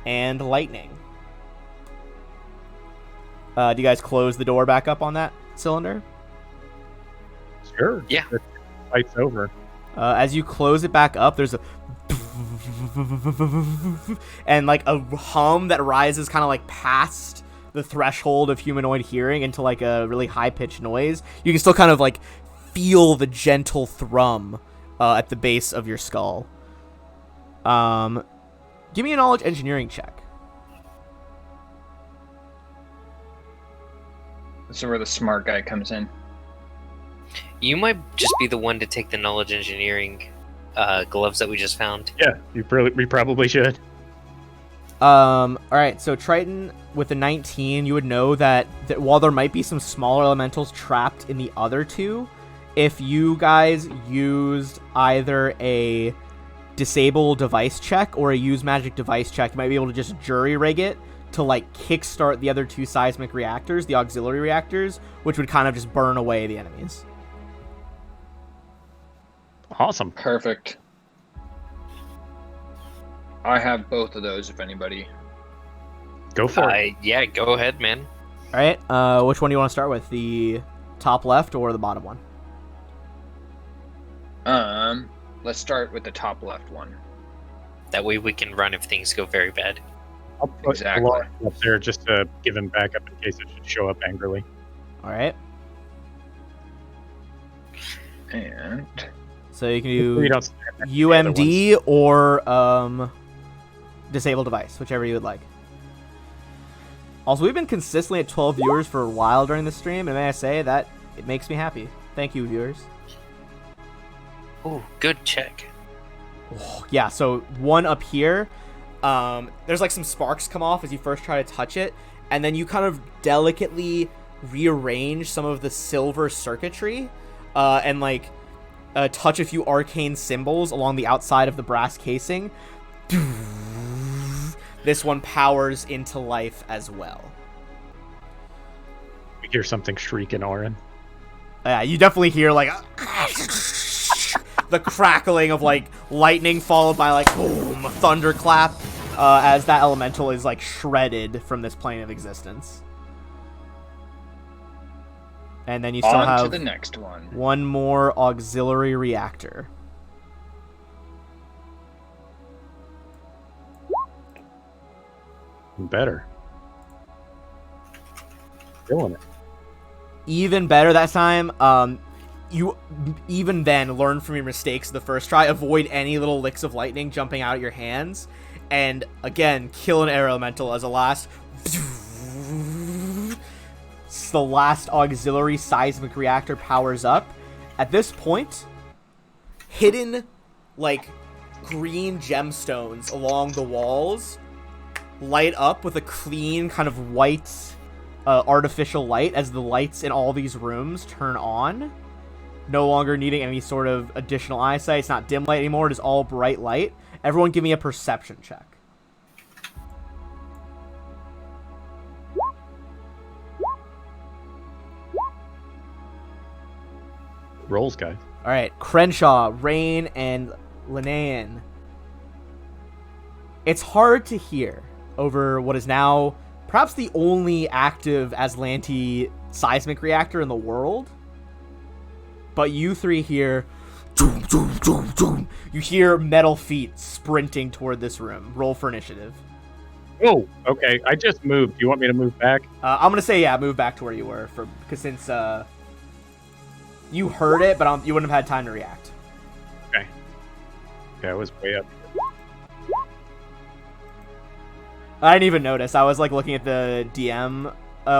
and lightning. Do you guys close the door back up on that cylinder? Sure. Yeah. The fight's over. As you close it back up, there's a and like a hum that rises kind of like past the threshold of humanoid hearing into like a really high-pitched noise. You can still kind of like feel the gentle thrum at the base of your skull. Give me a knowledge engineering check. This is where the smart guy comes in. You might just be the one to take the knowledge engineering gloves that we just found. Yeah, we probably should. All right, so Triton with the 19, you would know that while there might be some smaller elementals trapped in the other two, if you guys used either a disable device check or a use magic device check, you might be able to just jury rig it to like kickstart the other two seismic reactors, the auxiliary reactors, which would kind of just burn away the enemies. Awesome. Perfect. I have both of those if anybody. Go for it. Yeah, go ahead, man. All right, which one do you want to start with? The top left or the bottom one? Let's start with the top left one. That way we can run if things go very bad. I'll put Exactly. Laura up there just to give him back up in case it should show up angrily. All right, And so you can We do don't stand next to the other ones. UMD or disable device, whichever you would like. Also, we've been consistently at 12 viewers for a while during the stream, and may I say that it makes me happy. Thank you, viewers. Oh, good check. Oh, yeah, so one up here, there's like some sparks come off as you first try to touch it, and then you kind of delicately rearrange some of the silver circuitry, and like touch a few arcane symbols along the outside of the brass casing. This one powers into life as well. We hear something shriek in Orin. Yeah, you definitely hear like the crackling of like lightning followed by like boom, thunderclap, as that elemental is like shredded from this plane of existence. And then you still on have to the next one. one more auxiliary reactor. Better. Killing it. Even better that time. You even then learn from your mistakes the first try. Avoid any little licks of lightning jumping out of your hands, and again kill an air elemental as a last. The last auxiliary seismic reactor powers up. At this point, hidden like green gemstones along the walls light up with a clean kind of white artificial light as the lights in all these rooms turn on, no longer needing any sort of additional eyesight. It's not dim light anymore, it is all bright light. Everyone give me a perception check. Rolls, guys. Alright, Crenshaw, Rain, and Linnean. It's hard to hear over what is now perhaps the only active Azlanti seismic reactor in the world. But you three hear... Doom, doom, doom, doom. You hear metal feet sprinting toward this room. Roll for initiative. Oh, okay. I just moved. Do you want me to move back? I'm going to say, yeah, move back to where you were. Because since you heard it, but you wouldn't have had time to react. Okay. Okay, I was way up. I didn't even notice. I was like looking at the DM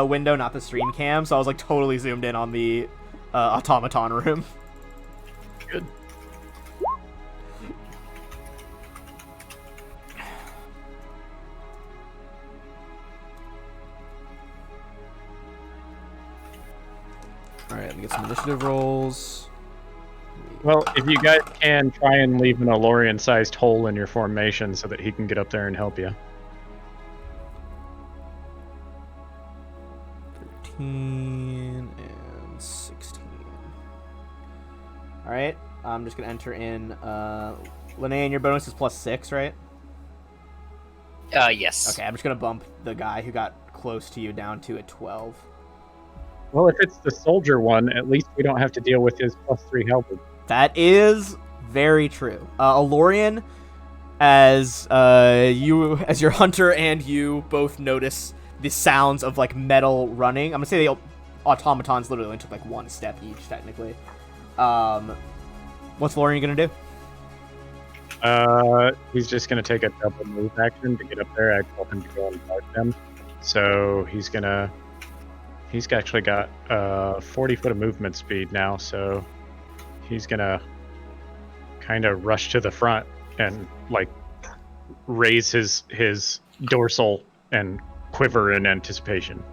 window, not the stream cam, so I was like totally zoomed in on the automaton room. Good. Alright, let me get some initiative rolls. Well, if you guys can, try and leave an Alorian-sized hole in your formation so that he can get up there and help you. 15 and 16. All right. I'm just gonna enter in. Linnea, your bonus is +6, right? Yes. Okay, I'm just gonna bump the guy who got close to you down to a 12. Well, if it's the soldier one, at least we don't have to deal with his +3 halberd. That is very true. Alorian, as your hunter and you both notice the sounds of like metal running. I'm gonna say the automatons literally only took like one step each, technically. What's Alorian gonna do? He's just gonna take a double move action to get up there. I told him to go and guard them, so he's actually got 40 foot of movement speed now. So he's gonna kind of rush to the front and like raise his dorsal and quiver in anticipation.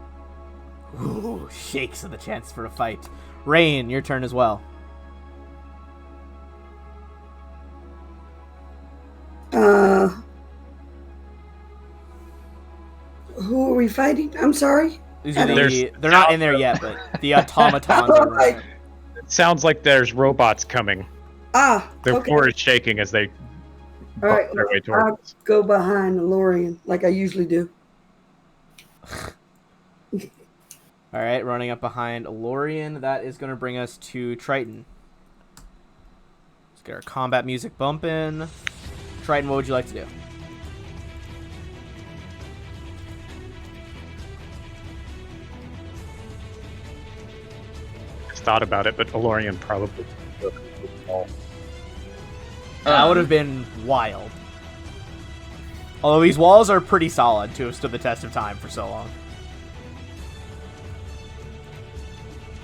Ooh, shakes of the chance for a fight. Rain, your turn as well. Who are we fighting? I'm sorry. These are they're not in there yet, but the automatons are Right. running. It sounds like there's robots coming. The Their floor is shaking as they All right, bump their way I'll towards us. go behind Lorian like I usually do. All right, running up behind Alorian. That is going to bring us to Triton. Let's get our combat music bumping. Triton, what would you like to do? Just thought about it, but Alorian probably took the ball. That would have been wild. Although these walls are pretty solid to have stood the test of time for so long.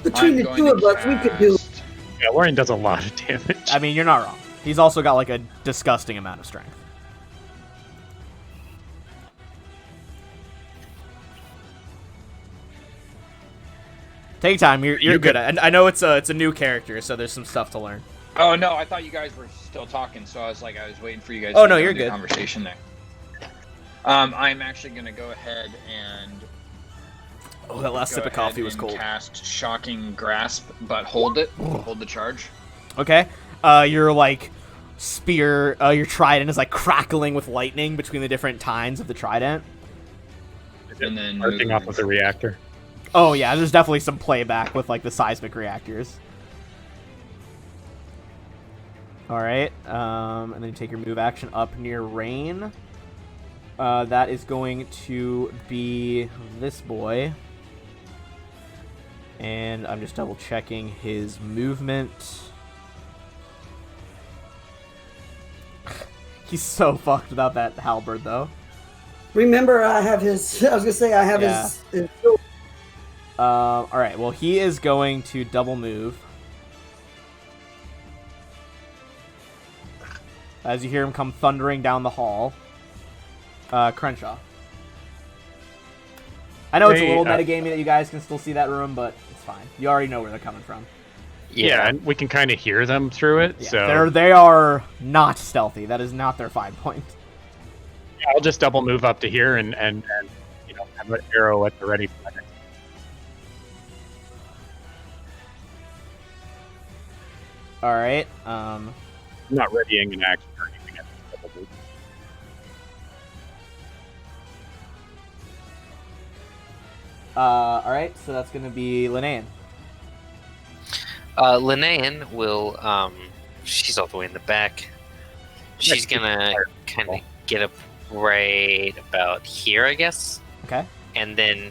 Between the two of us, we could do it. Yeah, Alorian does a lot of damage. I mean, you're not wrong. He's also got like a disgusting amount of strength. Take your time. You're good. I know it's a new character, so there's some stuff to learn. Oh no, I thought you guys were still talking, so I was waiting for you guys. Oh, to no, have you're the good. Conversation there. I'm actually gonna go ahead and Oh, that last sip of coffee was cold. Cast Shocking Grasp, but hold it. Hold the charge. Okay. Your like spear, your trident is like crackling with lightning between the different tines of the trident. And then Arcing off of the reactor. Oh yeah, there's definitely some playback with like the seismic reactors. All right, and then you take your move action up near Rain. That is going to be this boy. And I'm just double checking his movement. He's so fucked without that halberd, though. Remember, I have his. I was gonna say I have his. All right. Well, he is going to double move. As you hear him come thundering down the hall. Crenshaw. I know it's a little metagamey that you guys can still see that room, but it's fine. You already know where they're coming from. Yeah, and we can kind of hear them through it. Yeah, so they are not stealthy. That is not their 5 point. yeah, I'll just double move up to here and have an arrow at the ready for my next. All right. I'm not readying an action or anything. I just double move. All right. So that's going to be Linnean. Linnean will, she's all the way in the back. She's gonna kind of get up right about here, I guess. Okay. And then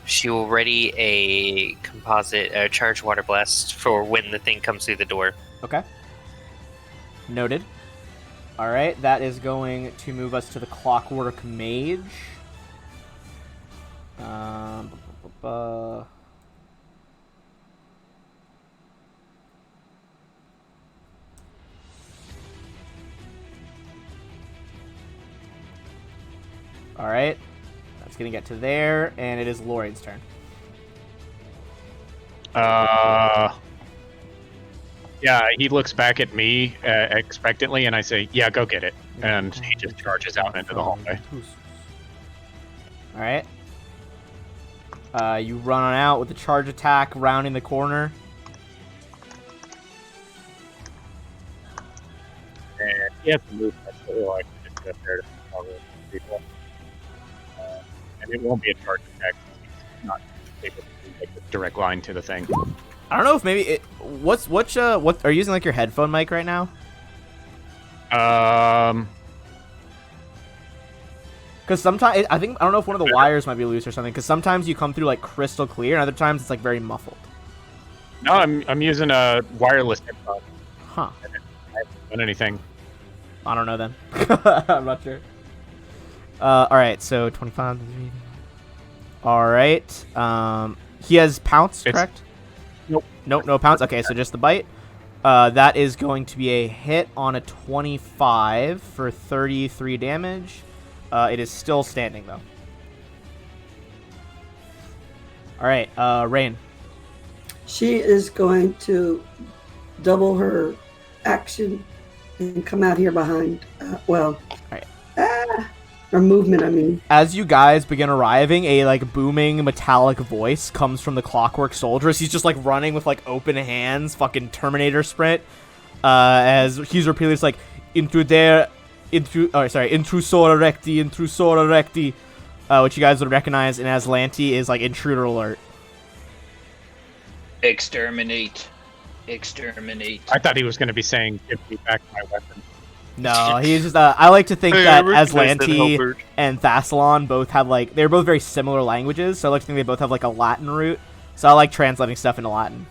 she will ready a composite charged water blast for when the thing comes through the door. Okay. Noted. All right. That is going to move us to the Clockwork Mage. All right, that's gonna get to there, and it is Lorian's turn. Yeah, he looks back at me expectantly, and I say, "Yeah, go get it." And he just charges out into the hallway. All right. You run on out with the charge attack, rounding the corner. And he has to move next to the line to get there to cover people. And it won't be a charge attack. He's not able to do like a direct line to the thing. I don't know if maybe it. What are you using like your headphone mic right now? Because sometimes I don't know if one of the wires might be loose or something. Because sometimes you come through like crystal clear, and other times it's like very muffled. No, I'm using a wireless headphone. Huh. I haven't done anything. I don't know then. I'm not sure. All right, so 25. All right. He has pounce, correct? Nope. Nope, no pounce. Okay, so just the bite. That is going to be a hit on a 25 for 33 damage. It is still standing, though. All right, Rain. She is going to double her action and come out here behind. Right. Her movement, I mean. As you guys begin arriving, a like booming metallic voice comes from the Clockwork Soldiers. He's just like running with like open hands, fucking Terminator sprint. As he's repeatedly just like intrusora recti, which you guys would recognize in Azlanti is like intruder alert. Exterminate. Exterminate. I thought he was going to be saying, "Give me back my weapon." No, he's just. I like to think that recognize that, Azlanti Albert. and Thassalon both have like they're both very similar languages. So I like to think they both have like a Latin root. So I like translating stuff into Latin.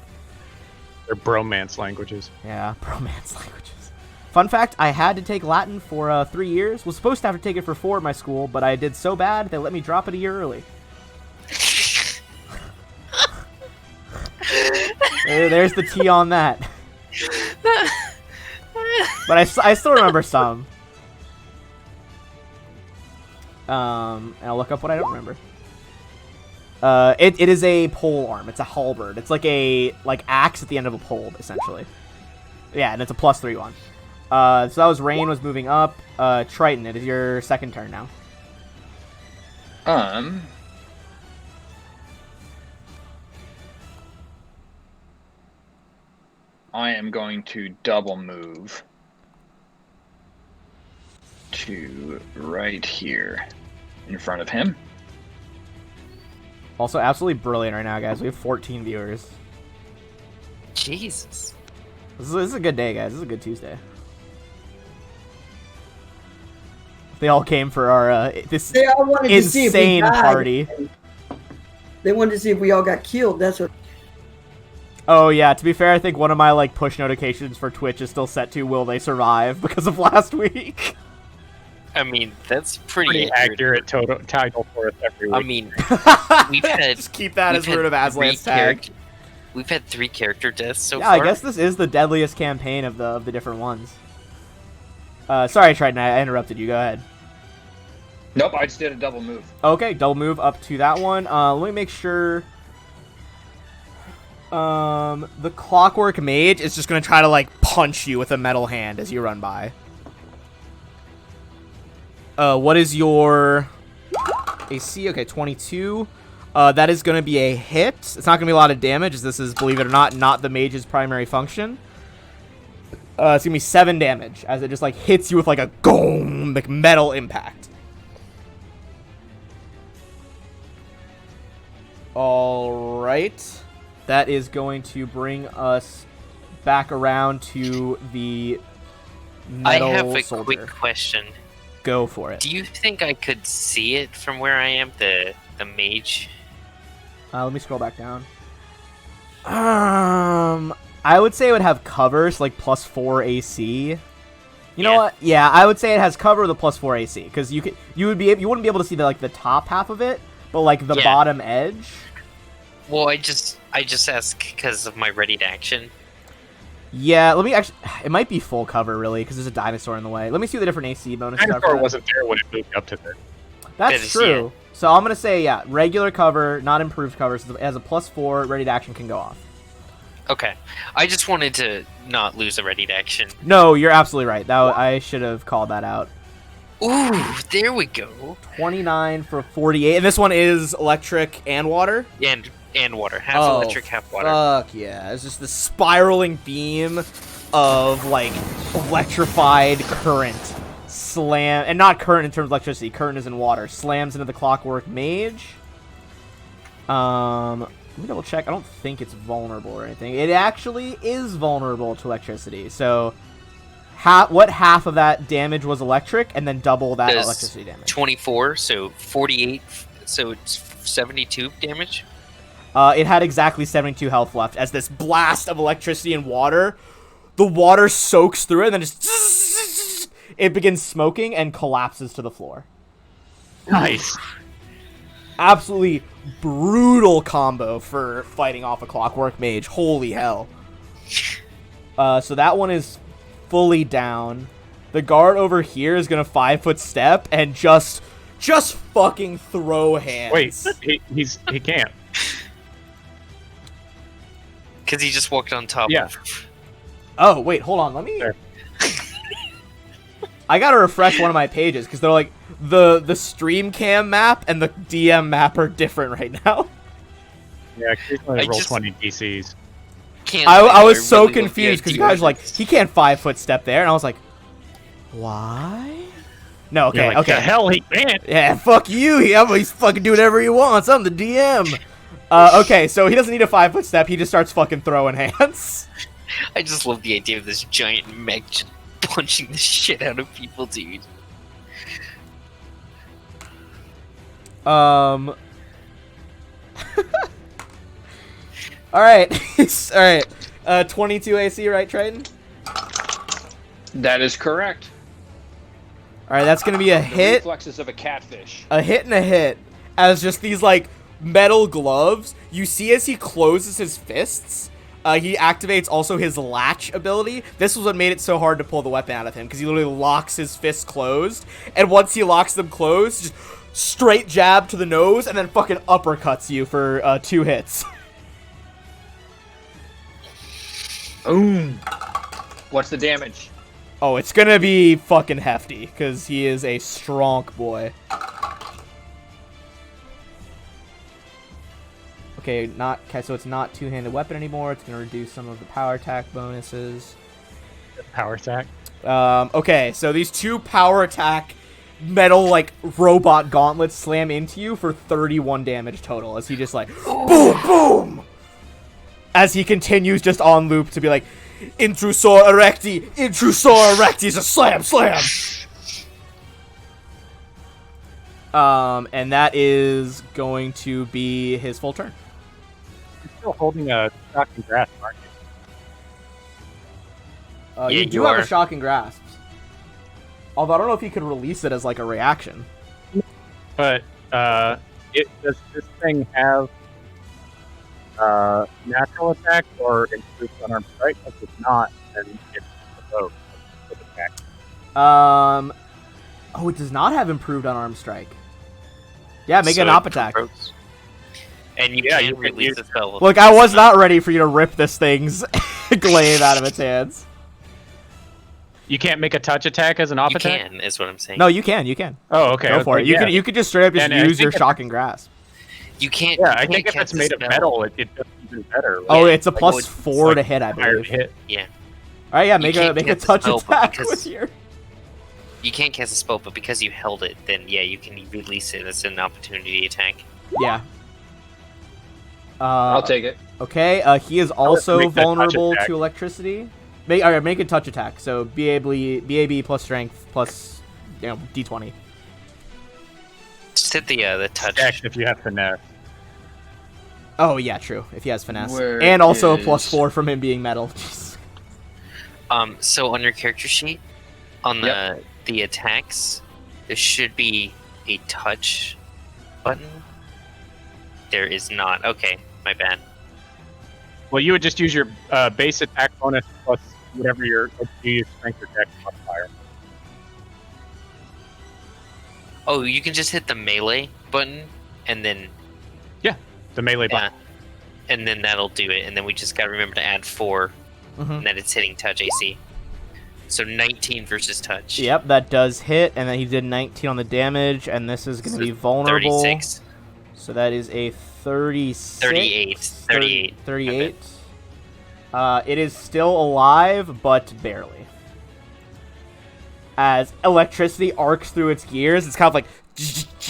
They're bromance languages. Yeah, bromance languages. Fun fact: I had to take Latin for 3 years. Was supposed to have to take it for 4 at my school, but I did so bad they let me drop it a year early. There's the T on that. But I still remember some. And I'll look up what I don't remember. It is a pole arm. It's a halberd. It's like a axe at the end of a pole, essentially. Yeah, and it's a +3 one. So that was Rain was moving up. Triton, it is your second turn now. I am going to double move to right here in front of him. Also, absolutely brilliant right now, guys. We have 14 viewers. Jesus. This is a good day, guys. This is a good Tuesday. They all came for our this They all wanted to see if we insane died. party. They wanted to see if we all got killed. That's what. Oh yeah, to be fair, I think one of my like push notifications for Twitch is still set to "Will they survive?" because of last week. I mean, that's pretty accurate title for us every week. I mean, we've had Just keep that as we've root of had Azlant's three tag. We've had 3 character deaths so Yeah, far. I guess this is the deadliest campaign of the different ones. Sorry, Triton, I interrupted you. Go ahead. Nope, I just did a double move. Okay, double move up to that one. Let me make sure. The Clockwork Mage is just gonna try to like punch you with a metal hand as you run by. What is your AC? Okay, 22. That is gonna be a hit. It's not gonna be a lot of damage, as this is, believe it or not the mage's primary function. It's gonna be 7 damage as it just like hits you with like a gong, like metal impact. All right. That is going to bring us back around to the metal I have a soldier. quick question. Go for it. Do you think I could see it from where I am, the mage? Let me scroll back down. I would say it would have cover, so like +4 AC. You know what? Yeah, I would say it has cover with a +4 AC because you wouldn't be able to see the top half of it, but like the bottom edge. Well, I just asked because of my ready to action. Yeah, let me actually. It might be full cover really because there's a dinosaur in the way. Let me see the different AC bonuses. Dinosaur wasn't there when it moved up to there. That's true. So I'm gonna say regular cover, not improved cover. So it has a +4. Ready to action can go off. Okay, I just wanted to not lose a ready to action. No, you're absolutely right. I should have called that out. Ooh, there we go. 29 for 48. And this one is electric and water? And water. Half electric, half water. Fuck yeah. It's just the spiraling beam of, like, electrified current. Slam. And not current in terms of electricity. Current is in water. Slams into the Clockwork Mage. Let me double check. I don't think it's vulnerable or anything. It actually is vulnerable to electricity. So, what half of that damage was electric, and then double that electricity damage? 24, so 48, so it's 72 damage. It had exactly 72 health left as this blast of electricity and water. The water soaks through it, and then just it begins smoking and collapses to the floor. Nice. Absolutely brutal combo for fighting off a Clockwork Mage. Holy hell. So that one is fully down. The guard over here is gonna 5-foot step and just fucking throw hands. Wait, he can't. Because he just walked on top of... Oh, wait, hold on. Let me... There. I gotta refresh one of my pages, because they're like, the stream cam map and the DM map are different right now. Yeah, occasionally roll 20 DCs. I was so confused, because you guys were like, he can't 5-foot step there, and I was like, why? No, okay, Like, okay. The hell he can't! Yeah, fuck you. He's fucking doing whatever he wants. I'm the DM. Okay, so he doesn't need a 5-foot step. He just starts fucking throwing hands. I just love the idea of this giant mech just punching the shit out of people, dude. All right. All right. 22 AC, right, Triton? That is correct. All right, that's going to be a The hit. reflexes of a catfish. A hit and a hit. As just these, like, metal gloves. You see as he closes his fists, he activates also his latch ability. This was what made it so hard to pull the weapon out of him, because he literally locks his fists closed. And once he locks them closed, just straight jab to the nose, and then fucking uppercuts you for 2 hits. What's the damage? Oh, it's gonna be fucking hefty, because he is a strong boy. Okay, so it's not two-handed weapon anymore. It's gonna reduce some of the power attack bonuses. Power attack. Okay, so these 2 power attack metal, like, robot gauntlets slam into you for 31 damage total, as he just, like, boom, boom! As he continues just on loop to be like, Intrusor erecti, is a slam, slam! And that is going to be his full turn. You're still holding a shocking grasp, aren't you? You do have a shocking grasp. Although I don't know if you could release it as, like, a reaction. But, does this thing have natural attack or improved unarmed strike? If it's not, then it's a bow. Attack. Oh, it does not have improved unarmed strike. Yeah, make an op attack. And you can release the spell. Look, I was not ready for you to rip this thing's glaive out of its hands. You can't make a touch attack as an op attack? You can, is what I'm saying. No, you can. Oh, okay. Go for it. You could just straight up just use your shocking grasp. You can't. Yeah, I think if it's made of metal, it does even better. Oh, it's a +4 to hit, I believe. Hit. Yeah. All right, yeah, make a touch attack with your. You can't cast a spell, but because you held it, then yeah, you can release it as an opportunity attack. Yeah. I'll take it. Okay, he is also make that touch vulnerable attack. to electricity. Make a touch attack. So BAB plus strength plus, D20. Just hit the touch. Act if you have finesse. Oh yeah, true. If he has finesse, Where and also a is- +4 from him being metal. Jeez. So on your character sheet, on the attacks, there should be a touch button. There is not. Okay, my bad. Well, you would just use your base attack bonus plus whatever your strength or dex modifier. Oh, you can just hit the melee button, and then The melee button. and then that'll do it. And then we just gotta remember to add 4, and then it's hitting touch AC. So 19 versus touch. Yep, that does hit, and then he did 19 on the damage, and this is going to be vulnerable. 36. So that is a 36. 38. 38. 38. It is still alive, but barely. As electricity arcs through its gears, it's kind of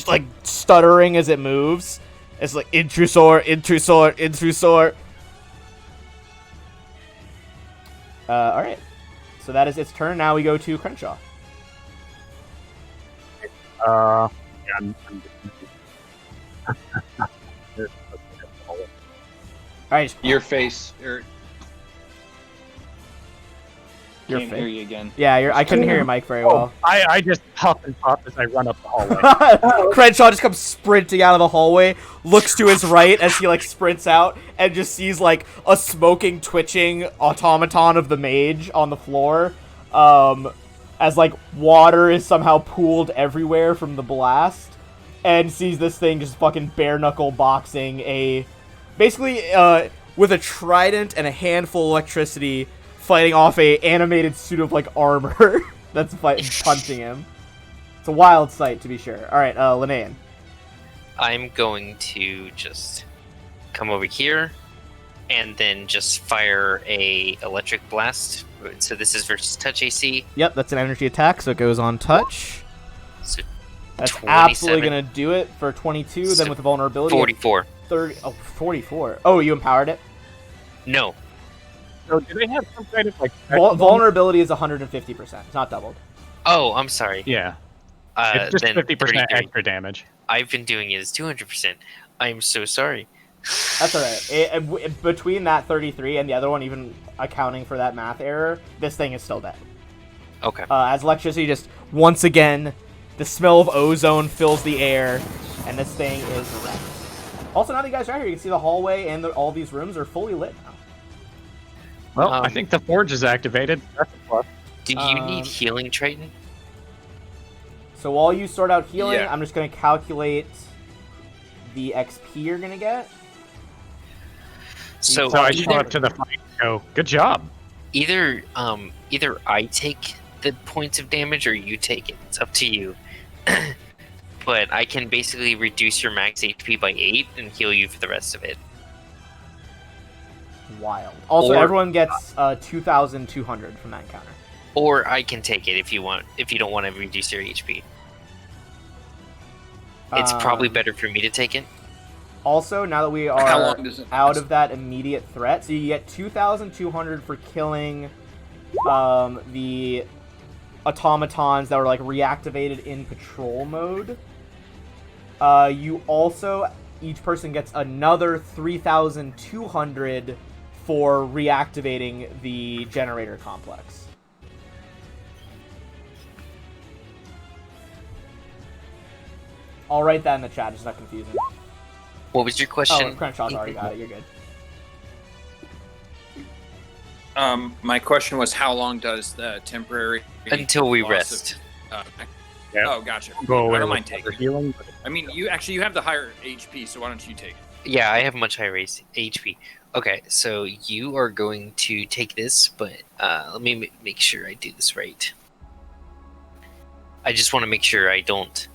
like stuttering as it moves. It's like intrusor, intrusor, intrusor. All right. So that is its turn. Now we go to Crenshaw. Yeah, I'm All right. Your face. Your Your can't face. hear you again. Yeah, I couldn't hear your mic very well. I just huff and puff as I run up the hallway. Crenshaw just comes sprinting out of the hallway, looks to his right as he sprints out, and just sees a smoking, twitching automaton of the mage on the floor, as water is somehow pooled everywhere from the blast, and sees this thing just fucking bare knuckle boxing basically with a trident and a handful of electricity, fighting off a animated suit of armor that's punching him. It's a wild sight, to be sure. All right, Linnaean. I'm going to just come over here and then just fire a electric blast. So this is versus touch AC. Yep, that's an energy attack, so it goes on touch. So That's 27. absolutely going to do it for 22, So then with the vulnerability. 44. 30, 44. Oh, you empowered it? No. So do they have some kind of Vulnerability is 150%. It's not doubled. Oh, I'm sorry. Yeah, it's just Then 50% 33. extra damage. I've been doing it as 200%. I'm so sorry. That's alright. Between that 33 and the other one, even accounting for that math error, this thing is still dead. Okay. As electricity just, once again, the smell of ozone fills the air, and this thing is wrecked. Also, now that you guys are here, you can see the hallway and all these rooms are fully lit now. Well, I think the forge is activated. That's a plus. Do you need healing, Triton? So while you sort out healing, Yeah. I'm just going to calculate the XP you're going to get. So I show up to the fight and go, good job. either I take the points of damage or you take it. It's up to you. But I can basically reduce your max HP by 8 and heal you for the rest of it. Wild. Also, Or- everyone gets 2,200 from that encounter. Or I can take it if you want. If you don't want to reduce your HP, it's probably better for me to take it. Also, now that we How are long does it out last? of that immediate threat, so you get 2,200 for killing the automatons that were reactivated in patrol mode. You also, each person gets another 3,200 for reactivating the generator complex. I'll write that in the chat, it's not confusing. What was your question? Oh, Crenshaw's already got it, you're good. My question was, how long does the temporary Until we loss rest. Of, Yeah. Oh, gotcha. Go away I don't with mind taking the it. healing. But I mean, you have the higher HP, so why don't you take it? Yeah, I have much higher HP. Okay, so you are going to take this, but let me make sure I do this right. I just want to make sure I don't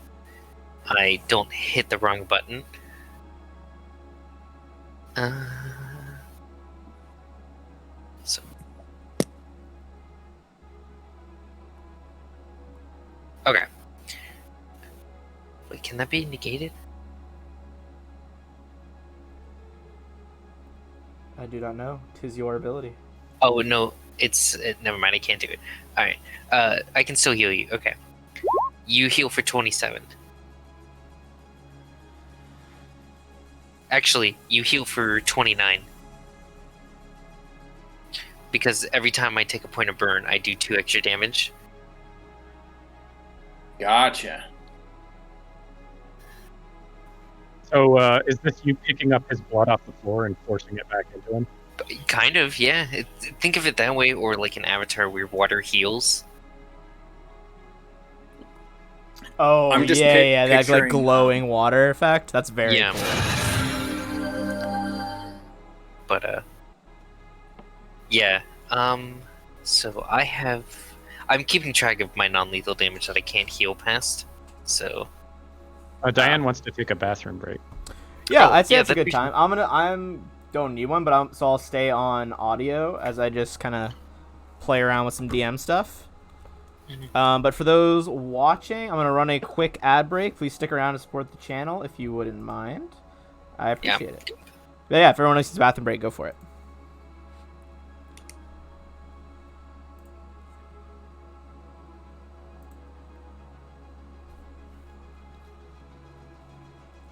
hit the wrong button. So. Okay. Wait, can that be negated? I do not know. 'Tis your ability. Oh no, never mind. I can't do it. All right. I can still heal you. Okay. You heal for 27. Actually, you heal for 29. Because every time I take a point of burn, I do 2 extra damage. Gotcha. So, is this you picking up his blood off the floor and forcing it back into him? Kind of, yeah. Think of it that way, or like an avatar where water heals. Oh, I'm just yeah, that picturing, glowing water effect. That's very Yeah. cool. But yeah. So I'm keeping track of my non-lethal damage that I can't heal past. So Diane wants to take a bathroom break. Yeah, Oh, I'd say yeah, it's a that'd good be- time. I'm don't need one, but so I'll stay on audio as I just kind of play around with some DM stuff. But for those watching, I'm gonna run a quick ad break. Please stick around to support the channel if you wouldn't mind. I appreciate it. But yeah, if everyone needs a bathroom break, go for it.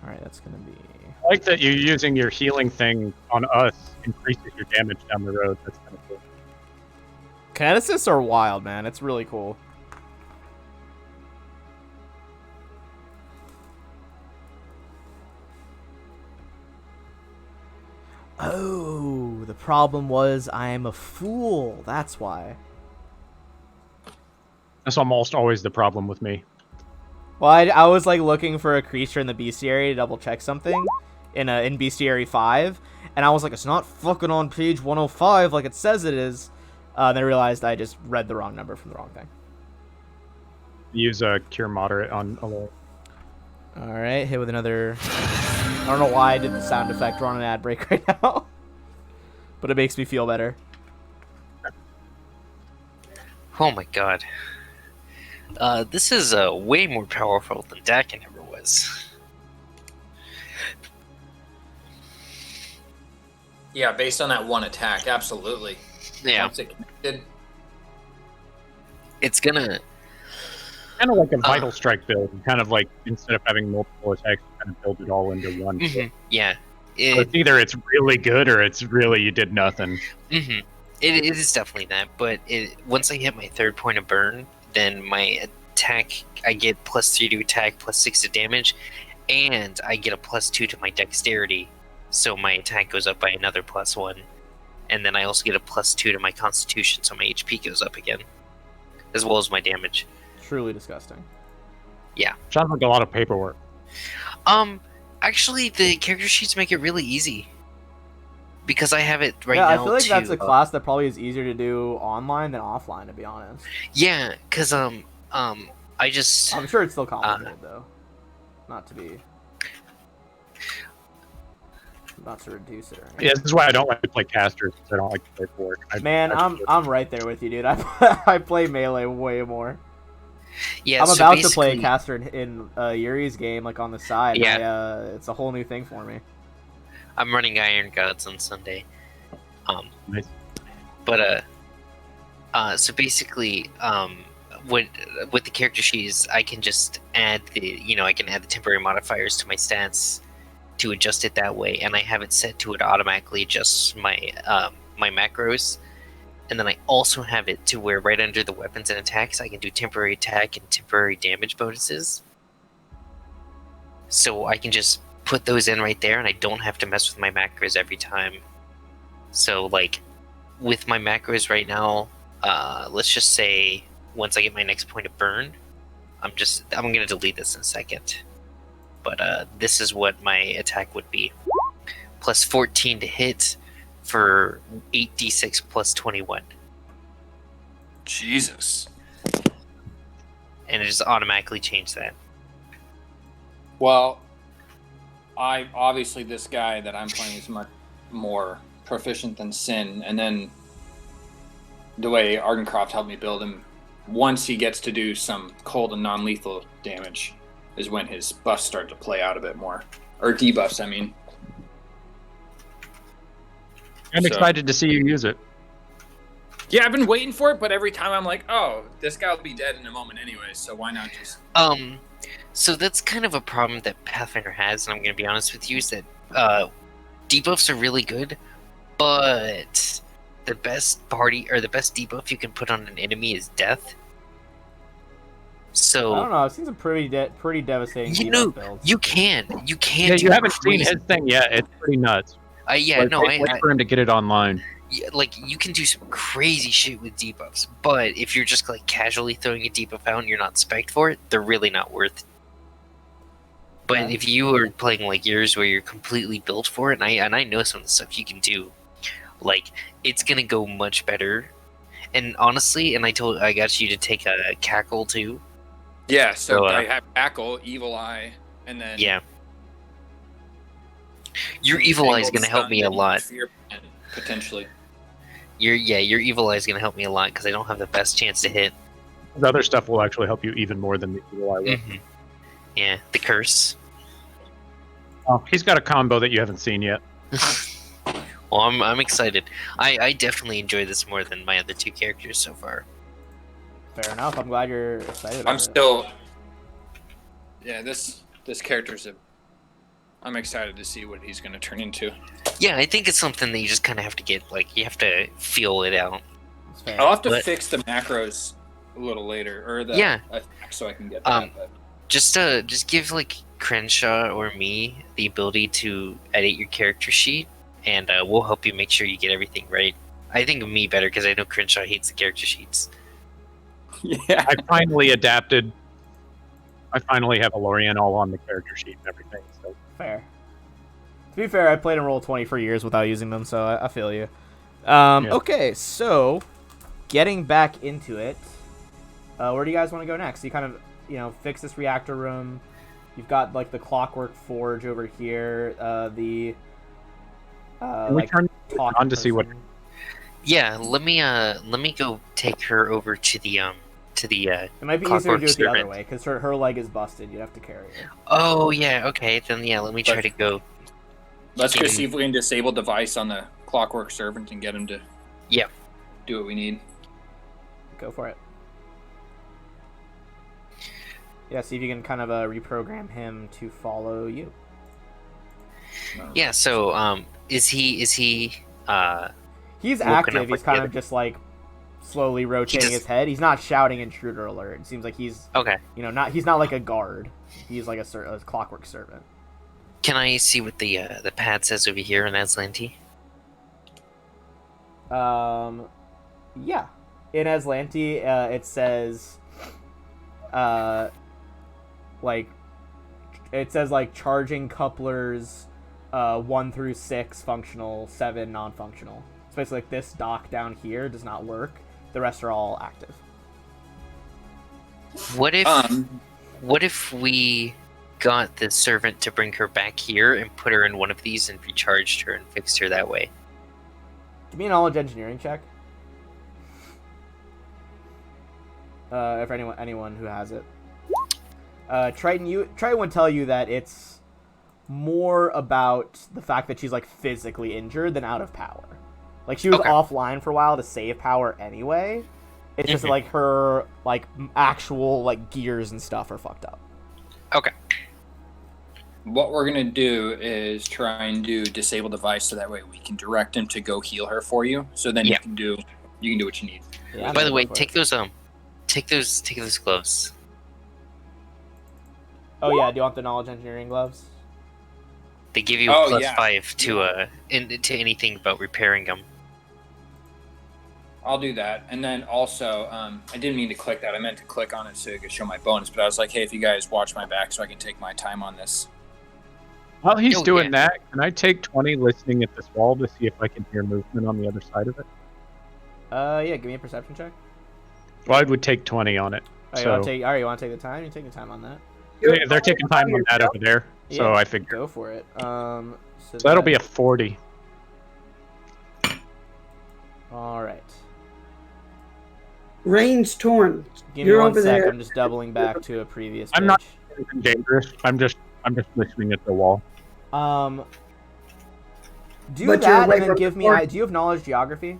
All right, that's gonna be. I like that you're using your healing thing on us, increases your damage down the road. That's kind of cool. Kineticists are wild, man. It's really cool. Oh, the problem was I'm a fool. That's why. That's almost always the problem with me. Well, I was like looking for a creature in the bestiary to double check something in bestiary 5, and I was like, it's not fucking on page 105 like it says it is. Then I realized I just read the wrong number from the wrong thing. Use a cure moderate on alone. All right, hit with another. I don't know why I did the sound effect. We're on an ad break right now, but it makes me feel better. Oh my god. This is way more powerful than Dakin ever was. Yeah, based on that one attack, absolutely. Yeah, Once it connected, it's gonna. Kind of like a vital strike build. Kind of like instead of having multiple attacks, you kind of build it all into one. Yeah. So it's either it's really good or it's really you did nothing. It is definitely that, but once I hit my 3rd point of burn, then my attack, I get +3 to attack, +6 to damage, and I get a +2 to my dexterity, so my attack goes up by another +1, and then I also get a +2 to my constitution, so my HP goes up again, as well as my damage. Truly disgusting. Sounds like a lot of paperwork. Actually, the character sheets make it really easy. Because I have it right yeah, now. I feel like that's a class that probably is easier to do online than offline, to be honest. Yeah, because I just. I'm sure it's still complicated though. Not to reduce it or anything. Yeah, this is why I don't like to play casters. Because I don't like to play forward. Man, I'm right there with you, dude. I play melee way more. Yeah, I'm so about to play a basically- caster in Yuri's game, like on the side. Yeah. It's a whole new thing for me. I'm running Iron Gods on Sunday. Nice. But so basically, with the character sheets, I can just add I can add the temporary modifiers to my stats to adjust it that way, and I have it set to it automatically adjusts my my macros, and then I also have it to where right under the weapons and attacks, I can do temporary attack and temporary damage bonuses. So I can just put those in right there, and I don't have to mess with my macros every time. So like with my macros right now, let's just say once I get my next point of burn, I'm gonna delete this in a second. But this is what my attack would be. Plus 14 to hit for 8d6 plus 21. Jesus. And it just automatically changed that. Well, obviously this guy that I'm playing is much more proficient than Sin, and then the way Ardencroft helped me build him, once he gets to do some cold and non-lethal damage is when his buffs start to play out a bit more. Or debuffs, I mean. I'm excited to see you use it. Yeah, I've been waiting for it, but every time I'm like, oh, this guy will be dead in a moment anyway, so why not just... So that's kind of a problem that Pathfinder has, and I'm going to be honest with you, is that debuffs are really good, but the best debuff you can put on an enemy is death. So I don't know. I've seen some pretty devastating debuff builds. you can. Yeah, you haven't seen his thing yet. It's pretty nuts. Wait for him to get it online. Like you can do some crazy shit with debuffs, but if you're just like casually throwing a debuff out and you're not spec'd for it, they're really not worth it. But if you are playing like yours where you're completely built for it, and I know some of the stuff you can do, like it's gonna go much better. And honestly, I got you to take a cackle too. Yeah, so So, I have Cackle, Evil Eye, and then Yeah. Your evil eye is Tangled going to help me a Stun and lot. Fear Pen, potentially. Your evil eye is going to help me a lot because I don't have the best chance to hit. The other stuff will actually help you even more than the evil eye will. Hmm. Yeah, the curse. Oh, he's got a combo that you haven't seen yet. Well, I'm excited. I definitely enjoy this more than my other two characters so far. Fair enough. I'm glad you're excited about I'm it. still. Yeah, this character's a. I'm excited to see what he's going to turn into. Yeah, I think it's something that you just kind of have to get, like, you have to feel it out. It's fair. I'll have to But- fix the macros a little later, or the Yeah. attack so I can get that. But Just give, like, Crenshaw or me the ability to edit your character sheet, and we'll help you make sure you get everything right. I think of me better because I know Crenshaw hates the character sheets. yeah, I finally adapted. I finally have a Lorian all on the character sheet and everything. So Fair. To be fair, I played in Roll20 for years without using them, so I feel you. Yeah. Okay, so getting back into it, where do you guys want to go next? You kind of, fix this reactor room. You've got like the clockwork forge over here. can we turn talk on to see what? person. Yeah, let me go take her over to the It might be easier to Clockwork do it the other servant. way because her leg is busted. You'd have to carry her. Oh yeah, okay. Then yeah, let me try to go. let's go see if we can disable device on the Clockwork Servant and get him to. Yeah. Do what we need. Go for it. Yeah, see if you can kind of reprogram him to follow you. Yeah. So is he He's Woken active. up He's like kind the of just like slowly rotating just- his head. He's not shouting intruder alert. It seems like he's okay? he's not like a guard. He's like a clockwork servant. Can I see what the pad says over here in Azlanti? Yeah. In Azlanti, it says, charging couplers, 1 through 6 functional, 7 non-functional. It's basically like this dock down here does not work. The rest are all active. What if we got the servant to bring her back here and put her in one of these and recharged her and fixed her that way? Give me a knowledge engineering check. If anyone who has it. Triton would tell you that it's more about the fact that she's like physically injured than out of power. Like she was Okay. offline for a while to save power anyway. It's just Mhm. like her actual gears and stuff are fucked up. Okay. What we're gonna do is try and do disable device so that way we can direct him to go heal her for you. So then Yeah. you can do what you need. Yeah, By the go way, for it. take those gloves. Oh yeah, do you want the knowledge engineering gloves? They give you Oh, a yeah. +5 to to anything about repairing them. I'll do that. And then also, I didn't mean to click that. I meant to click on it so it could show my bonus. But I was like, hey, if you guys watch my back so I can take my time on this. While he's Oh, doing yeah. that, can I take 20 listening at this wall to see if I can hear movement on the other side of it? Yeah, give me a perception check. Well, I would take 20 on it. Oh, you So want to take the time? You take the time on that. they're taking time on that over there. So Yeah. I figure. Go for it. So So that'll be a 40. All right. Rain's torn. Give You're me 1 over sec. there. I'm just doubling back to a previous I'm not- page. Anything dangerous. I'm just listening at the wall. Do But you're that away and then from give the me. board. Do you have knowledge geography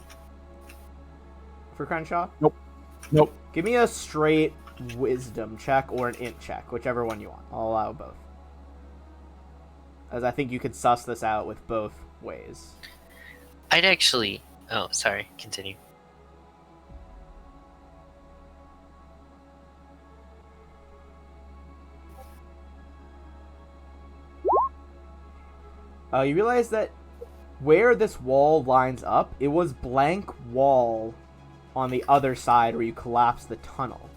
for Crenshaw? Nope. Give me a straight wisdom check or an int check, whichever one you want. I'll allow both, as I think you could suss this out with both ways. I'd actually. Oh, sorry. Continue. You realize that where this wall lines up, it was blank wall on the other side where you collapse the tunnel.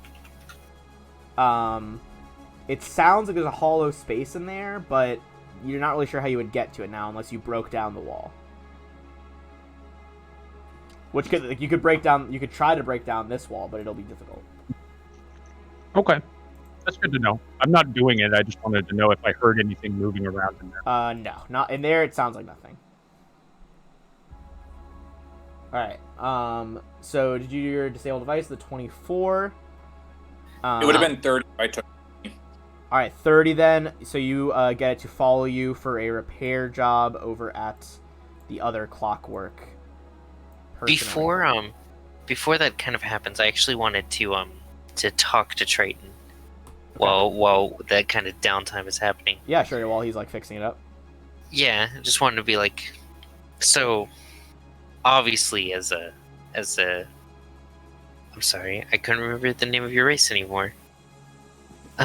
It sounds like there's a hollow space in there, but you're not really sure how you would get to it now unless you broke down the wall. which could like, you could try to break down this wall, but it'll be difficult. Okay. That's good to know. I'm not doing it. I just wanted to know if I heard anything moving around in there. No, not in there. It sounds like nothing. All right. So did you do your disable device? The 24. It would have been 30 if I took. All right, 30 then. So you get it to follow you for a repair job over at the other clockwork. Before that kind of happens, I actually wanted to talk to Triton while that kind of downtime is happening. Yeah, sure. While he's like fixing it up. Yeah, I just wanted to be like, so obviously as a I'm sorry, I couldn't remember the name of your race anymore. A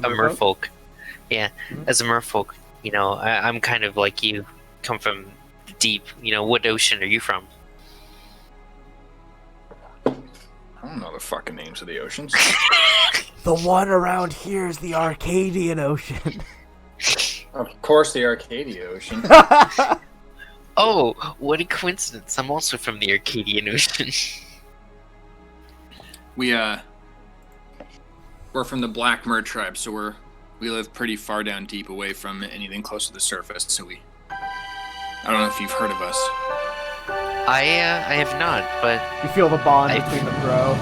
merfolk. Yeah, as a merfolk, you know, I'm kind of like you, come from the deep. You know, what ocean are you from? I don't know the fucking names of the oceans. The one around here is the Arcadian Ocean. Of course, the Arcadia Ocean. Oh, what a coincidence! I'm also from the Arcadian Ocean. We're from the Black Mer tribe, so we live pretty far down deep away from anything close to the surface. So I don't know if you've heard of us. I have not, but You feel the bond between the bro.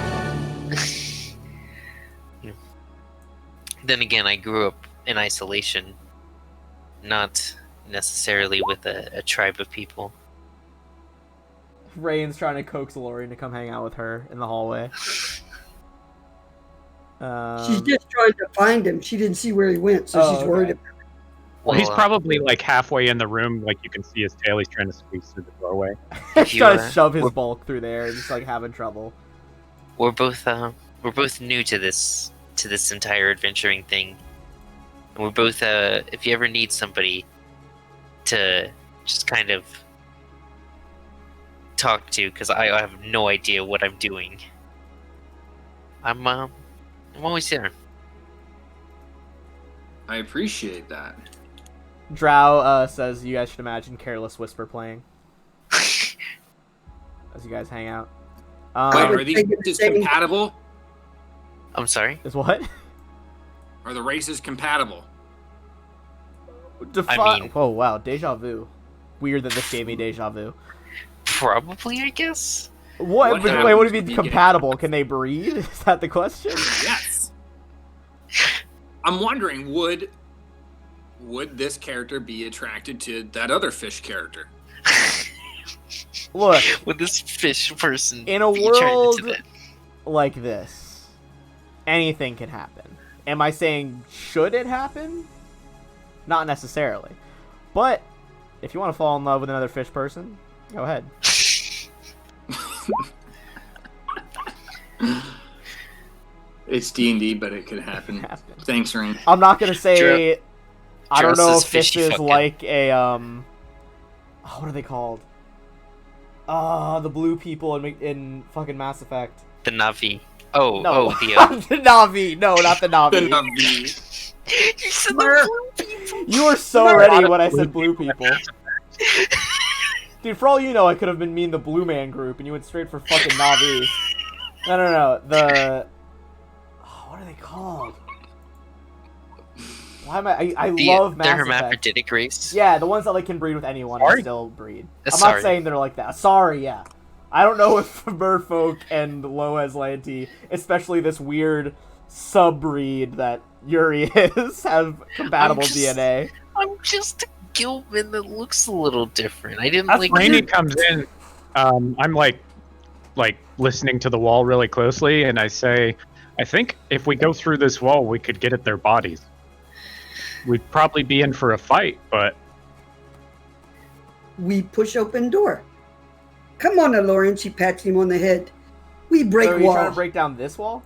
then again, I grew up in isolation, not necessarily with a tribe of people. Rain's trying to coax Lorian to come hang out with her in the hallway. She's just trying to find him. She didn't see where he went, so she's worried about him. Well, he's probably like halfway in the room, like you can see his tail. He's trying to squeeze through the doorway. He's trying to shove his bulk through there, just like having trouble. We're both new to this entire adventuring thing. And we're both if you ever need somebody to just kind of talk to, because I have no idea what I'm doing. I'm always there. I appreciate that. Drow says you guys should imagine Careless Whisper playing as you guys hang out. Wait, are these races compatible? I'm sorry? Is what? Are the races compatible? I mean- oh wow, deja vu. Weird that this gave me deja vu. Probably, I guess. What? What Wait, happens what do you if mean you get- compatible? Can they breed? Is that the question? Yes. I'm wondering, would this character be attracted to that other fish character? Look, With this fish person in a be attracted to world that? like this, anything can happen. Am I saying should it happen? Not necessarily. But if you want to fall in love with another fish person, go ahead. It's D&D, but it could happen. Thanks, Rain. I'm not gonna say. I don't know Dress if is this fishy is fucking. like a what are they called? The blue people in fucking Mass Effect. The Navi. Oh, No, the the Navi. No, not the Navi. you said the blue people. You were so ready when I said blue people. Dude, for all you know, I could have been mean the Blue Man Group, and you went straight for fucking Navi. No. What are they called? Why am I love Mass the Effect. hermaphroditic race. Yeah, the ones that like can breed with anyone and Sorry? still breed. I'm Sorry. not saying they're like that. Sorry, yeah. I don't know if Merfolk and Low Azlanti, especially this weird sub-breed that Yuri is, have compatible DNA. I'm just a Gilman that looks a little different. I didn't As like. Rainy comes in, I'm like listening to the wall really closely, and I say, I think if we go through this wall, we could get at their bodies. We'd probably be in for a fight, but We push open door. Come on, Lauren. She pats him on the head. We break So are you trying to walls. break down this wall?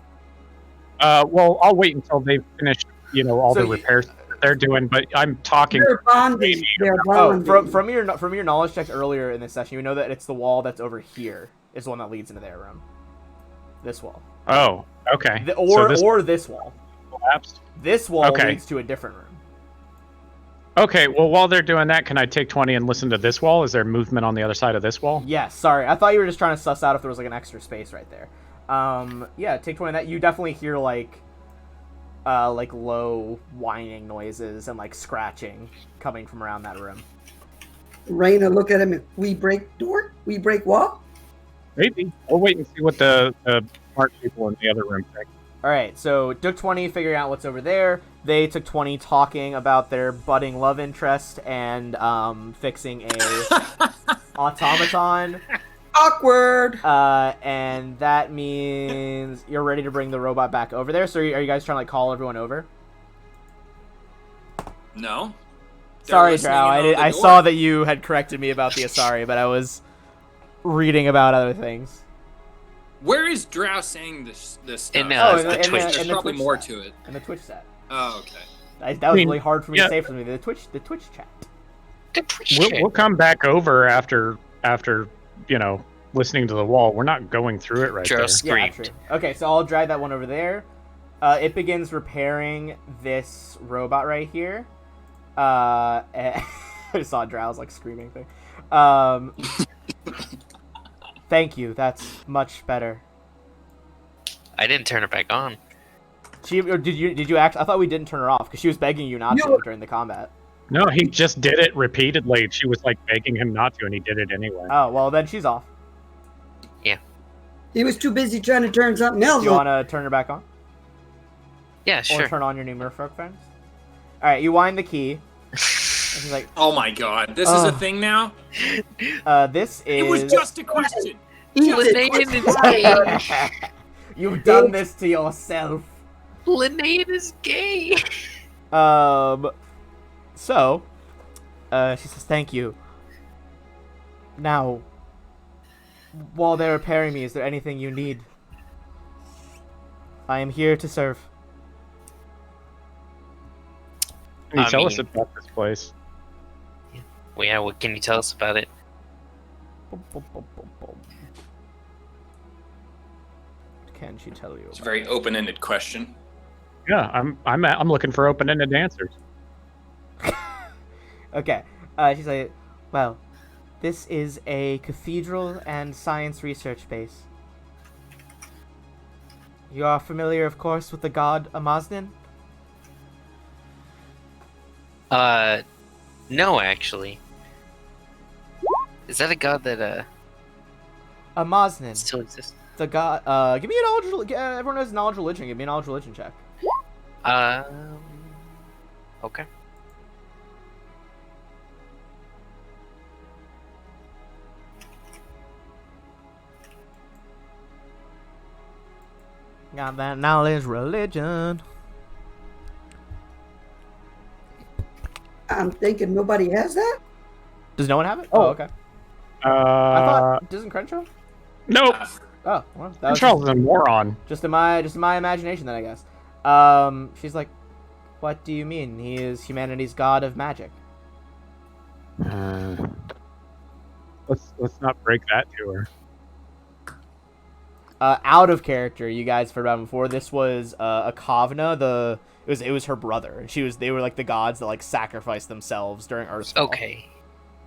well, I'll wait until they've finished, all So the you- repairs that they're doing. But I'm talking. They're bonded. They're Oh, bonded. from your knowledge checks earlier in this session, you know that it's the wall that's over here is the one that leads into their room. This wall. Oh, okay. Or this this wall. collapsed. This wall Okay. leads to a different room. Okay, well, while they're doing that, can I take 20 and listen to this wall? Is there movement on the other side of this wall? Yes, sorry. I thought you were just trying to suss out if there was like an extra space right there. Yeah, take 20 of that. You definitely hear like low whining noises and like scratching coming from around that room. Raina, look at him. We break door? We break wall? Maybe. We'll wait and see what the smart people in the other room think. All right, so it took 20 figuring out what's over there. They took 20 talking about their budding love interest and fixing a automaton. Awkward. And that means you're ready to bring the robot back over there. So are you guys trying to like call everyone over? No. Sorry, Drow. I saw that you had corrected me about the Asari, but I was reading about other things. Where is Drow saying this stuff? In, There's the Twitch. There's probably more to it. In the Twitch chat. Oh, okay. That was really hard for me to say for me. The Twitch chat. The Twitch We'll come back over after listening to the wall. We're not going through it right Drow there. Yeah, screamed. true. Okay, so I'll drag that one over there. It begins repairing this robot right here. I saw Drow's like screaming thing. Thank you. That's much better. I didn't turn it back on. Did you act? I thought we didn't turn her off because she was begging you not to during the combat. No, he just did it repeatedly. She was like begging him not to, and he did it anyway. Oh well, then she's off. He was too busy trying to turn something else You on. want to turn her back on? Yeah, sure. Or turn on your new Merfolk friends? All right, you wind the key. And she's like, Oh my god, this is a thing now? this is. It was just a question. Linnaean is gay. You've done this to yourself. Linnaean is gay. So, she says, thank you. Now, while they're repairing me, is there anything you need? I am here to serve. Can you tell us about this place? Well, yeah, what can you tell us about it? What can she tell you? It's a very open-ended question. Yeah, I'm looking for open-ended answers. Okay. She's like, well, this is a cathedral and science research base. You are familiar, of course, with the god Amaznin? No, actually. Is that a god that, Amaznin. still exists? The god, give me a knowledge, everyone knows knowledge religion, give me a knowledge religion check. Okay. Got that knowledge religion. I'm thinking nobody has that? Does no one have it? Oh. Oh, okay. I thought, doesn't Crenshaw? Nope. Oh, well, that was Charles is a moron. just in my imagination then, I guess. She's like, what do you mean? He is humanity's god of magic. Let's not break that to her. Out of character, you guys heard about him before. This was a Kavna. It was her brother. They were like the gods that like sacrificed themselves during Earthfall. Okay.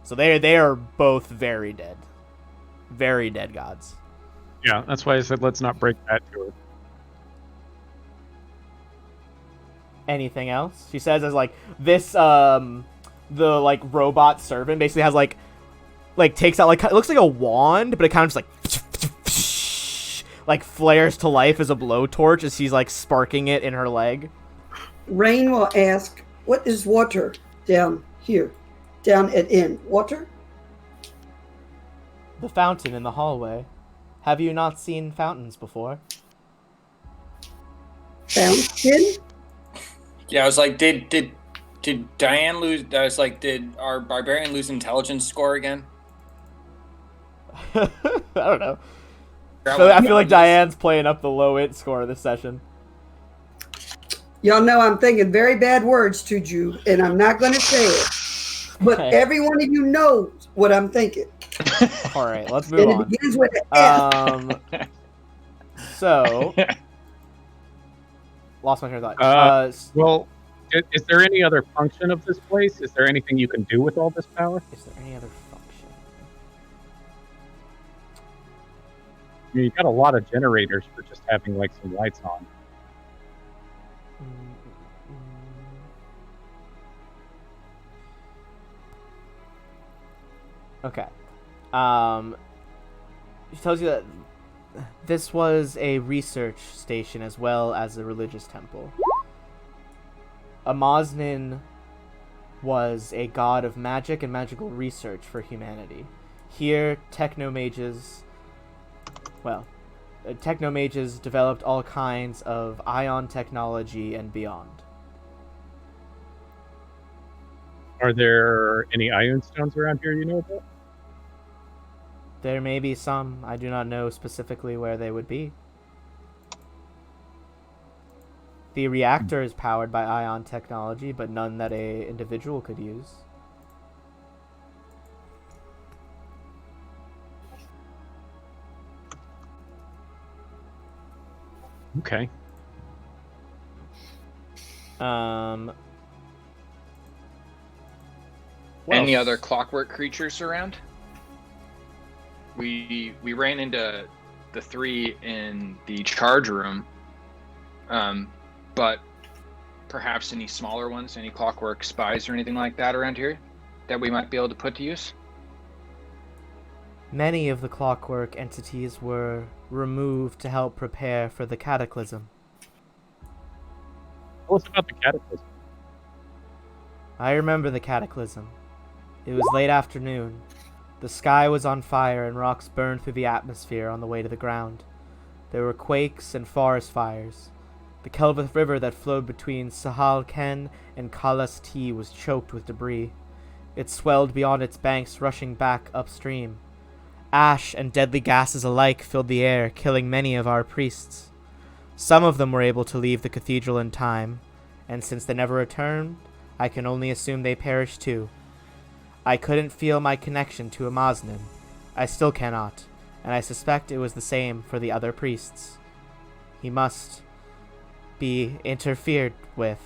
So they are both very dead gods. Yeah, that's why I said let's not break that to her. Anything else? She says as like this the like robot servant basically has like takes out like it looks like a wand, but it kind of just like flares to life as a blowtorch as she's like sparking it in her leg. Rain will ask, what is water down here? Down at inn. Water? The fountain in the hallway. Have you not seen fountains before? Fountain? Yeah, I was like, did Diane lose? I was like, did our barbarian lose intelligence score again? I don't know. I feel like Diane's playing up the low int score this session. Y'all know I'm thinking very bad words to you, and I'm not going to say it. But Okay. every one of you knows what I'm thinking. All right, let's move And on. it begins with an F. So lost my train of thought. Well, Is there any other function of this place? Is there anything you can do with all this power? Is there any other function? I mean, you got a lot of generators for just having like some lights on. Okay. She tells you that this was a research station as well as a religious temple. Amaznin was a god of magic and magical research for humanity. Here, technomages developed all kinds of ion technology and beyond. Are there any ion stones around here you know about? There may be some. I do not know specifically where they would be. The reactor is powered by ion technology, but none that a individual could use. Okay. Any other clockwork creatures around? We ran into the 3 in the charge room, but perhaps any smaller ones, any clockwork spies or anything like that around here that we might be able to put to use? Many of the clockwork entities were removed to help prepare for the cataclysm. Tell us about the cataclysm. I remember the cataclysm. It was late afternoon. The sky was on fire and rocks burned through the atmosphere on the way to the ground. There were quakes and forest fires. The Kelvith River that flowed between Sahal Ken and Kalas T was choked with debris. It swelled beyond its banks, rushing back upstream. Ash and deadly gases alike filled the air, killing many of our priests. Some of them were able to leave the cathedral in time, and since they never returned, I can only assume they perished too. I couldn't feel my connection to Amaznin. I still cannot, and I suspect it was the same for the other priests. He must be interfered with.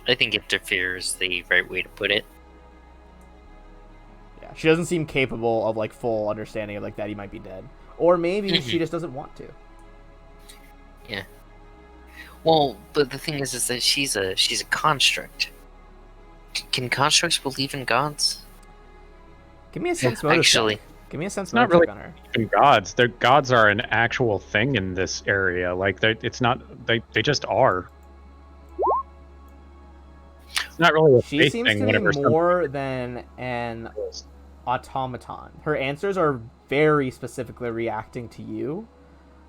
I think interfere is the right way to put it. Yeah, she doesn't seem capable of like full understanding of like that he might be dead, or maybe she just doesn't want to. Yeah. Well, but the thing is that she's a construct. Can constructs believe in gods? Give me a sense motive Actually, check. Give me a sense It's not motive really check on her. even gods. Their gods are an actual thing in this area. Like it's not. They just are. It's not really a She faith seems thing. to Whenever be more than an automaton. Her answers are very specifically reacting to you.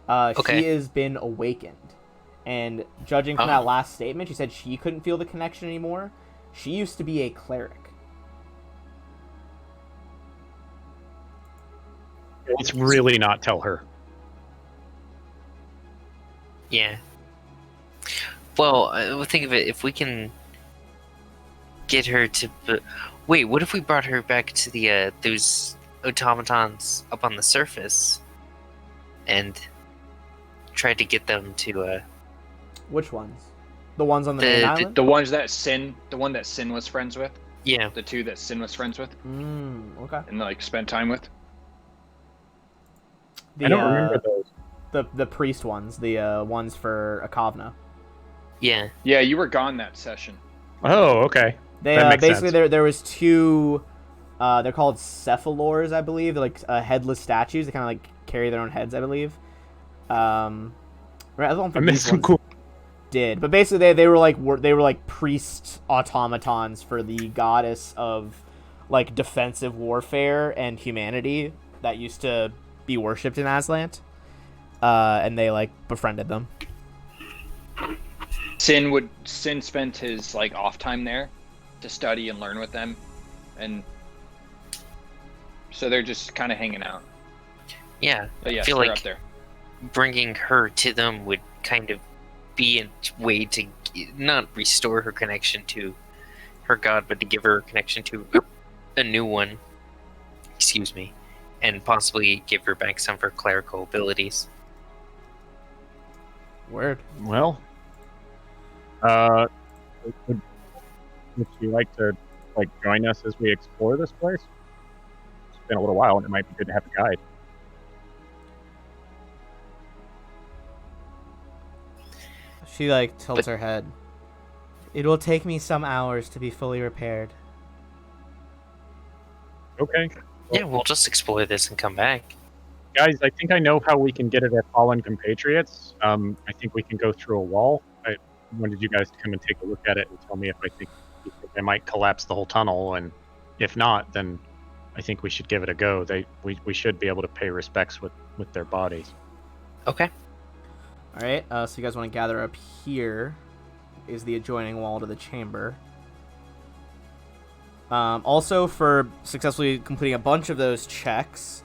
Okay. She has been awakened. And judging from that last statement, she said she couldn't feel the connection anymore. She used to be a cleric. Let's really not tell her. yeah. Well, think of it. If we can get her to... Wait, what if we brought her back to the those automatons up on the surface and tried to get them to... Which ones? The ones on the main island? The ones that the one that Sin was friends with? Yeah. The 2 that Sin was friends with? Okay. And like spent time with? I don't remember those. The priest ones, the ones for Akavna. Yeah. Yeah, you were gone that session. Oh, okay. They That makes basically sense. there was 2 they're called cephalors, I believe. They're like headless statues. They kind of like carry their own heads, I believe. Right, I don't I think missed these some ones cool. did, but basically they were like priest automatons for the goddess of like defensive warfare and humanity that used to be worshipped in Azlant, and they like befriended them. Sin spent his like off time there to study and learn with them, and so they're just kind of hanging out. Yeah. But yes, I feel they're like up there. bringing her to them would kind of be a way to not restore her connection to her god, but to give her a connection to a new one. Excuse me. And possibly give her back some of her clerical abilities. Word. Well, would, would you like to join us as we explore this place? It's been a little while, and it might be good to have a guide. She tilts her head. It will take me some hours to be fully repaired. Okay. Yeah, we'll just explore this and come back. Guys, I think I know how we can get at our fallen compatriots. I think we can go through a wall. I wanted you guys to come and take a look at it and tell me if you think they might collapse the whole tunnel, and if not, then I think we should give it a go. We should be able to pay respects with their bodies. Okay. All right. So you guys want to gather up here? Is the adjoining wall to the chamber. Also, for successfully completing a bunch of those checks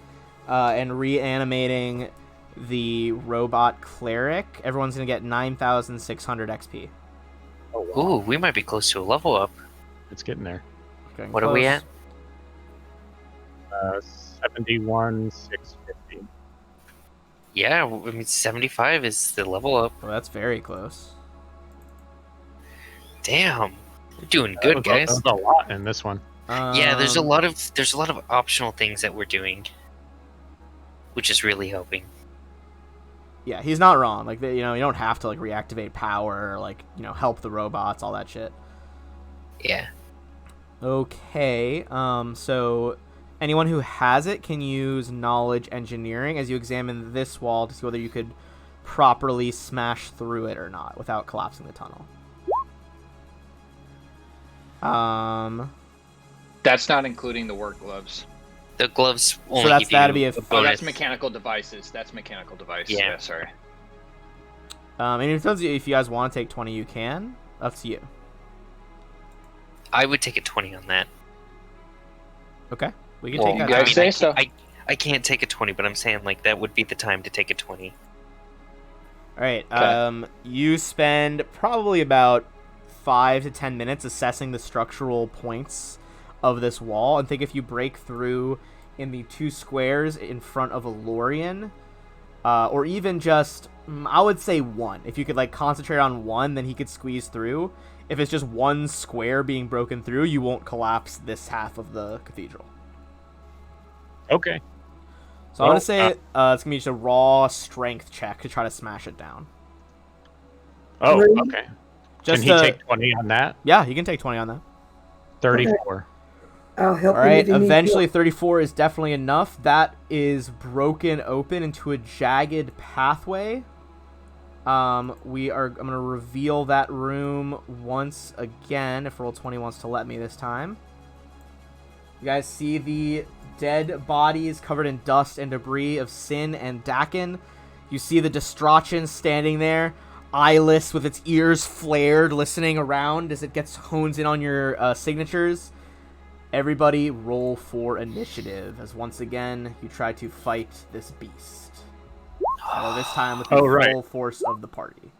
and reanimating the robot cleric, everyone's going to get 9,600 XP. Oh, wow. Ooh, we might be close to a level up. It's getting there. Getting What are we close. at? 71,650. Yeah, I mean 75 is the level up. Oh, that's very close. Damn, we're doing good, guys. There's a lot in this one. Yeah, there's a lot of optional things that we're doing, which is really helping. Yeah, he's not wrong. You don't have to reactivate power or help the robots, all that shit. Yeah. Okay. So anyone who has it can use knowledge engineering as you examine this wall to see whether you could properly smash through it or not without collapsing the tunnel. That's not including the work gloves. The gloves only So that's- give you that'd be a a f- Oh, bonus. that's mechanical devices. That's mechanical device. Yeah. Yeah, sorry. And if you guys want to take 20, you can. Up to you. I would take a 20 on that. Okay. We can Well, take you that. guys down. say so. I can't take a 20, but I'm saying that would be the time to take a 20. All right. Okay. You spend probably about 5 to 10 minutes assessing the structural points of this wall, and think if you break through in the 2 squares in front of a Lorian, or even just, I would say 1. If you could concentrate on 1, then he could squeeze through. If it's just 1 square being broken through, you won't collapse this half of the cathedral. Okay. So I'm going to say it's going to be just a raw strength check to try to smash it down. Oh, Three. okay. Just Can he take 20 on that? Yeah, you can take 20 on that. 34. I'll help All you right, if you need eventually help. 34 is definitely enough. That is broken open into a jagged pathway. I'm going to reveal that room once again, if Roll20 wants to let me this time. You guys see the dead bodies covered in dust and debris of Sin and Dakin. You see the Distrachan standing there, eyeless with its ears flared, listening around as it hones in on your signatures. Everybody roll for initiative, as once again, you try to fight this beast. This time with the right. full force of the party.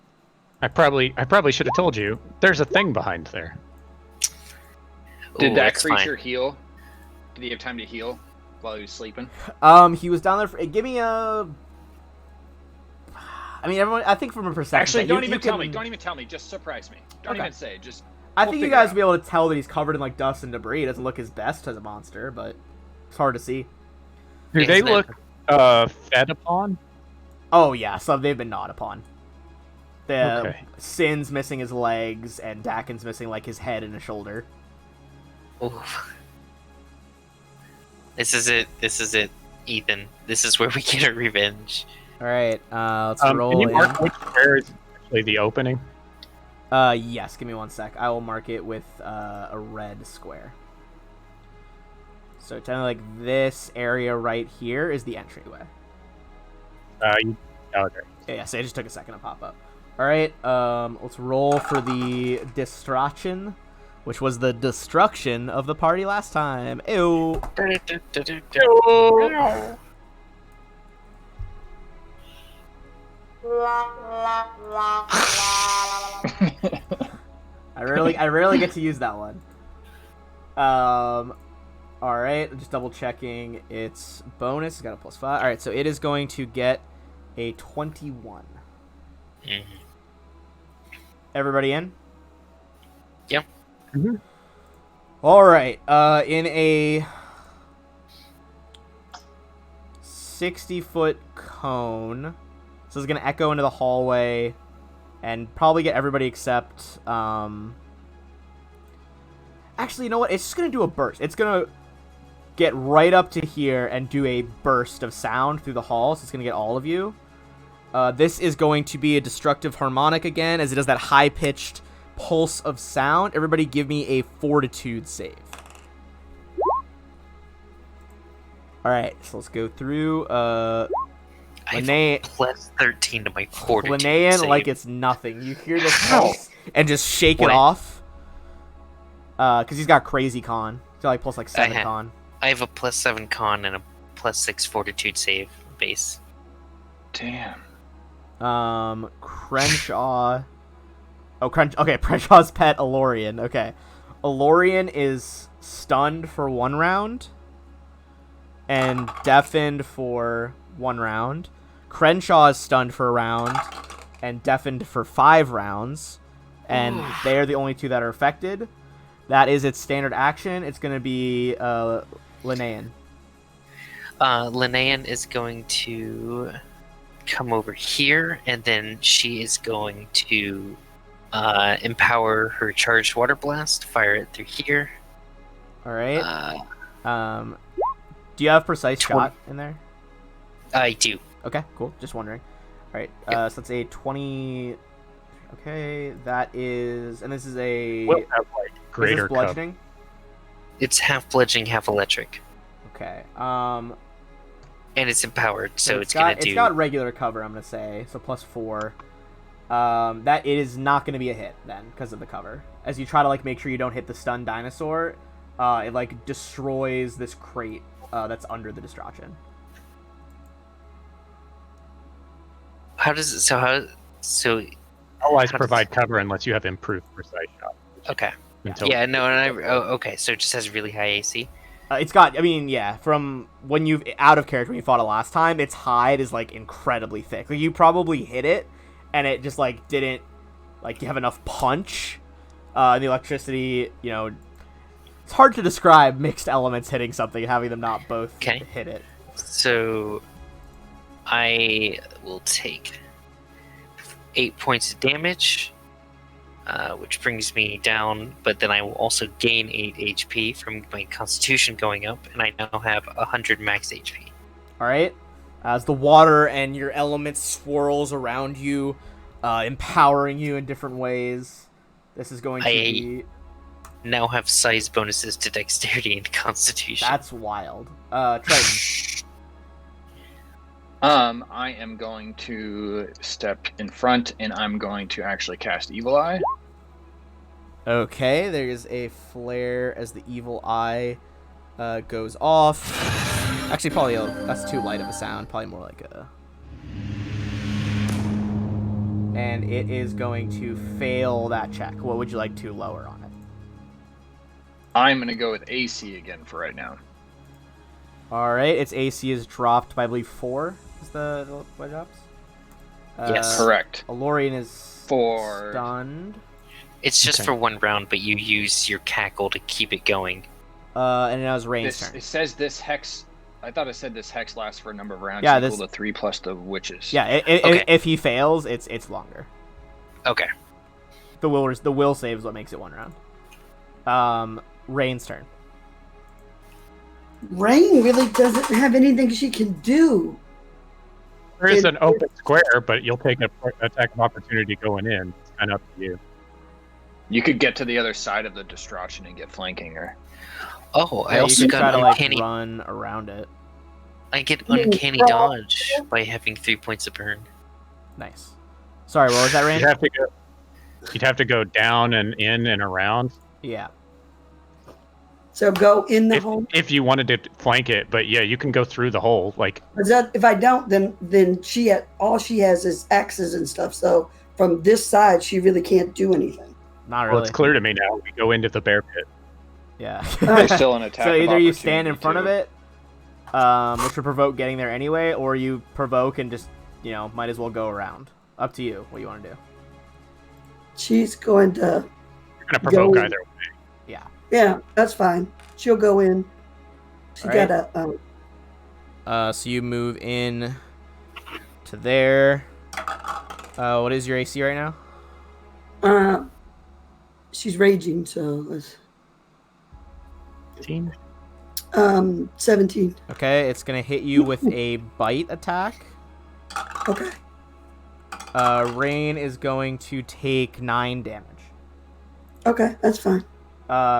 I probably should have told you. There's a thing behind there. Did Ooh, that that's fine. creature heal? Did he have time to heal while he was sleeping? He was down there for... Give me a... I mean, everyone... I think from a perception... Actually, check, don't you even tell can- me. Don't even tell me. Just surprise me. Don't Okay. even say. Just. I we'll think you figure guys it will be able to tell that he's covered in dust and debris. It doesn't look his best as a monster, but it's hard to see. Do Yeah, they isn't it- look fed upon? Oh yeah, so they've been gnawed upon. The Okay. Sin's missing his legs, and Dakin's missing his head and a shoulder. Oof. This is it, Ethan. This is where we get our revenge. All right, let's Can roll you in. mark which square is actually the opening? Yes. Give me 1 sec. I will mark it with a red square. So technically, this area right here is the entryway. Okay. Yeah, so it just took a second to pop up. All right, let's roll for the Distrachan, which was the destruction of the party last time. Ew. I rarely get to use that one. All right, just double checking its bonus. It's got a +5. All right, so it is going to get a 21. Mhm. Everybody in? Yep. Mhm. All right. In a 60-foot cone, so it's gonna echo into the hallway, and probably get everybody except. Actually, you know what? It's just gonna do a burst. It's gonna get right up to here and do a burst of sound through the hall. So it's gonna get all of you. This is going to be a destructive harmonic again, as it does that high-pitched pulse of sound. Everybody give me a fortitude save. Alright, so let's go through. I have a plus 13 to my fortitude Linnaean, save. like it's nothing. You hear this pulse and just shake it off. Because he's got crazy con. So like plus like 7 con. I have a plus 7 con and a plus 6 fortitude save base. Damn. Crenshaw. Okay, Crenshaw's pet, Alorian. Okay. Alorian is stunned for 1 round. And deafened for 1 round. Crenshaw is stunned for a round. And deafened for 5 rounds. And they're the only 2 that are affected. That is its standard action. It's going to be Linnaean. Linnaean is going to come over here, and then she is going to empower her charged water blast, fire it through here. All right. Do you have precise shot in there? I do. Okay, cool. Just wondering. All right. Yep. So that's a 20. Okay, that is, and this is a. We'll have like greater bludgeoning. It's half bludgeoning, half electric, Okay. and it's empowered, so it's got, gonna do. It's got regular cover. I'm gonna say so plus 4. That it is not gonna be a hit then because of the cover. As you try to like make sure you don't hit the stunned dinosaur, it like destroys this crate that's under the destruction. How does it? So Allies how provide cover unless you have improved precise shot. Okay. Until Yeah. No. And okay. So it just has really high AC. It's got, I mean, yeah, from when you've, out of character when you fought it last time, its hide is, like, incredibly thick. Like, you probably hit it, and it just, like, didn't, like, have enough punch. And the electricity, you know, it's hard to describe mixed elements hitting something and having them not both hit it. So I will take 8 points of damage, which brings me down, but then I will also gain 8 HP from my constitution going up, and I now have 100 max HP. Alright? As the water and your element swirls around you, empowering you in different ways, this is going to be... now have size bonuses to dexterity and constitution. That's wild. Triton. I am going to step in front, and I'm going to actually cast Evil Eye. Okay, there's a flare as the evil eye goes off. Actually, probably that's too light of a sound. Probably more like a... And it is going to fail that check. What would you like to lower on it? I'm going to go with AC again for right now. Alright, its AC is dropped by, I believe, 4 is the what it drops? Yes. Correct. Alorian is stunned. It's just for 1 round, but you use your cackle to keep it going. And now it's Rain's turn. It says this hex... I thought it said this hex lasts for a number of rounds equal to 3 plus the witches. Yeah, if he fails, it's longer. Okay. The will save is what makes it 1 round. Rain's turn. Rain really doesn't have anything she can do. There is an open square, but you'll take an attack of opportunity going in. It's kind of up to you. You could get to the other side of the destruction and get flanking her. Oh, I Yeah, also you could got try to, uncanny. run around it. I get uncanny dodge by having 3 points of burn. Nice. Sorry, what was that, Rain? You'd have to go down and in and around. Yeah. So go in the hole. If you wanted to flank it, but yeah, you can go through the hole. Like, If I don't, then all she has is axes and stuff. So from this side, she really can't do anything. Not really. well, it's clear to me now. We go into the bear pit. Yeah. There's still an attack. So of either you stand in front opportunity, of it, which would provoke getting there anyway, or you provoke and just, might as well go around. Up to you. What you want to do? She's going to. You're gonna provoke Go. either way. Yeah. Yeah, that's fine. She'll go in. She All right. got a. So you move in to there. What is your AC right now? She's raging, so let's. 15? 17. Okay, it's gonna hit you with a bite attack. Okay. Rain is going to take 9 damage. Okay, that's fine.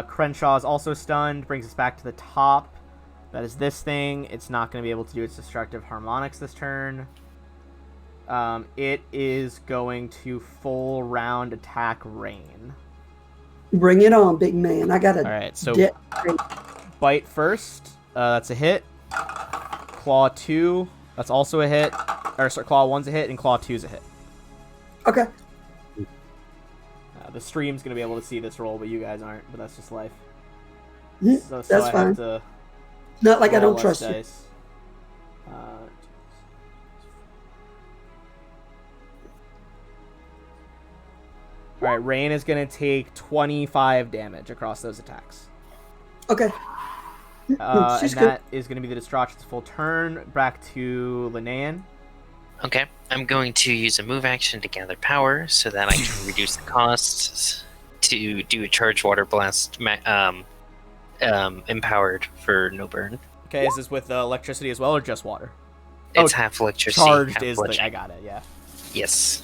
Crenshaw is also stunned. Brings us back to the top. That is this thing. It's not going to be able to do its destructive harmonics this turn. It is going to full round attack Rain. Bring it on, big man. I got a. All right, so bite first. That's a hit. Claw 2. That's also a hit. Or sorry, Claw 1's a hit, and Claw 2's a hit. Okay. The stream's gonna be able to see this roll, but you guys aren't. But that's just life. So That's I fine. have to Not like I roll don't less trust you. dice. All right, Rain is gonna take 25 damage across those attacks. Okay. And She's good. that is gonna be the Distraction's full turn. Back to Linnaean. Okay, I'm going to use a move action to gather power so that I can reduce the costs to do a charged water blast empowered for no burn. Okay, is this with electricity as well, or just water? It's Oh, half electricity. Charged half is bludgeoning. I got it. Yeah. Yes.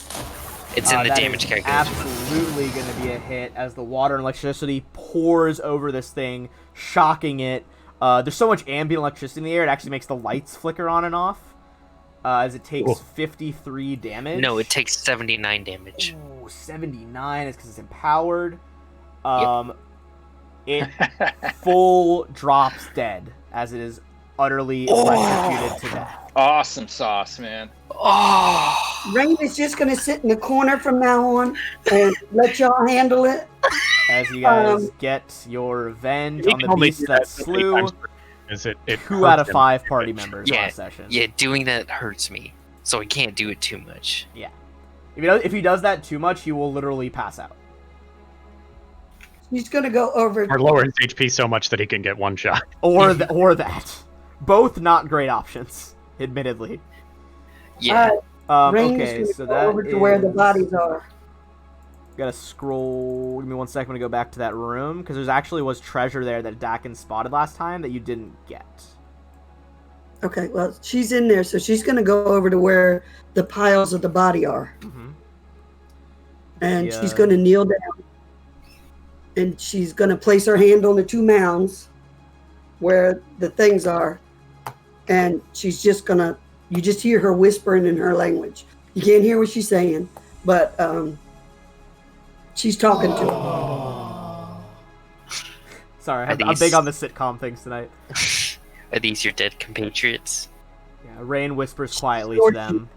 It's in the That damage is calculation. absolutely going to be a hit as the water and electricity pours over this thing, shocking it. There's so much ambient electricity in the air, it actually makes the lights flicker on and off. As it takes 53 damage. No, it takes 79 damage. Ooh, 79 is because it's empowered. It full drops dead as it is utterly electrocuted to death. Awesome sauce, man. Oh! Rain is just going to sit in the corner from now on and let y'all handle it. As you guys get your revenge You on can the only beast do that so many slew times per- is it 2 hurts out of him. 5 party members Yeah, last session. Yeah, doing that hurts me, so I can't do it too much. If he does that too much, he will literally pass out. He's going to go over. Or lower his HP so much that he can get one shot. Or that. Both not great options, admittedly. Yeah. Rain is Okay, gonna so go that over to where the is- bodies are. Gotta scroll. Give me 1 second to go back to that room, because there's actually was treasure there that Dakin spotted last time that you didn't get. Okay, well, she's in there, so she's going to go over to where the piles of the body are. Mm-hmm. And Yeah. she's going to kneel down. And she's going to place her hand on the 2 mounds where the things are. And she's just going to, you just hear her whispering in her language. You can't hear what she's saying, but she's talking to him. Sorry, Are I'm these- big on the sitcom things tonight. Are these your dead compatriots? Yeah, Rain whispers quietly to them.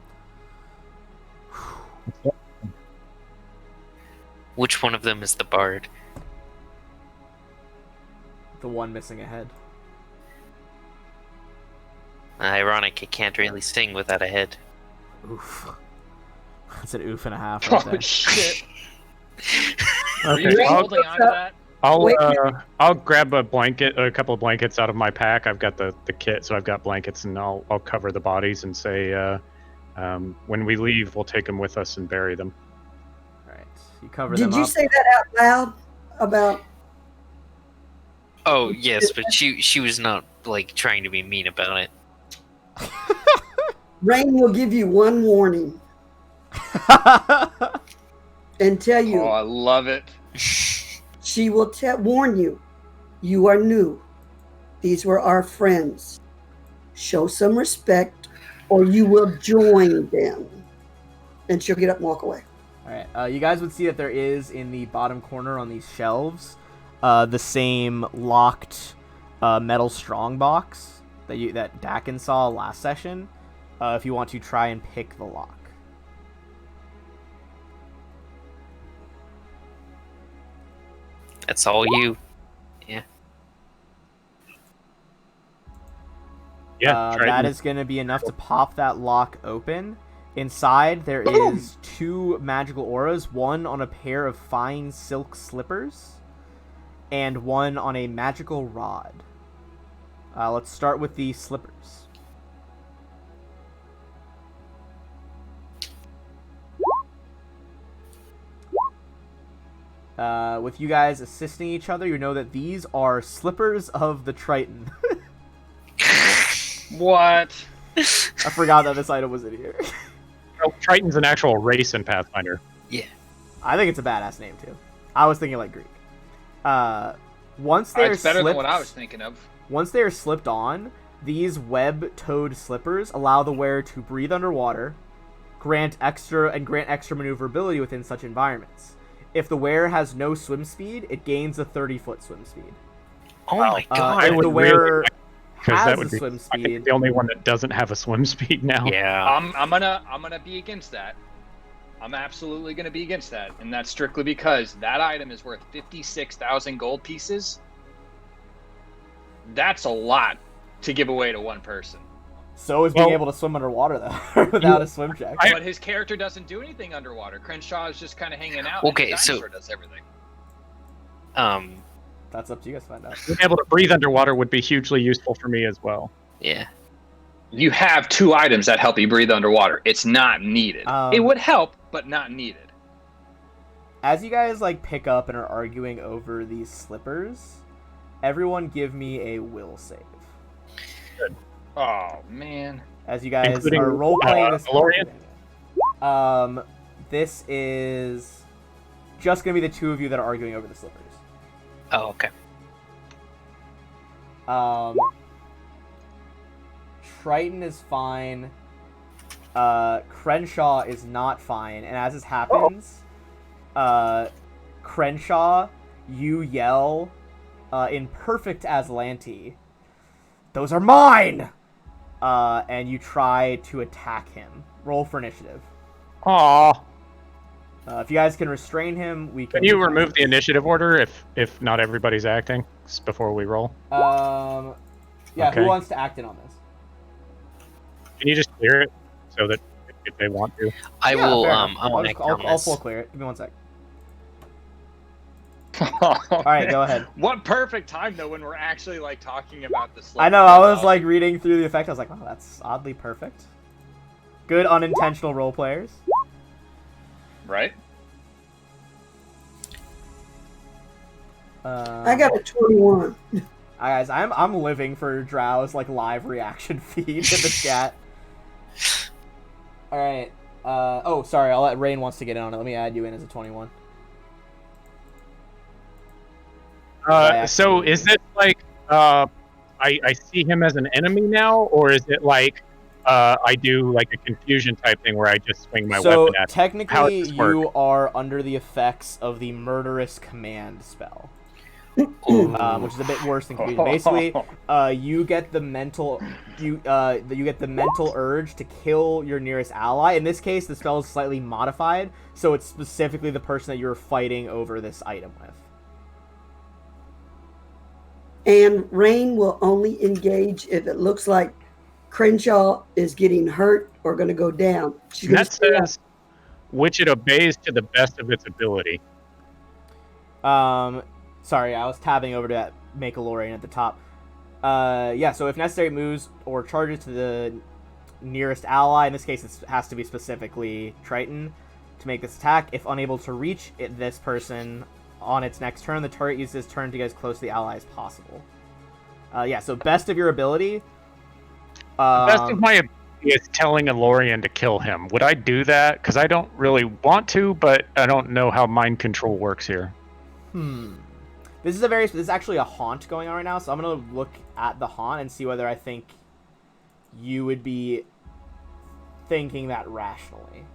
Which one of them is the bard? The one missing a head. Ironic, it can't really sing without a head. Oof. That's an oof and a half right Oh there. shit! Are you Okay, holding on to that? I'll grab a couple of blankets out of my pack. I've got the kit, so I've got blankets, and I'll cover the bodies and say, when we leave, we'll take them with us and bury them. Alright, you cover them Did you up. say that out loud about? Oh yes, but she was not like trying to be mean about it. Rain will give you one warning and tell you. Oh, I love it. She will warn you. You are new. These were our friends. Show some respect, or you will join them. And she'll get up and walk away. Alright, you guys would see that there is in the bottom corner on these shelves the same locked metal strongbox that Dakin saw last session. If you want to try and pick the lock. That's all you. Yeah, try That it. is going to be enough to pop that lock open. Inside, there is 2 magical auras, one on a pair of fine silk slippers, and one on a magical rod. Let's start with the slippers. With you guys assisting each other, you know that these are slippers of the Triton. What? I forgot that this item was in here. Well, Triton's an actual race in Pathfinder. Yeah. I think it's a badass name, too. I was thinking like Greek. Once they're It's better than slipped, what I was thinking of. once they are slipped on, these web-toed slippers allow the wearer to breathe underwater, grant extra maneuverability within such environments. If the wearer has no swim speed, it gains a 30-foot swim speed. Oh my god. I If would the wearer really because has that a would be swim I think speed, the only one that doesn't have a swim speed now. Yeah. I'm gonna be against that. I'm absolutely gonna be against that, and that's strictly because that item is worth 56,000 gold pieces. That's a lot to give away to one person. so is being Well, able to swim underwater, though, without a swim check. But his character doesn't do anything underwater. Crenshaw is just kind of hanging out. Okay, and the so- dinosaur does everything. That's up to you guys to find out. Being able to breathe underwater would be hugely useful for me as well. Yeah. You have 2 items that help you breathe underwater. It's not needed. It would help, but not needed. As you guys like pick up and are arguing over these slippers, everyone give me a will save. Oh man. As you guys Including, are role playing this. Valorian? This is just gonna be the 2 of you that are arguing over the slippers. Oh, okay. Triton is fine. Crenshaw is not fine, and as this happens, Crenshaw, you yell in perfect Azlanti, "Those are mine!" And you try to attack him. Roll for initiative. Aw. If you guys can restrain him, we can. Can you remove the initiative order if not everybody's acting before we roll? Yeah. Okay. Who wants to act in on this? Can you just clear it so that if they want to? I Yeah, will fair enough. I'm gonna act on I'll this. full clear it. Give me 1 sec. All right, go ahead. What perfect time though when we're actually like talking about this. I know. I was like reading through the effect. I was like, "Wow, that's oddly perfect." Good unintentional role players. Right? I got a 21. Guys, I'm living for Drow's like live reaction feed in the chat. All right. Oh, sorry. I'll let Rain wants to get in on it. Let me add you in as a 21. So is this like I see him as an enemy now, or is it like I do like a confusion type thing where I just swing my So weapon at him? How technically, does this work? you are under the effects of the murderous command spell. Which is a bit worse than confusion. Basically, you get the mental urge to kill your nearest ally. In this case, the spell is slightly modified, so it's specifically the person that you're fighting over this item with. And Rain will only engage if it looks like Crenshaw is getting hurt or going to go down. She's And gonna that stay out. says which it obeys to the best of its ability. Sorry, I was tabbing over to that Make a Lorian at the top. Yeah, so if necessary, moves or charges to the nearest ally. In this case, it has to be specifically Triton to make this attack. If unable to reach this person on its next turn, the target uses its turn to get as close to the ally as possible. Yeah, so best of your ability. The best of my ability is telling a Lorian to kill him. Would I do that? Because I don't really want to, but I don't know how mind control works here. This is actually a haunt going on right now, so I'm gonna look at the haunt and see whether I think you would be thinking that rationally.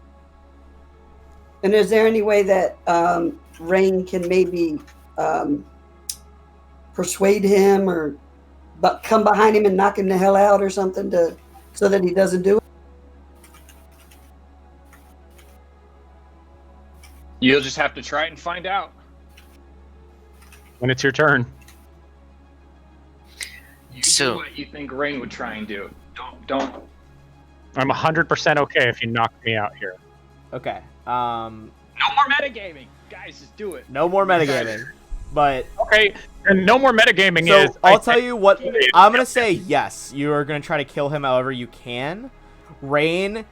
And is there any way that Rain can maybe persuade him or come behind him and knock him the hell out or something so that he doesn't do it? You'll just have to try it and find out. When it's your turn. You So- do what you think Rain would try and do. Don't I'm 100% okay if you knock me out here. Okay. No more metagaming, guys. Just do it. No more metagaming. But Okay, and no more metagaming so is... I'll tell you what. I'm gonna say yes. You are gonna try to kill him however you can. Rain,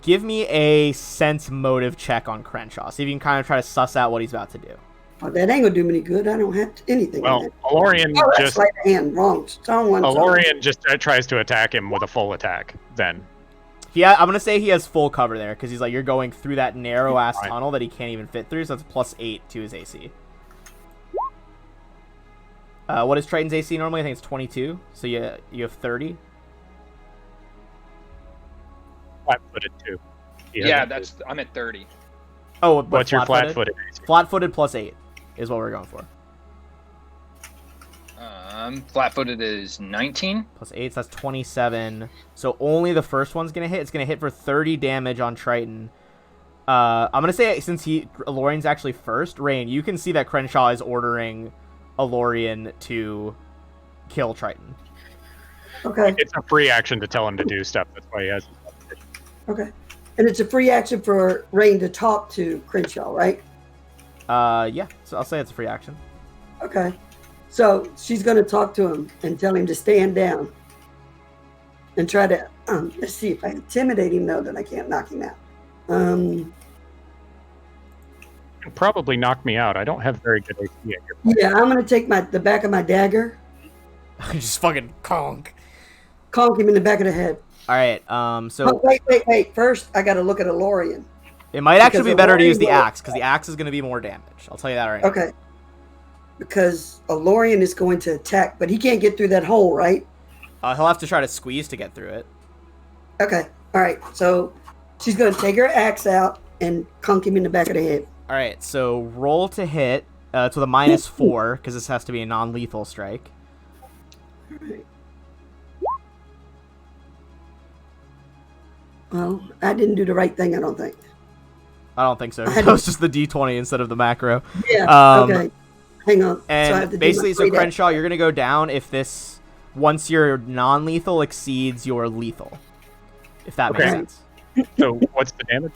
give me a sense motive check on Crenshaw. See if you can kind of try to suss out what he's about to do. Oh, that ain't gonna do me any good. I don't have anything. Well, in that. Alorian Oh, that's just... right hand. Wrong. Someone. Alorian just tries to attack him with a full attack, then. I'm gonna say he has full cover there because he's like you're going through that narrow ass Fine. tunnel that he can't even fit through. So that's +8 to his AC. What is Triton's AC normally? I think it's 22. So you have 30. Flat-footed, too. Yeah, I'm at 30. Oh, but What's your flat-footed AC? Flat-footed +8 is what we're going for. Flat-footed is 19. +8, so that's 27. So only the first one's gonna hit. It's gonna hit for 30 damage on Triton. I'm gonna say since Alorian's actually first, Rain, you can see that Crenshaw is ordering Alorian to kill Triton. Okay. It's a free action to tell him to do stuff. That's why he has his competition. Okay. And it's a free action for Rain to talk to Crenshaw, right? Yeah. So I'll say it's a free action. Okay. So she's going to talk to him and tell him to stand down and try to, let's see if I intimidate him, though, then I can't knock him out. You can probably knock me out. I don't have very good AC at your point. Yeah, I'm going to take the back of my dagger, Just fucking conk. conk him in the back of the head. All right. So Oh, wait. First, I got to look at Alorian. it might actually be because better to use the Alorian will- axe because the axe is gonna be more damage. I'll tell you that right now. Okay. Because Alorian is going to attack, but he can't get through that hole, right? He'll have to try to squeeze to get through it. Okay. All right. So she's going to take her axe out and conk him in the back of the head. All right. So roll to hit. It's with a -4 because this has to be a non-lethal strike. All right. Well, I didn't do the right thing, I don't think. I don't think so. I That was just the D20 instead of the macro. Yeah. Okay. Hang on. And so I have to do basically, my so free dash. Crenshaw, you're gonna go down if this once your non-lethal exceeds your lethal. If that makes Okay. sense. So what's the damage?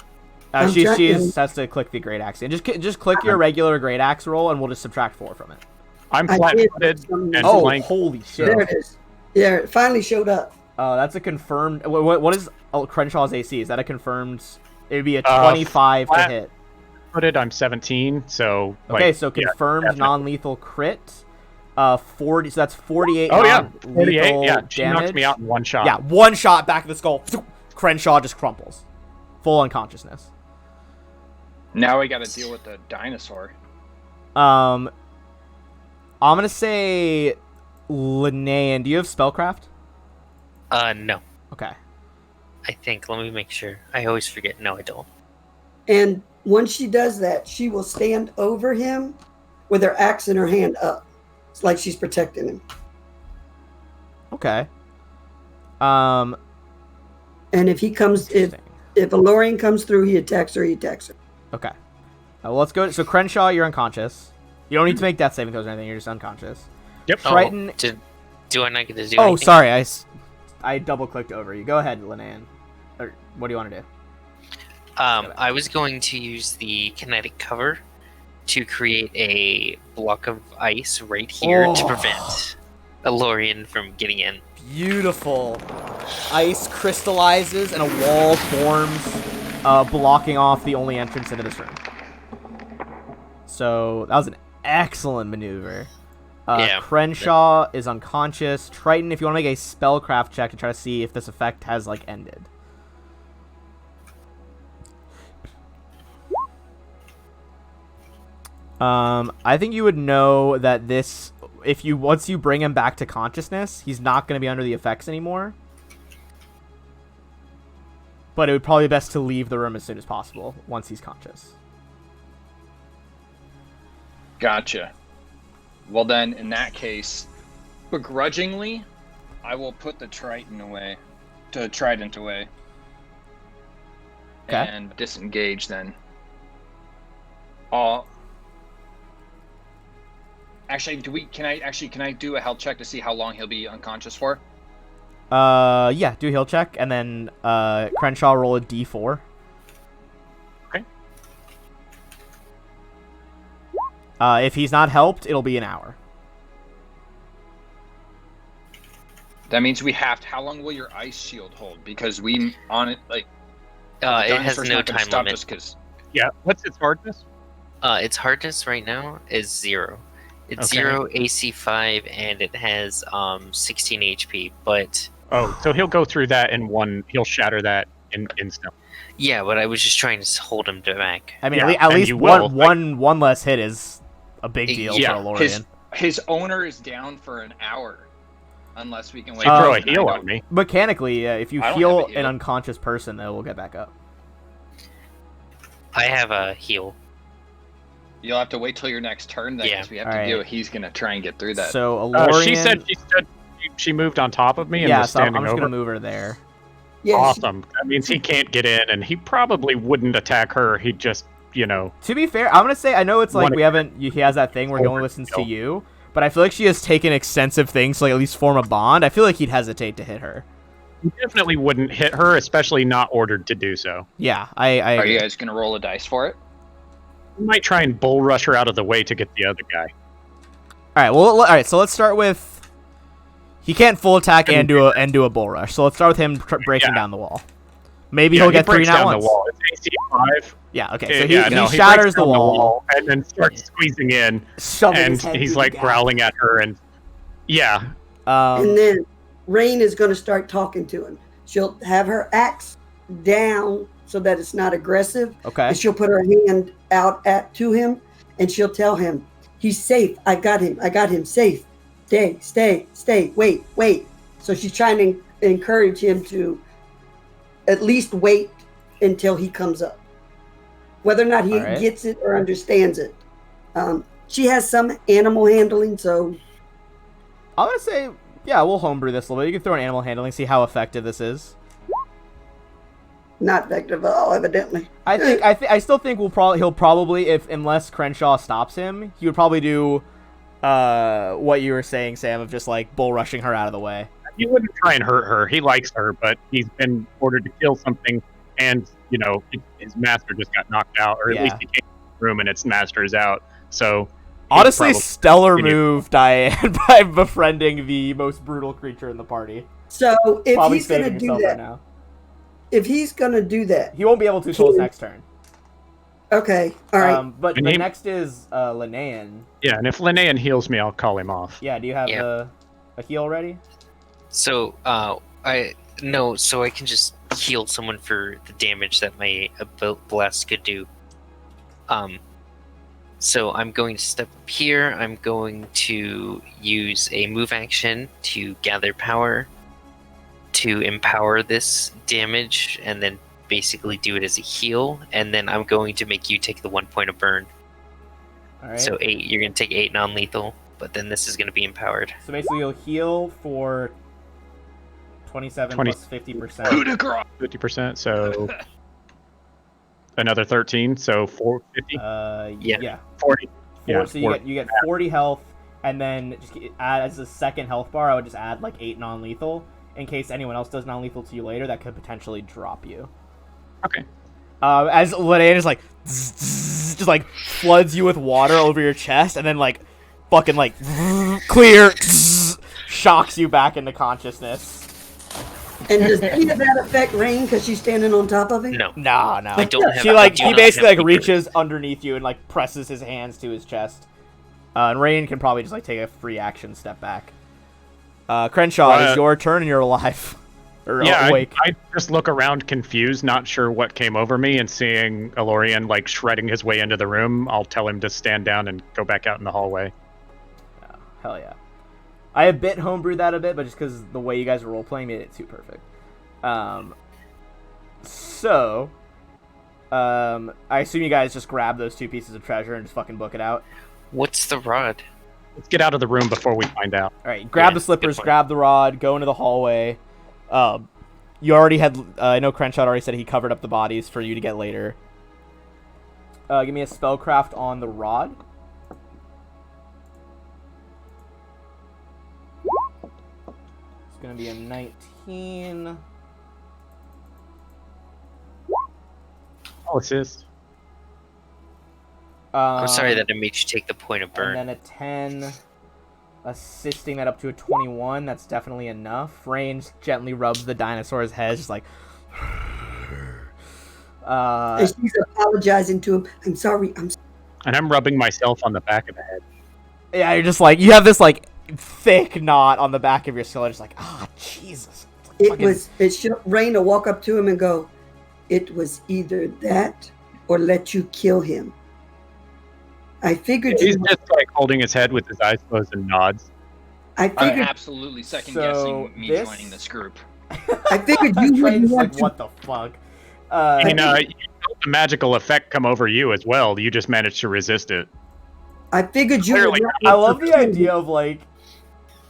I'm She checking. has to click the great axe. And just click your regular great axe roll, and we'll just subtract 4 from it. I'm I did flat-footed some- and Oh, flanked. holy shit! There it is. Yeah, it finally showed up. That's a confirmed. What is Crenshaw's AC? Is that a confirmed? It would be a Uh, 25 to flat- hit. Footed, I'm 17, so... Okay, like, so yeah, confirmed definitely. non-lethal crit. 40. So that's 48. Oh, yeah. non-lethal 48, yeah. She damage. knocks me out in one shot. Yeah, one shot back of the skull. Crenshaw just crumples, full unconsciousness. Now we got to deal with the dinosaur. I'm gonna say, Linnaean, do you have spellcraft? No. Okay. I think. Let me make sure. I always forget. No, I don't. And once she does that, she will stand over him with her axe in her hand up. It's like she's protecting him. Okay. And if he comes, if Interesting. Alorian comes through, he attacks her. He attacks her. Okay. Well, let's go. So Crenshaw, you're unconscious. You don't need to make death saving throws or anything. You're just unconscious. Yep. Triton. Do I not get to do Oh, anything? sorry. I double clicked over you. Go ahead, Linnaean. Or what do you want to do? I was going to use the kinetic cover to create a block of ice right here to Oh. prevent Alorian from getting in. Beautiful. Ice crystallizes and a wall forms, blocking off the only entrance into this room. So that was an excellent maneuver. Yeah. Crenshaw is unconscious. Triton, if you want to make a spellcraft check to try to see if this effect has like ended. I think you would know that this, if you once you bring him back to consciousness, he's not going to be under the effects anymore. But it would probably be best to leave the room as soon as possible once he's conscious. Gotcha. Well then, in that case, begrudgingly, I will put the trident away. Okay. And disengage then. Actually, can I do a health check to see how long he'll be unconscious for? Yeah, do a heal check, and then Crenshaw roll a d4. Okay. If he's not helped, it'll be an hour. That means we have to. How long will your ice shield hold? Because we on it like. It has no time limit. Yeah. What's its hardness? Its hardness right now is 0. It's Okay. 0, AC 5, and it has 16 HP. But Oh, so he'll go through that in one. He'll shatter that in instant. yeah, but I was just trying to hold him back. I mean, Yeah, at and least you will, one less hit is a big deal Yeah, for a Lorian. His owner is down for an hour, unless we can wait. You throw a and I heal don't- on me. Mechanically, if you I don't heal have a heal. an unconscious person, they will get back up. I have a heal. You'll have to wait till your next turn then, Yeah. because we have Alright. to do it. He's gonna try and get through that. So a Lorian. She said she stood. She moved on top of me and yeah, was so I'm standing just over. gonna move her there. Yeah, Awesome. That means he can't get in, and he probably wouldn't attack her. He'd just, To be fair, I'm gonna say I know it's like Wanna- we haven't. He has that thing where he only listens to Overkill. you, but I feel like she has taken extensive things to like at least form a bond. I feel like he'd hesitate to hit her. he definitely wouldn't hit her, especially not ordered to do so. Yeah, I Are agree. you guys gonna roll a dice for it? He might try and bull rush her out of the way to get the other guy. All right. Well, all right. So let's start with. He can't full attack and do a bull rush. So let's start with him breaking Yeah. down the wall. Maybe Yeah, he'll he get 3 breaks not down once. the wall. It's AC 5. Yeah. Okay. So Yeah, he no, shatters breaks the down wall, and then starts squeezing in, shoving and his head he's through like the gap. growling at her, and yeah, and then Rain is going to start talking to him. She'll have her axe down so that it's not aggressive, Okay. and she'll put her hand out to him, and she'll tell him, "He's safe. I got him. I got him safe. Stay. Wait." So she's trying to encourage him to at least wait until he comes up, whether or not he All right. gets it or understands it. She has some animal handling, so I'm gonna say, yeah, we'll homebrew this a little bit. You can throw an animal handling, see how effective this is. not effective at all, evidently. I still think he'll probably unless Crenshaw stops him, he would probably do what you were saying, Sam, of just like bull rushing her out of the way. he wouldn't try and hurt her. He likes her, but he's been ordered to kill something, and his master just got knocked out, or at Yeah. least he came in the room and its master is out. So Honestly, probably stellar continue. move, Diane, by befriending the most brutal creature in the party. So if Probably he's going to saving do himself that, right now. if he's going to do that, He won't be able to until his next turn. okay, all right. But And the he- next is Linnean. yeah, and if Linnean heals me, I'll call him off. Yeah, do you have Yeah. a heal ready? So I can just heal someone for the damage that my blast could do. So I'm going to step up here. I'm going to use a move action to gather power to empower this damage, and then basically do it as a heal. And then I'm going to make you take the 1 point of burn. All right. So 8. You're going to take 8 non-lethal, but then this is going to be empowered. So basically, you'll heal for 27 20. plus 50%. Coup de grace. 50%, so another 13, so 450, Yeah. 40. Yeah, So you get 40 health, and then just add as a second health bar. I would just add like 8 non-lethal in case anyone else does non-lethal to you later. That could potentially drop you. Okay. As Linnean is like just like floods you with water over your chest, and then like fucking like clear shocks you back into consciousness. And does any of that affect Rain because she's standing on top of him? No. No. I don't have. He I like do he not basically have like any reaches underneath you and like presses his hands to his chest. And Rain can probably just like take a free action step back. Crenshaw, it is your turn and you're alive. Or Yeah, awake. I just look around confused, not sure what came over me, and seeing Elorian like shredding his way into the room, I'll tell him to stand down and go back out in the hallway. Oh, hell yeah. I a bit homebrewed that a bit, but just because the way you guys were role playing made it too perfect. I assume you guys just grab those 2 pieces of treasure and just fucking book it out. What's the rod? Let's get out of the room before we find out. All right, grab Yeah, the slippers, good point. grab the rod, go into the hallway. You already had. I know Crenshaw already said he covered up the bodies for you to get later. Give me a spellcraft on the rod. It's gonna be a 19. I'll assist. I'm sorry that it made you take the point of burn. And then a 10, assisting that up to a 21. That's definitely enough. Range gently rubs the dinosaur's head, just like. And she's apologizing to him. I'm sorry. I'm sorry. And I'm rubbing myself on the back of the head. Yeah, you're just like, you have this like thick knot on the back of your skull. Just like, Jesus. Rain will walk up to him and go, it was either that or let you kill him. I figured he's just like holding his head with his eyes closed and nods. I'm absolutely second guessing me joining this group. I figured you wouldn't want like, what the fuck? You felt the magical effect come over you as well. You just managed to resist it. I figured you would. I love the idea of like,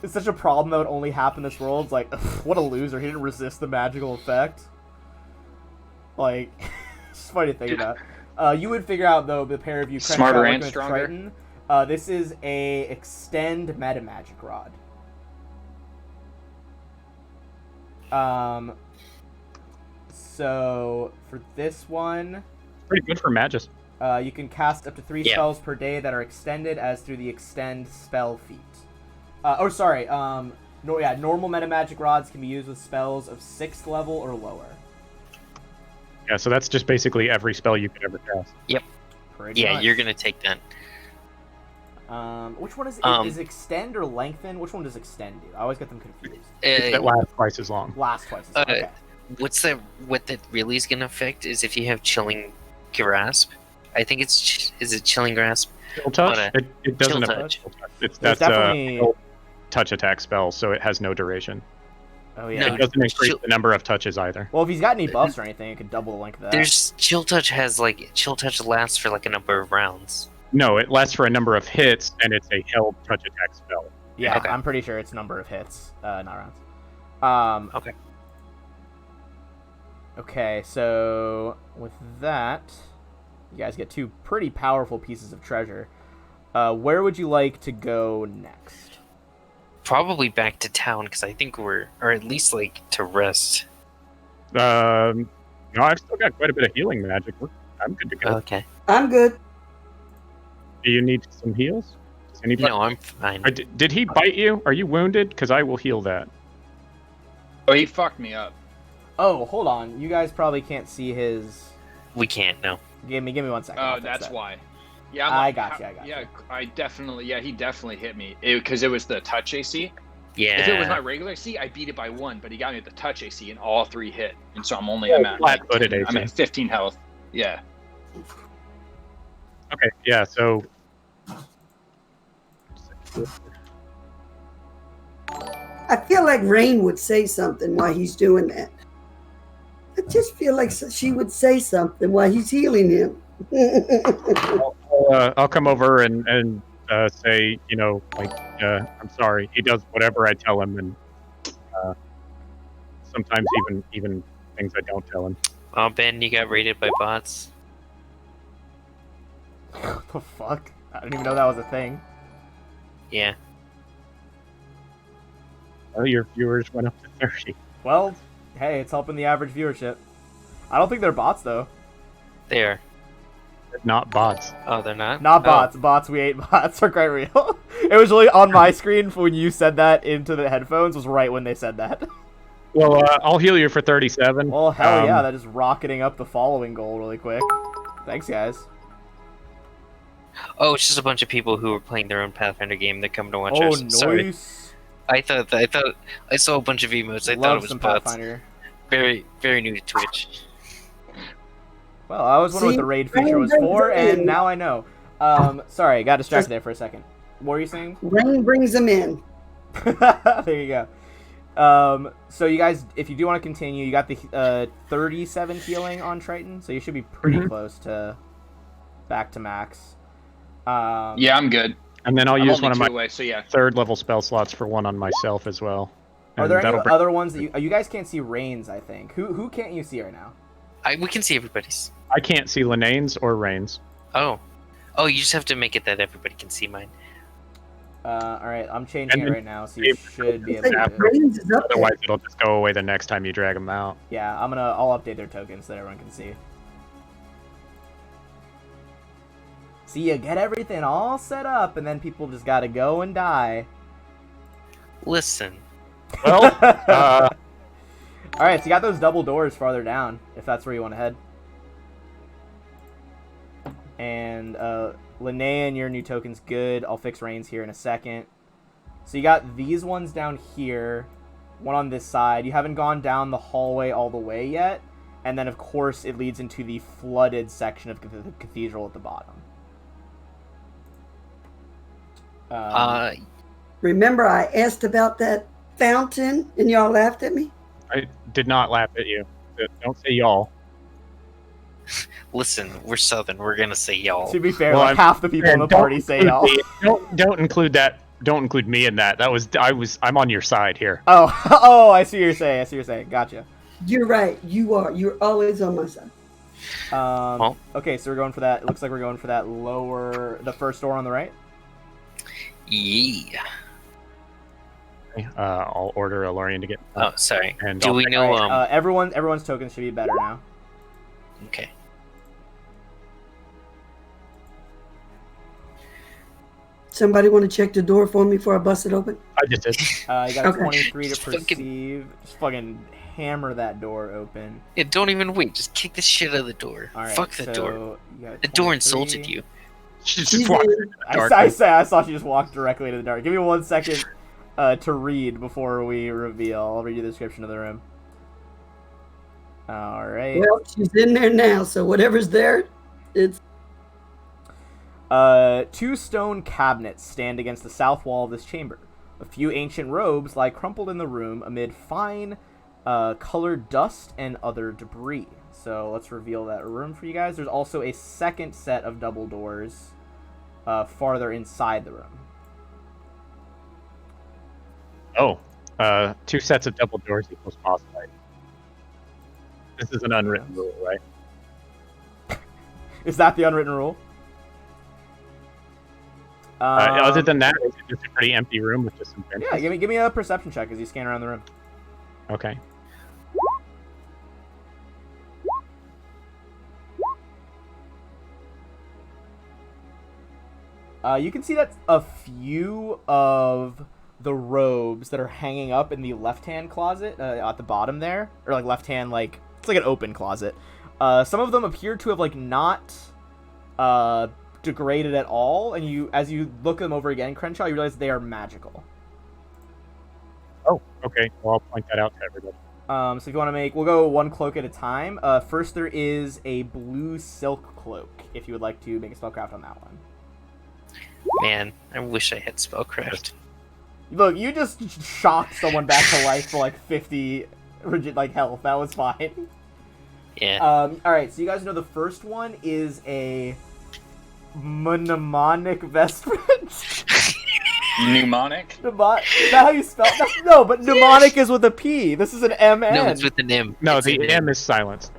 it's such a problem that would only happen in this world. It's like, what a loser. He didn't resist the magical effect. Like, it's funny to think about. You would figure out though, the pair of you smarter and stronger. Triton, this is a extend meta magic rod. So for this one, pretty good for Magus. You can cast up to 3 spells per day that are extended as through the extend spell feat. Normal meta magic rods can be used with spells of 6th level or lower. Yeah, so that's just basically every spell you could ever cast. Yep. Pretty much. You're gonna take that. Which one is extend or lengthen? Which one does extend do? I always get them confused. It lasts twice as long. Last twice as long. Okay. What that really is gonna affect is if you have chilling grasp. I think is it chilling grasp? Chill touch? It doesn't affect chill touch. That's definitely a touch attack spell, so it has no duration. Oh yeah. It doesn't increase the number of touches either. Well, if he's got any buffs or anything, it could double the length of that. There's chill touch lasts for like a number of rounds. No, it lasts for a number of hits, and it's a held touch attack spell. Yeah, okay. I'm pretty sure it's number of hits, not rounds. Okay. Okay, so with that, you guys get 2 pretty powerful pieces of treasure. Where would you like to go next? Probably back to town, because I think or at least like to rest. No, I've still got quite a bit of healing magic. I'm good to go. Okay. I'm good. Do you need some heals? Does anybody... No, I'm fine. Did he bite you? Are you wounded? Because I will heal that. Oh, he fucked me up. Oh, hold on. You guys probably can't see his... We can't, no. Give me 1 second. Oh, that's why. Yeah, I got you. Yeah, he definitely hit me. Because it was the touch AC. Yeah. If it was my regular AC, I beat it by 1, but he got me at the touch AC and all 3 hit. And so I'm at 15 health. Yeah. Okay, yeah, so... I feel like Rain would say something while he's doing that. I just feel like she would say something while he's healing him. I'll come over and say, I'm sorry. He does whatever I tell him, and sometimes even things I don't tell him. Oh, Ben, you got raided by bots. What the fuck? I didn't even know that was a thing. Yeah. Well, your viewers went up to 30. Well, hey, it's helping the average viewership. I don't think they're bots, though. They are. They're not bots. Oh, they're not? Not bots. Bots, we ate bots are quite real. It was really on my screen when you said that into the headphones, was right when they said that. Well, I'll heal you for 37. Well, hell yeah, that is rocketing up the following goal really quick. Thanks, guys. Oh, it's just a bunch of people who were playing their own Pathfinder game that come to watch us. us. Oh, Sorry. nice. I thought I saw a bunch of emotes. I thought it was bots. Pathfinder. Very, very new to Twitch. Well, I was wondering what the raid feature was for, and now I know. Sorry, I got distracted there for a second. What were you saying? Rain brings them in. There you go. So you guys, if you do want to continue, you got the 37 healing on Triton, so you should be pretty close to back to max. Yeah, I'm good. And then I'll use one of my away, so 3rd level spell slots for one on myself as well. Are there any other ones that you guys can't see Rain's, I think. Who can't you see right now? We can see everybody's. I can't see Linane's or Rain's. Oh, you just have to make it that everybody can see mine. All right, I'm changing And it then right now, so you should be able Hey, to. Brains is up there. Otherwise, it'll just go away the next time you drag them out. Yeah, I'll update their tokens so that everyone can see. See, you get everything all set up, and then people just gotta go and die. Listen, Well, All right, so you got those double doors farther down, if that's where you want to head. And Linnea, your new token's good. I'll fix Rain's here in a second. So you got these ones down here, one on this side. You haven't gone down the hallway all the way yet. And then, of course, it leads into the flooded section of the cathedral at the bottom. Remember, I asked about that fountain, and y'all laughed at me. I did not laugh at you. Don't say y'all. listen, we're Southern. We're gonna say y'all. To be fair, Well, like half the people in the party say y'all. Don't include that. Don't include me in that. I'm on your side here. Oh, I see what you're saying. I see what you're saying. Gotcha. You're right. You are. You're always on my side. Okay, so we're going for that. It looks like we're going for that the first door on the right. Yeah. I'll order Alorian to get. Oh, sorry. And Do I'll we pick- know? Everyone's tokens should be better now. Okay. Somebody want to check the door for me before I bust it open? I just did. You got a Okay. 23 to Just fucking- perceive. Just fucking hammer that door open. Yeah, don't even wait. Just kick the shit out of the door. All right. Fuck the so door. you got The door 23. insulted you. She She's just walked in. through the dark. I saw she just walked directly into the dark. Give me 1 second to read before we reveal. I'll read you the description of the room. All right. Well, she's in there now, so whatever's there, it's 2 stone cabinets stand against the south wall of this chamber. A few ancient robes lie crumpled in the room amid fine colored dust and other debris. So let's reveal that room for you guys. There's also a second set of double doors farther inside the room. Oh, 2 sets of double doors equals boss fight. This is an unwritten rule, right? Is that the unwritten rule? Other than that, it's just a pretty empty room with just some benches. Yeah, give me a perception check as you scan around the room. Okay. You can see that a few of the robes that are hanging up in the left-hand closet at the bottom there, or like left-hand, like it's like an open closet. Some of them appear to have like not degraded at all, and as you look them over again, Crenshaw, you realize they are magical. Oh, okay. Well, I'll point that out to everybody. So if you want to we'll go 1 cloak at a time. First, there is a blue silk cloak. If you would like to make a spellcraft on that one. Man, I wish I had spellcraft. Look, you just shocked someone back to life for like 50 rigid health. That was fine. Yeah. Alright, so you guys know the first one is a mnemonic vestment. Mnemonic? Is that how you spell that? No, but mnemonic is with a P. This is an M-N. No, it's with an M. No, It's the an M is silenced.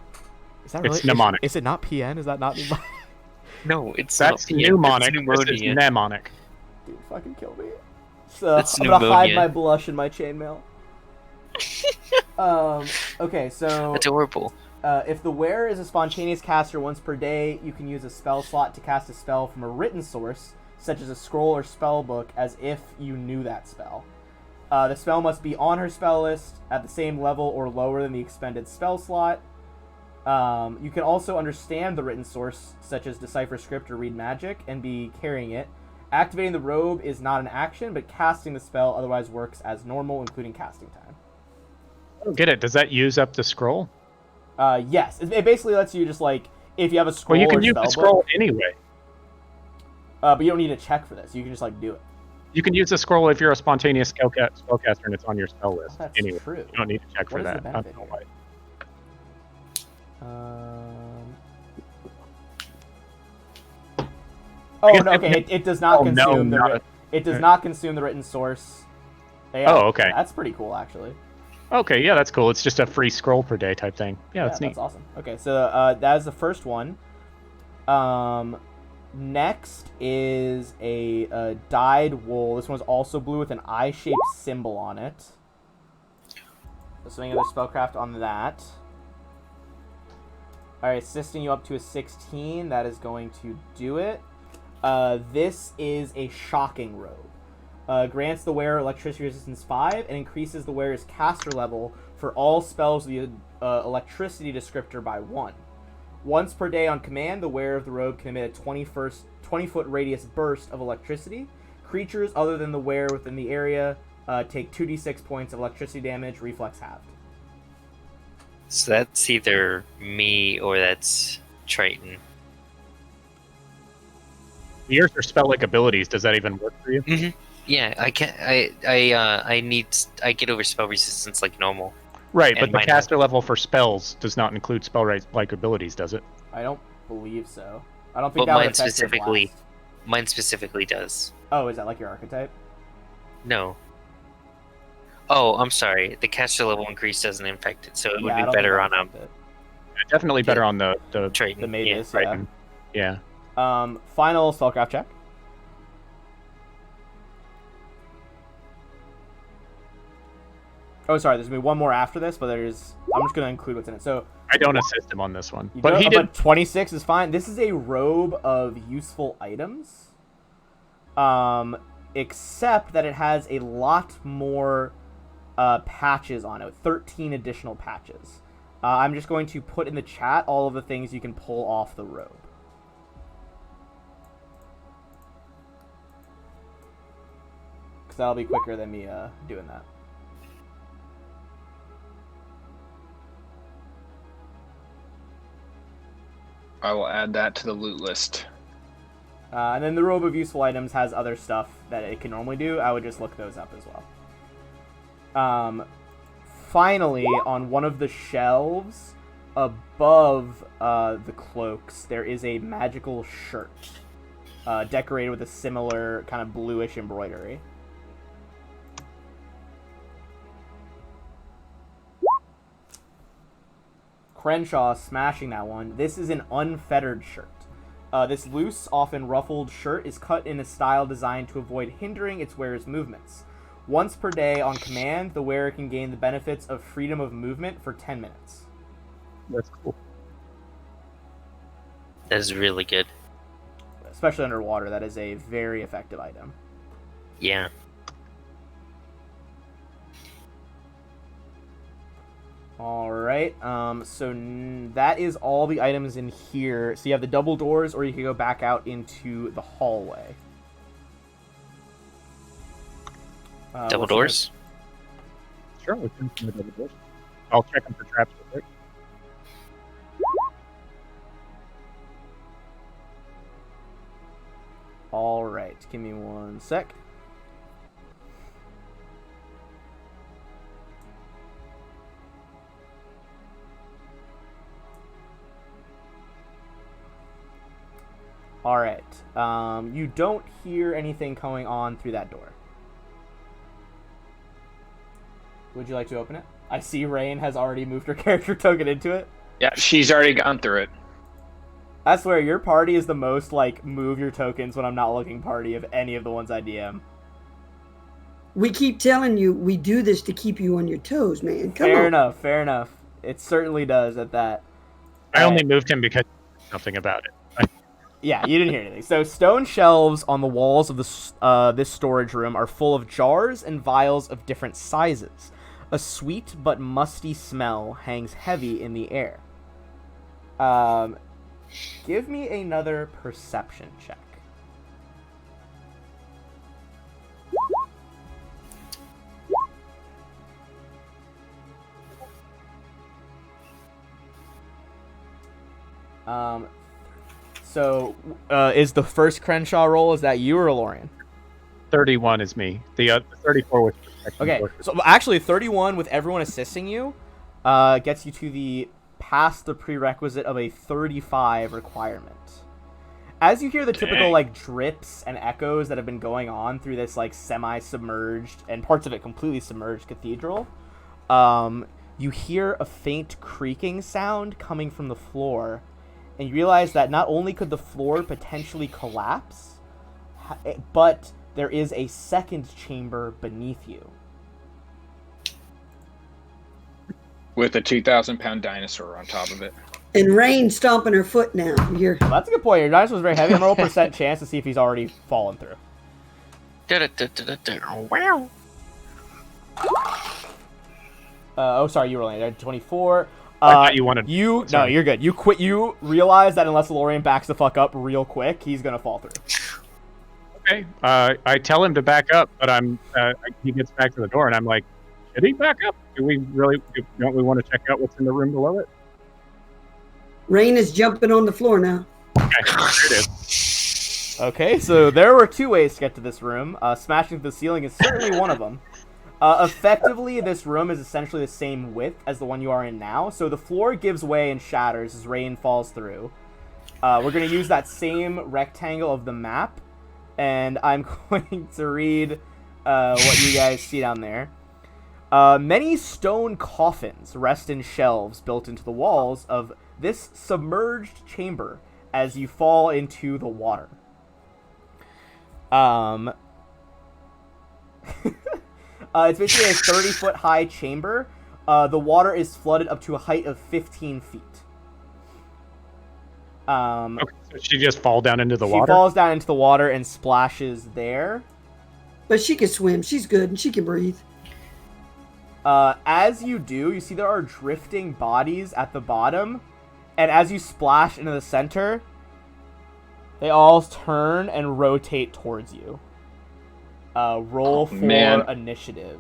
Is that it's really? mnemonic. Is it not PN? Is that not mnemonic? No, it's That's not PM, mnemonic. it's This is pneumonia. mnemonic. Dude, fucking kill me. So That's I'm gonna hide pneumonia. my blush in my chainmail. Okay, so Adorable. if the wearer is a spontaneous caster once per day, you can use a spell slot to cast a spell from a written source, such as a scroll or spell book, as if you knew that spell. The spell must be on her spell list at the same level or lower than the expended spell slot. You can also understand the written source, such as decipher script or read magic, and be carrying it. Activating the robe is not an action, but casting the spell otherwise works as normal, including casting time. I don't get it. Does that use up the scroll? Yes. It basically lets you just, if you have a scroll Well, you can or use spell the scroll book, anyway. but you don't need to check for this. You can just, do it. You can use the scroll if you're a spontaneous spellcaster and it's on your spell list. That's Anyway, true. you don't need to check for What is the that. I don't benefit know here? why. Oh, guess no, okay. It does not consume it does not consume the written source. Yeah, Oh, okay. That's pretty cool, actually. Okay, yeah, that's cool. It's just a free scroll per day type thing. Yeah, that's neat. That's awesome. Okay, so that is the first one. Next is a dyed wool. This one's also blue with an eye-shaped symbol on it. So any other spellcraft on that. Alright, assisting you up to a 16. That is going to do it. This is a shocking robe. Grants the wearer electricity resistance 5 and increases the wearer's caster level for all spells with the electricity descriptor by 1. Once per day on command, the wearer of the robe can emit a 20-foot radius burst of electricity. Creatures other than the wearer within the area take 2d6 points of electricity damage, reflex halved. So that's either me or that's Triton. Yours are spell-like abilities. Does that even work for you? Mm-hmm. Yeah, I can't. I get over spell resistance like normal. Right, And but the mine caster level for spells does not include spell-like abilities, does it? I don't believe so. I don't think But that would mine affect your specifically, blast. mine specifically does. Oh, is that like your archetype? No. Oh, I'm sorry. The caster level increase doesn't impact it, so it would Yeah, I be don't better think on that would Definitely better on the Triton. the mages, yeah. Triton. Yeah. Final spellcraft check. Oh, sorry. There's gonna be one more after this, but I'm just gonna include what's in it. So I don't assist him on this one, you but don't- he did. But 26 is fine. This is a robe of useful items, except that it has a lot more patches on it. 13 additional patches. I'm just going to put in the chat all of the things you can pull off the robe. Because that'll be quicker than me doing that. I will add that to the loot list. And then the robe of useful items has other stuff that it can normally do. I would just look those up as well. Finally, on one of the shelves above the cloaks, there is a magical shirt decorated with a similar kind of bluish embroidery. Crenshaw smashing that one. This is an unfettered shirt. This loose, often ruffled shirt is cut in a style designed to avoid hindering its wearer's movements. Once per day on command, the wearer can gain the benefits of freedom of movement for 10 minutes. That's cool. That is really good. Especially underwater, that is a very effective item. Yeah. Alright, so that is all the items in here. So you have the double doors, or you can go back out into the hallway. Double doors? Sure, we can open the double doors. I'll check them for traps real quick. Alright, give me one sec. Alright, you don't hear anything going on through that door. Would you like to open it? I see Rain has already moved her character token into it. Yeah, she's already gone through it. I swear, your party is the most, like, move your tokens when I'm not looking party of any of the ones I DM. We keep telling you we do this to keep you on your toes, man. Come Fair on. enough, fair enough. It certainly does at that. I only moved him because nothing about it. Yeah, you didn't hear anything. So stone shelves on the walls of this storage room are full of jars and vials of different sizes. A sweet but musty smell hangs heavy in the air. Give me another perception check. So, is the first Crenshaw roll, is that you or Lorian? 31 is me. The 34 was protection. Okay, so actually 31 with everyone assisting you gets you to the past the prerequisite of a 35 requirement. As you hear the typical like drips and echoes that have been going on through this like semi-submerged and parts of it completely submerged cathedral, you hear a faint creaking sound coming from the floor, and you realize that not only could the floor potentially collapse, but there is a second chamber beneath you. With a 2,000-pound dinosaur on top of it. And Rain stomping her foot now. You're Well, that's a good point. Your dinosaur is very heavy. I'm going to roll percent chance to see if he's already fallen through. Wow. Oh, sorry, you were only 24. I thought you wanted. No, Sorry. you're good. You quit. You realize that unless DeLorean backs the fuck up real quick, he's gonna fall through. Okay. I tell him to back up, but he gets back to the door, and I'm like, should he back up? Don't we want to check out what's in the room below it? Rain is jumping on the floor now. Okay, here it is. Okay, so there were two ways to get to this room. Smashing through the ceiling is certainly one of them. Effectively, this room is essentially the same width as the one you are in now, so the floor gives way and shatters as Rain falls through. We're going to use that same rectangle of the map, and I'm going to read what you guys see down there. Many stone coffins rest in shelves built into the walls of this submerged chamber as you fall into the water. It's basically a 30-foot high chamber. The water is flooded up to a height of 15 feet. Okay, so she just fall down into the She water? falls down into the water and splashes there. But she can swim. She's good and she can breathe. As you do, you see there are drifting bodies at the bottom. And as you splash into the center, they all turn and rotate towards you. Roll for initiative.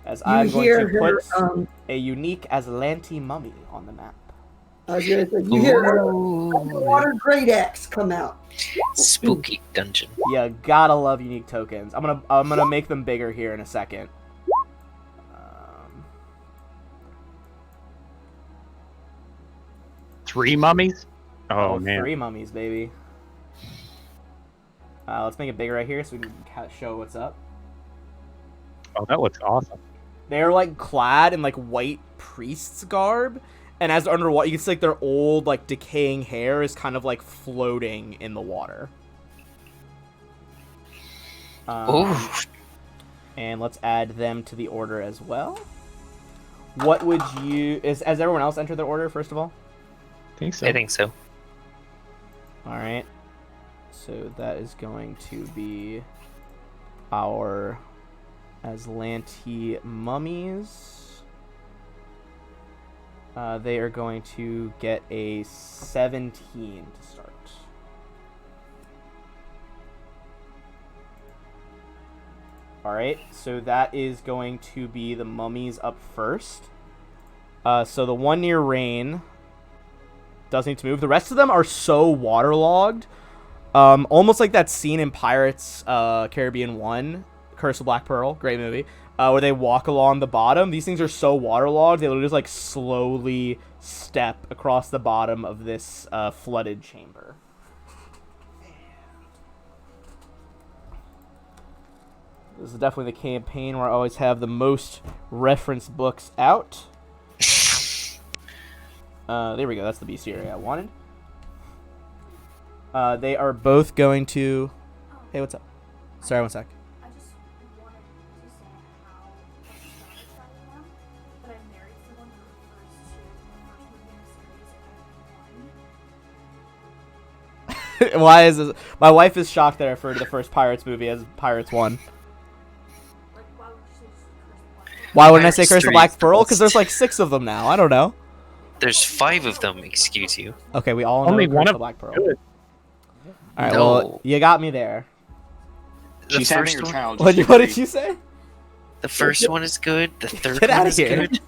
As I'm going to put a unique Azlanti mummy on the map. I was gonna say, you hear her water great axe come out. Spooky dungeon. Yeah, gotta love unique tokens. I'm gonna make them bigger here in a second. 3 mummies? Oh, man. 3 mummies, baby. Let's make it bigger right here so we can show what's up. Oh, that looks awesome. They're like clad in like white priest's garb, and as they're underwater, you can see like their old like decaying hair is kind of like floating in the water. And let's add them to the order as well. What would you... Has everyone else entered their order, first of all? I think so. I think so. Alright. So that is going to be our Azlanti mummies. They are going to get a 17 to start. Alright, so that is going to be the mummies up first. So the one near Rain doesn't need to move. The rest of them are so waterlogged. Almost like that scene in Pirates Caribbean 1, Curse of Black Pearl, great movie, where they walk along the bottom. These things are so waterlogged, they literally just like slowly step across the bottom of this flooded chamber. This is definitely the campaign where I always have the most reference books out. There we go. That's the bestiary I wanted. They are both going to... Hey, what's up? Sorry, one sec. I just wanted to say how satisfied I am that I married someone who refers to the first movie in a series as 1. Why is this? My wife is shocked that I referred to the first Pirates movie as Pirates 1. Like, why would you say just the Curse of Black Pearl? Why wouldn't I say Pirates Curse of 3 Black Pearl? is Because there's like 6 of them now. I don't know. There's 5 of them, excuse you. Okay, we all know Only Curse one of of Black Pearl. Good. Alright, No. well, you got me there. The She's having first her one, child. What did you say? the first one is good. The third Get one outta is here. good.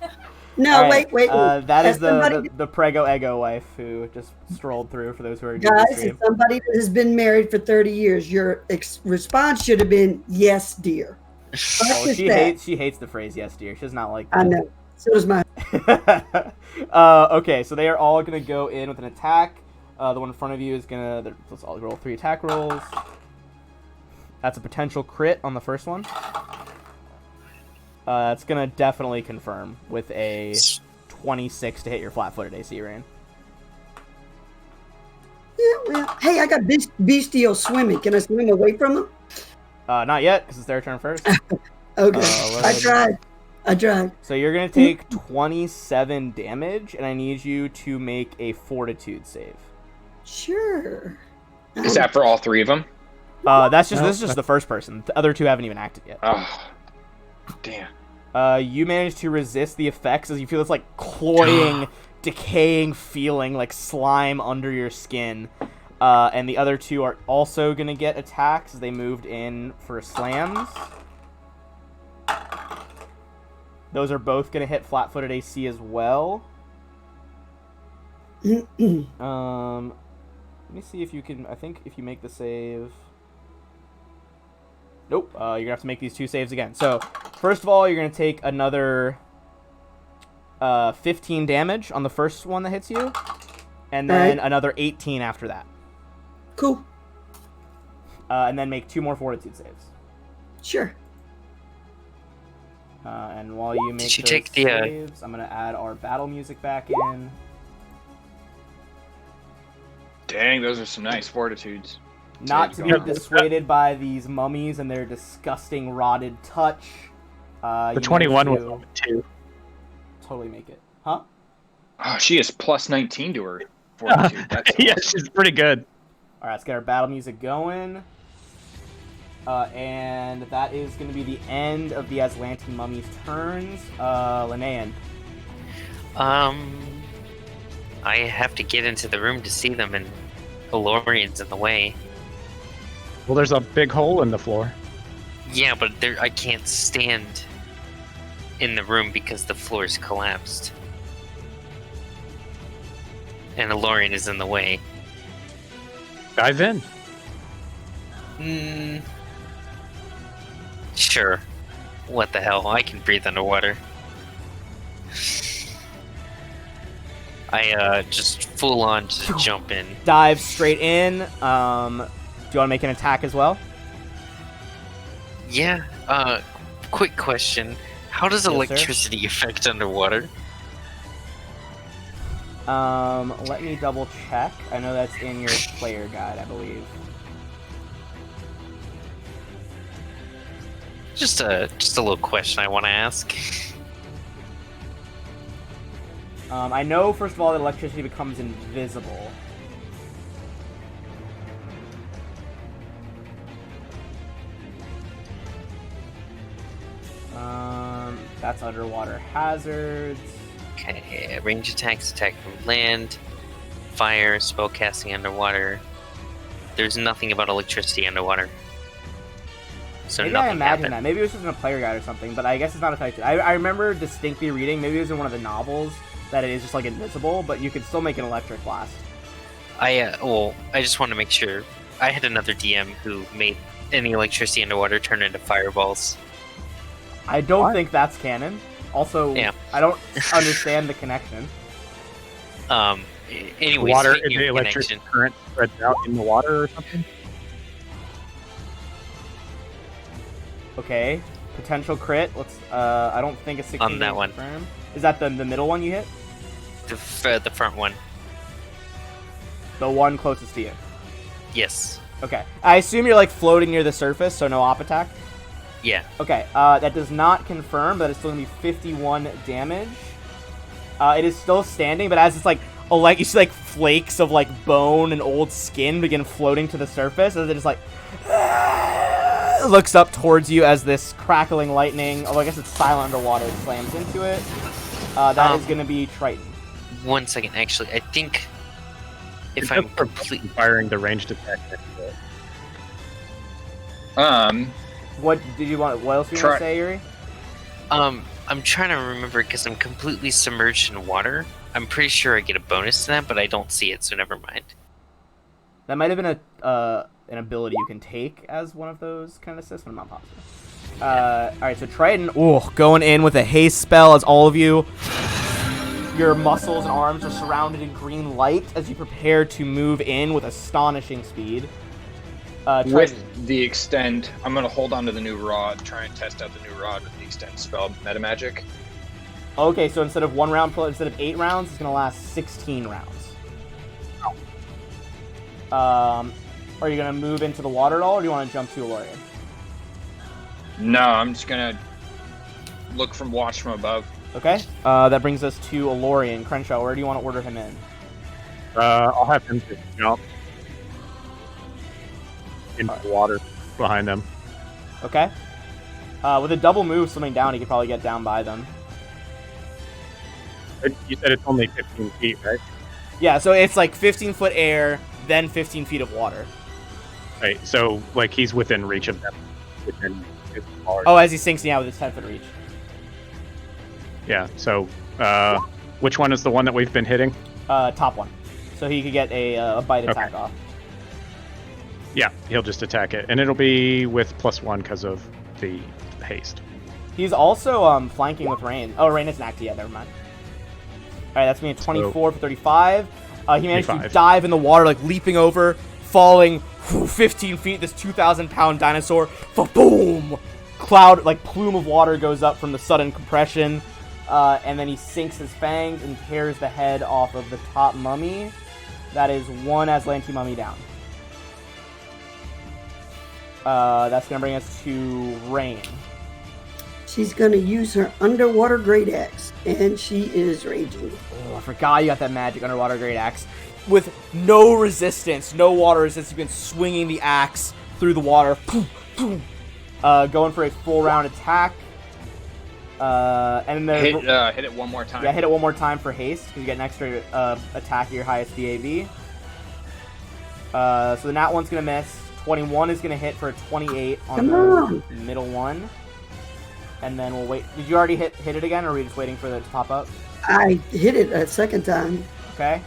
No, Alright, wait. that is As somebody- the Prego Ego wife who just strolled through, for those who are new to the Guys, stream. as somebody that has been married for 30 years, your response should have been, yes, dear. Oh, Just she that. hates the phrase "yes, dear." She does not like that. I know. So does my... Okay, so they are all gonna go in with an attack. The one in front of you is gonna... Let's all roll 3 attack rolls. That's a potential crit on the first one. It's gonna definitely confirm with a 26 to hit your flat-footed AC, Rain. Hey, I got bestial swimming. Can I swim away from him? Not yet, because it's their turn first. Okay. I tried. So you're going to take 27 damage, and I need you to make a fortitude save. Sure. Is that for all three of them? This is just the first person. The other two haven't even acted yet. Oh, damn. You manage to resist the effects as you feel this like cloying, decaying feeling, like slime under your skin. And the other two are also going to get attacks as they moved in for slams. Those are both going to hit flat-footed AC as well. Let me see if you can... I think if you make the save... Nope. You're going to have to make these two saves again. So, first of all, you're going to take another 15 damage on the first one that hits you. And then another 18 after that. Cool. And then make 2 more fortitude saves. Sure. And while you make those take the, saves, I'm going to add our battle music back in. Dang, those are some nice fortitudes. Not to be dissuaded by these mummies and their disgusting rotted touch. The 21 was on it too. Totally make it. Huh? Oh, she is plus 19 to her fortitude. That's Yeah, awesome. she's pretty good. Alright, let's get our battle music going. And that is going to be the end of the Azlanti mummies' turns. Linnean. I have to get into the room to see them, and Elorian's in the way. Well, there's a big hole in the floor. Yeah, but I can't stand in the room because the floor's collapsed. And Elorian is in the way. Dive in. Sure. What the hell? I can breathe underwater. I just full on just jump in. Dive straight in. Do you want to make an attack as well? Yeah. Quick question. How does electricity affect underwater? Let me double check. I know that's in your player guide, I believe. Just a little question I want to ask. I know, first of all, that electricity becomes invisible. That's underwater hazards. Okay, range attacks, attack from land, fire, spellcasting underwater. There's nothing about electricity underwater. So Maybe I nothing imagine happened. that. Maybe it was just in a player guide or something, but I guess it's not affected. I remember distinctly reading, maybe it was in one of the novels, that it is just like invisible, but you could still make an electric blast. I just want to make sure. I had another DM who made any electricity underwater turn into fireballs. I don't think that's canon. Also, Yeah. I don't understand the connection. Anyway, Water, speaking the of electric connection, current spreads out in the water or something? Okay. Potential crit. Let's. I don't think it's 16 On that one. confirmed. Is that the middle one you hit? the front one. The one closest to you. Yes. Okay. I assume you're like floating near the surface, so no op attack. Yeah. Okay. That does not confirm, but it's still gonna be 51 damage. It is still standing, but as it's like you see like flakes of like bone and old skin begin floating to the surface, as it just like looks up towards you as this crackling lightning. Oh, I guess it's silent underwater. Slams into it. That is gonna be Triton. 1 second, actually, I think if I'm completely firing the ranged attack next to it. What did you want? What else were you gonna say, Yuri? I'm trying to remember because I'm completely submerged in water. I'm pretty sure I get a bonus to that, but I don't see it, so never mind. That might have been an ability you can take as one of those kind of assists, but I'm not positive. Alright, so Triton, going in with a haste spell as all of you, your muscles and arms are surrounded in green light as you prepare to move in with astonishing speed. With the extend, I'm going to hold on to the new rod, try and test out the new rod with the extend spell meta magic. Okay, so instead of 1 round, instead of 8 rounds, it's going to last 16 rounds. Are you gonna move into the water at all, or do you want to jump to Alorian? No, I'm just gonna watch from above. Okay. That brings us to Alorian. Crenshaw, where do you want to order him in? I'll have him just jump into the water behind them. Okay. With a double move swimming down, he could probably get down by them. You said it's only 15 feet, right? Yeah, so it's like 15-foot air, then 15 feet of water. Right, so like he's within reach of them. Within his water. Oh, as he sinks, yeah, with his 10-foot reach. Yeah, so which one is the one that we've been hitting? Top one. So he could get a bite attack Okay. off. Yeah, he'll just attack it. And it'll be with +1 because of the haste. He's also flanking with Rain. Oh, Rain isn't active yet, never mind. Alright, that's me at 24 for 35. He managed to 35. dive in the water, like leaping over, falling 15 feet. This 2,000-pound dinosaur, boom! Cloud, like plume of water goes up from the sudden compression. And then he sinks his fangs and tears the head off of the top mummy. That is one Azlanti mummy down. That's going to bring us to Rain. She's going to use her underwater great axe, and she is raging. Oh, I forgot you got that magic underwater great axe. With no resistance, no water resistance, you've been swinging the axe through the water. Going for a full round attack. And then Hit it one more time. Yeah, hit it one more time for haste, because you get an extra attack at your highest DAV. So the nat one's going to miss. 21 is going to hit for a 28 on the middle one. And then we'll wait. Did you already hit it again, or are we just waiting for it to pop up? I hit it a second time. Okay.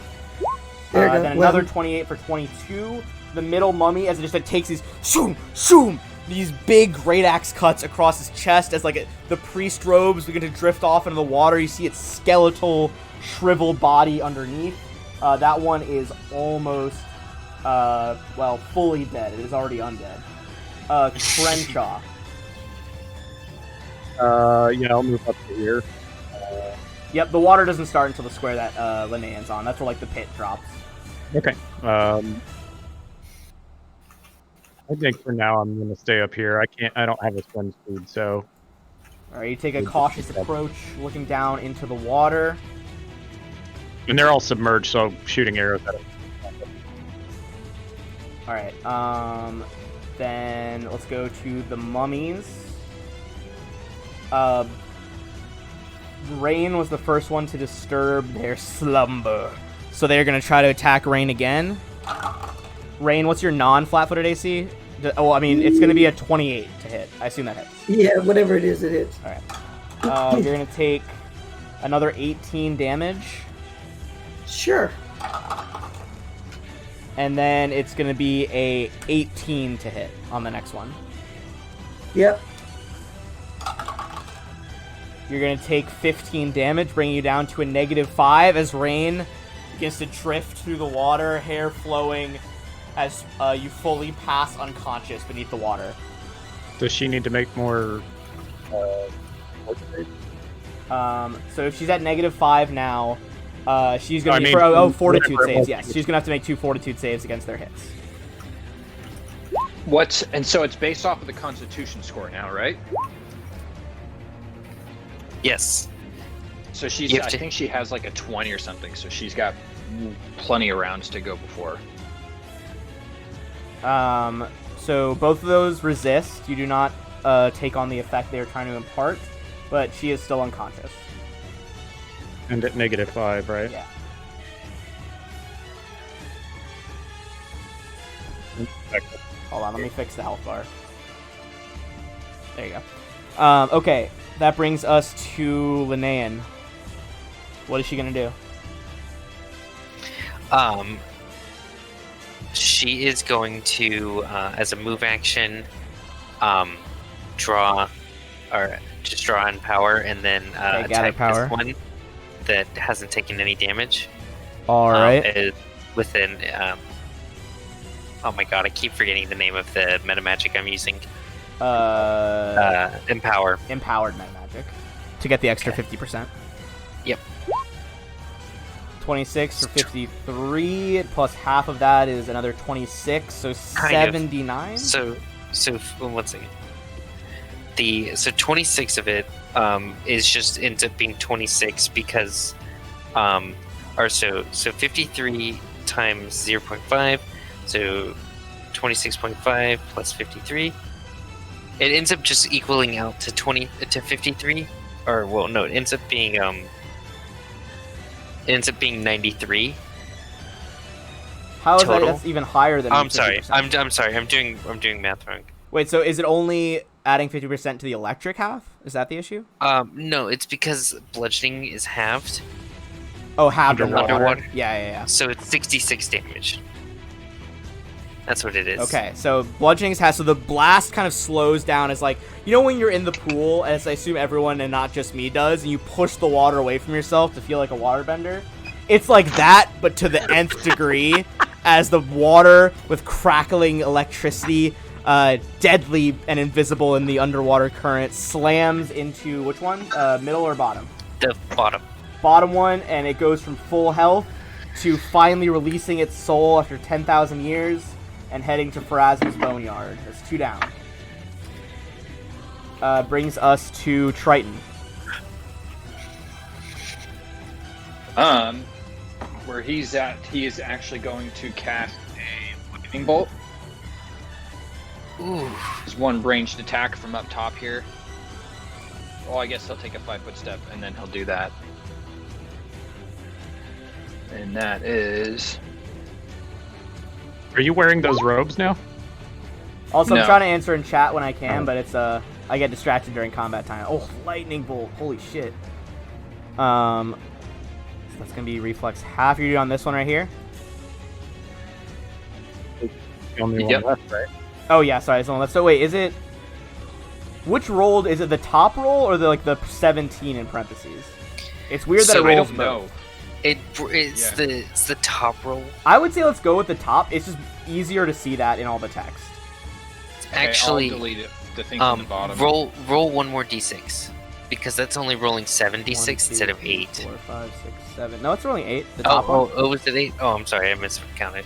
There you go. Then another 28 for 22. The middle mummy, as it just takes these these big great axe cuts across his chest as the priest robes begin to drift off into the water. You see its skeletal, shriveled body underneath. That one is almost, fully dead. It is already undead. Crenshaw. Yeah, I'll move up to here. Yep, the water doesn't start until the square that Linnean's on. That's where the pit drops. Okay. I think for now I'm gonna stay up here. I don't have a swim speed, so. Alright, you take a cautious approach, looking down into the water. And they're all submerged, so shooting arrows at them. Alright, then let's go to the mummies. Rain was the first one to disturb their slumber. So they're going to try to attack Rain again. Rain, what's your non-flat-footed AC? Oh, I mean, it's going to be a 28 to hit. I assume that hits. Yeah, whatever it is, it hits. Alright. You're going to take another 18 damage. Sure. And then it's going to be a 18 to hit on the next one. Yep. You're going to take 15 damage, bringing you down to a -5 as Rain begins to drift through the water, hair flowing as you fully pass unconscious beneath the water. Does she need to make more? So if she's at -5 now, she's going to need fortitude saves. Yes, she's going to have to make 2 fortitude saves against their hits. And so it's based off of the Constitution score now, right? Yes. So I think she has like a 20 or something, so she's got plenty of rounds to go before. So both of those resist. You do not take on the effect they are trying to impart, but she is still unconscious. And at -5, right? Yeah. Hold on, let me fix the health bar. There you go. Okay, that brings us to Linnean. What is she gonna do? She is going to, as a move action, draw in power, and then attack power. this one that hasn't taken any damage. All right. Within, oh my god, I keep forgetting the name of the meta magic I'm using. Empower. Empowered meta magic to get the extra 50%. Yep. 26 for 53, plus half of that is another 26, so 79. So 1 second. So 26 of it is just ends up being 26 because so 53 times 0.5, so 26.5 plus 53. It ends up just equaling out to 53, or well, no, it ends up being 93. How is total. that's even higher than? I'm sorry. 50%? I'm sorry. I'm doing math wrong. Wait, so is it only adding 50% to the electric half? Is that the issue? No, it's because bludgeoning is halved. Oh, halved Underwater. Yeah. So it's 66 damage. That's what it is. Okay, so bludgeoning is half. So the blast kind of slows down as like, you know when you're in the pool, as I assume everyone and not just me does, and you push the water away from yourself to feel like a waterbender? It's like that, but to the nth degree, as the water with crackling electricity, deadly and invisible in the underwater current, slams into which one? Middle or bottom? The bottom. Bottom one, and it goes from full health to finally releasing its soul after 10,000 years and heading to Pharasma's boneyard. That's 2 down. Brings us to Triton. Where he's at, he is actually going to cast a lightning bolt. Ooh. There's one ranged attack from up top here. Well, I guess he'll take a 5-foot step and then he'll do that. And that is... Are you wearing those robes now? Also, I'm No. trying to answer in chat when I can, but it's I get distracted during combat time. Oh, lightning bolt! Holy shit. So that's gonna be reflex half. You're doing on this one right here. The only Yep. one left, right? Oh yeah, sorry, it's one left. So wait, is it which rolled? Is it the top roll or the 17 in parentheses? It's weird that So it I rolls don't both. know. It's the top roll. I would say let's go with the top. It's just easier to see that in all the text. Actually, I'll delete it. The thing on the bottom. roll one more d6 because that's only rolling 76 1, 2, instead of 3, 8. 4, 5, 6, 7. No, it's rolling 8. The top one. Oh, was it 8? Oh, I'm sorry, I miscounted.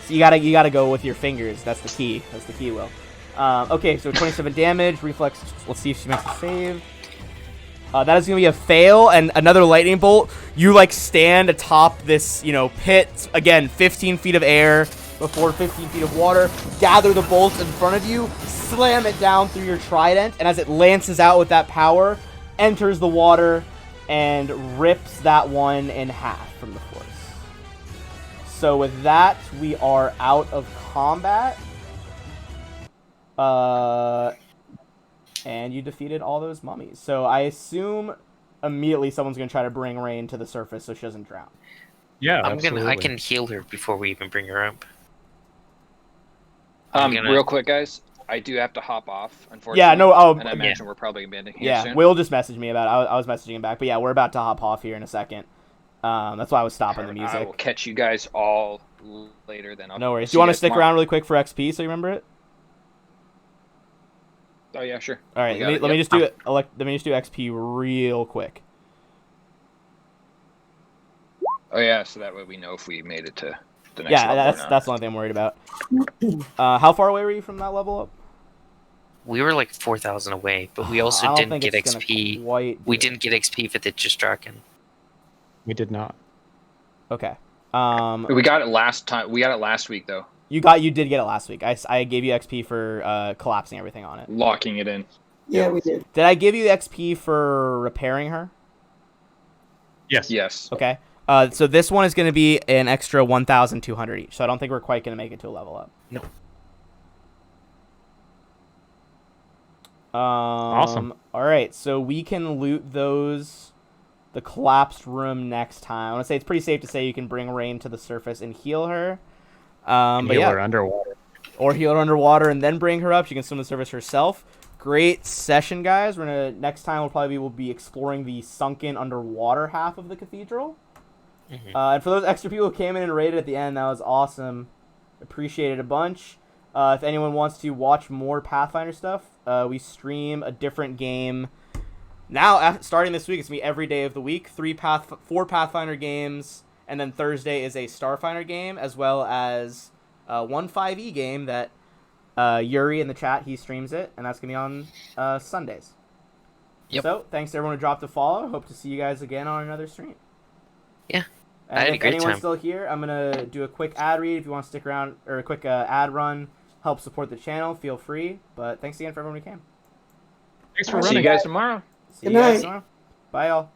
So you gotta go with your fingers. That's the key. That's the key, Will. Okay, so 27 damage. Reflex. Let's see if she makes a save. That is gonna be a fail, and another lightning bolt. You like stand atop this, pit again, 15 feet of air before 15 feet of water. Gather the bolts in front of you, slam it down through your trident, and as it lances out with that power, enters the water and rips that one in half from the force. So with that, we are out of combat. And you defeated all those mummies. So I assume immediately someone's going to try to bring Rain to the surface so she doesn't drown. Yeah, I absolutely. can heal her before we even bring her up. I'm gonna- Real quick, guys. I do have to hop off, unfortunately. Yeah, no, and I imagine we're probably going to be ending here Yeah, soon. Will just messaged me about it. I was messaging him back. But yeah, we're about to hop off here in a second. That's why I was stopping the I music. will catch you guys all later then. No worries. See Do you want to guys stick tomorrow. around really quick for XP so you remember it? Oh, yeah, sure. All right, We got let it, me yep. just do it. Let me just do XP real quick. Oh, yeah, so that way we know if we made it to the next Yeah, level or not. that's the only thing I'm worried about. How far away were you from that level up? We were like 4,000 away, but we also I don't didn't think get it's gonna XP. quite We do it. didn't get XP for the Jistraken. We did not. Okay. We got it last time. We got it last week, though. You did get it last week. I gave you XP for collapsing everything on it. Locking it in. Yeah, we did. Did I give you XP for repairing her? Yes. Yes. Okay. So this one is going to be an extra 1,200 each. So I don't think we're quite going to make it to a level up. No. Awesome. All right. So we can loot the collapsed room next time. I want to say it's pretty safe to say you can bring Rain to the surface and heal her. But Heal yeah, her underwater. or heal her underwater and then bring her up. She can swim to the surface herself. Great session, guys. Next time we'll be exploring the sunken underwater half of the cathedral. Mhm. And for those extra people who came in and raided at the end, that was awesome. Appreciate it a bunch. If anyone wants to watch more Pathfinder stuff, we stream a different game Now, starting this week, it's going to be every day of the week. 4 Pathfinder games, and then Thursday is a Starfinder game, as well as 1 5e game that Yuri in the chat, he streams it, and that's going to be on Sundays. Yep. So, thanks to everyone who dropped a follow. Hope to see you guys again on another stream. Yeah. And I had a if great anyone's time. still here, I'm going to do a quick ad read. If you want to stick around, or a quick ad run, help support the channel, feel free. But thanks again for everyone who came. Thanks for See running. you guys tomorrow. See Good you guys night. tomorrow. Bye, all.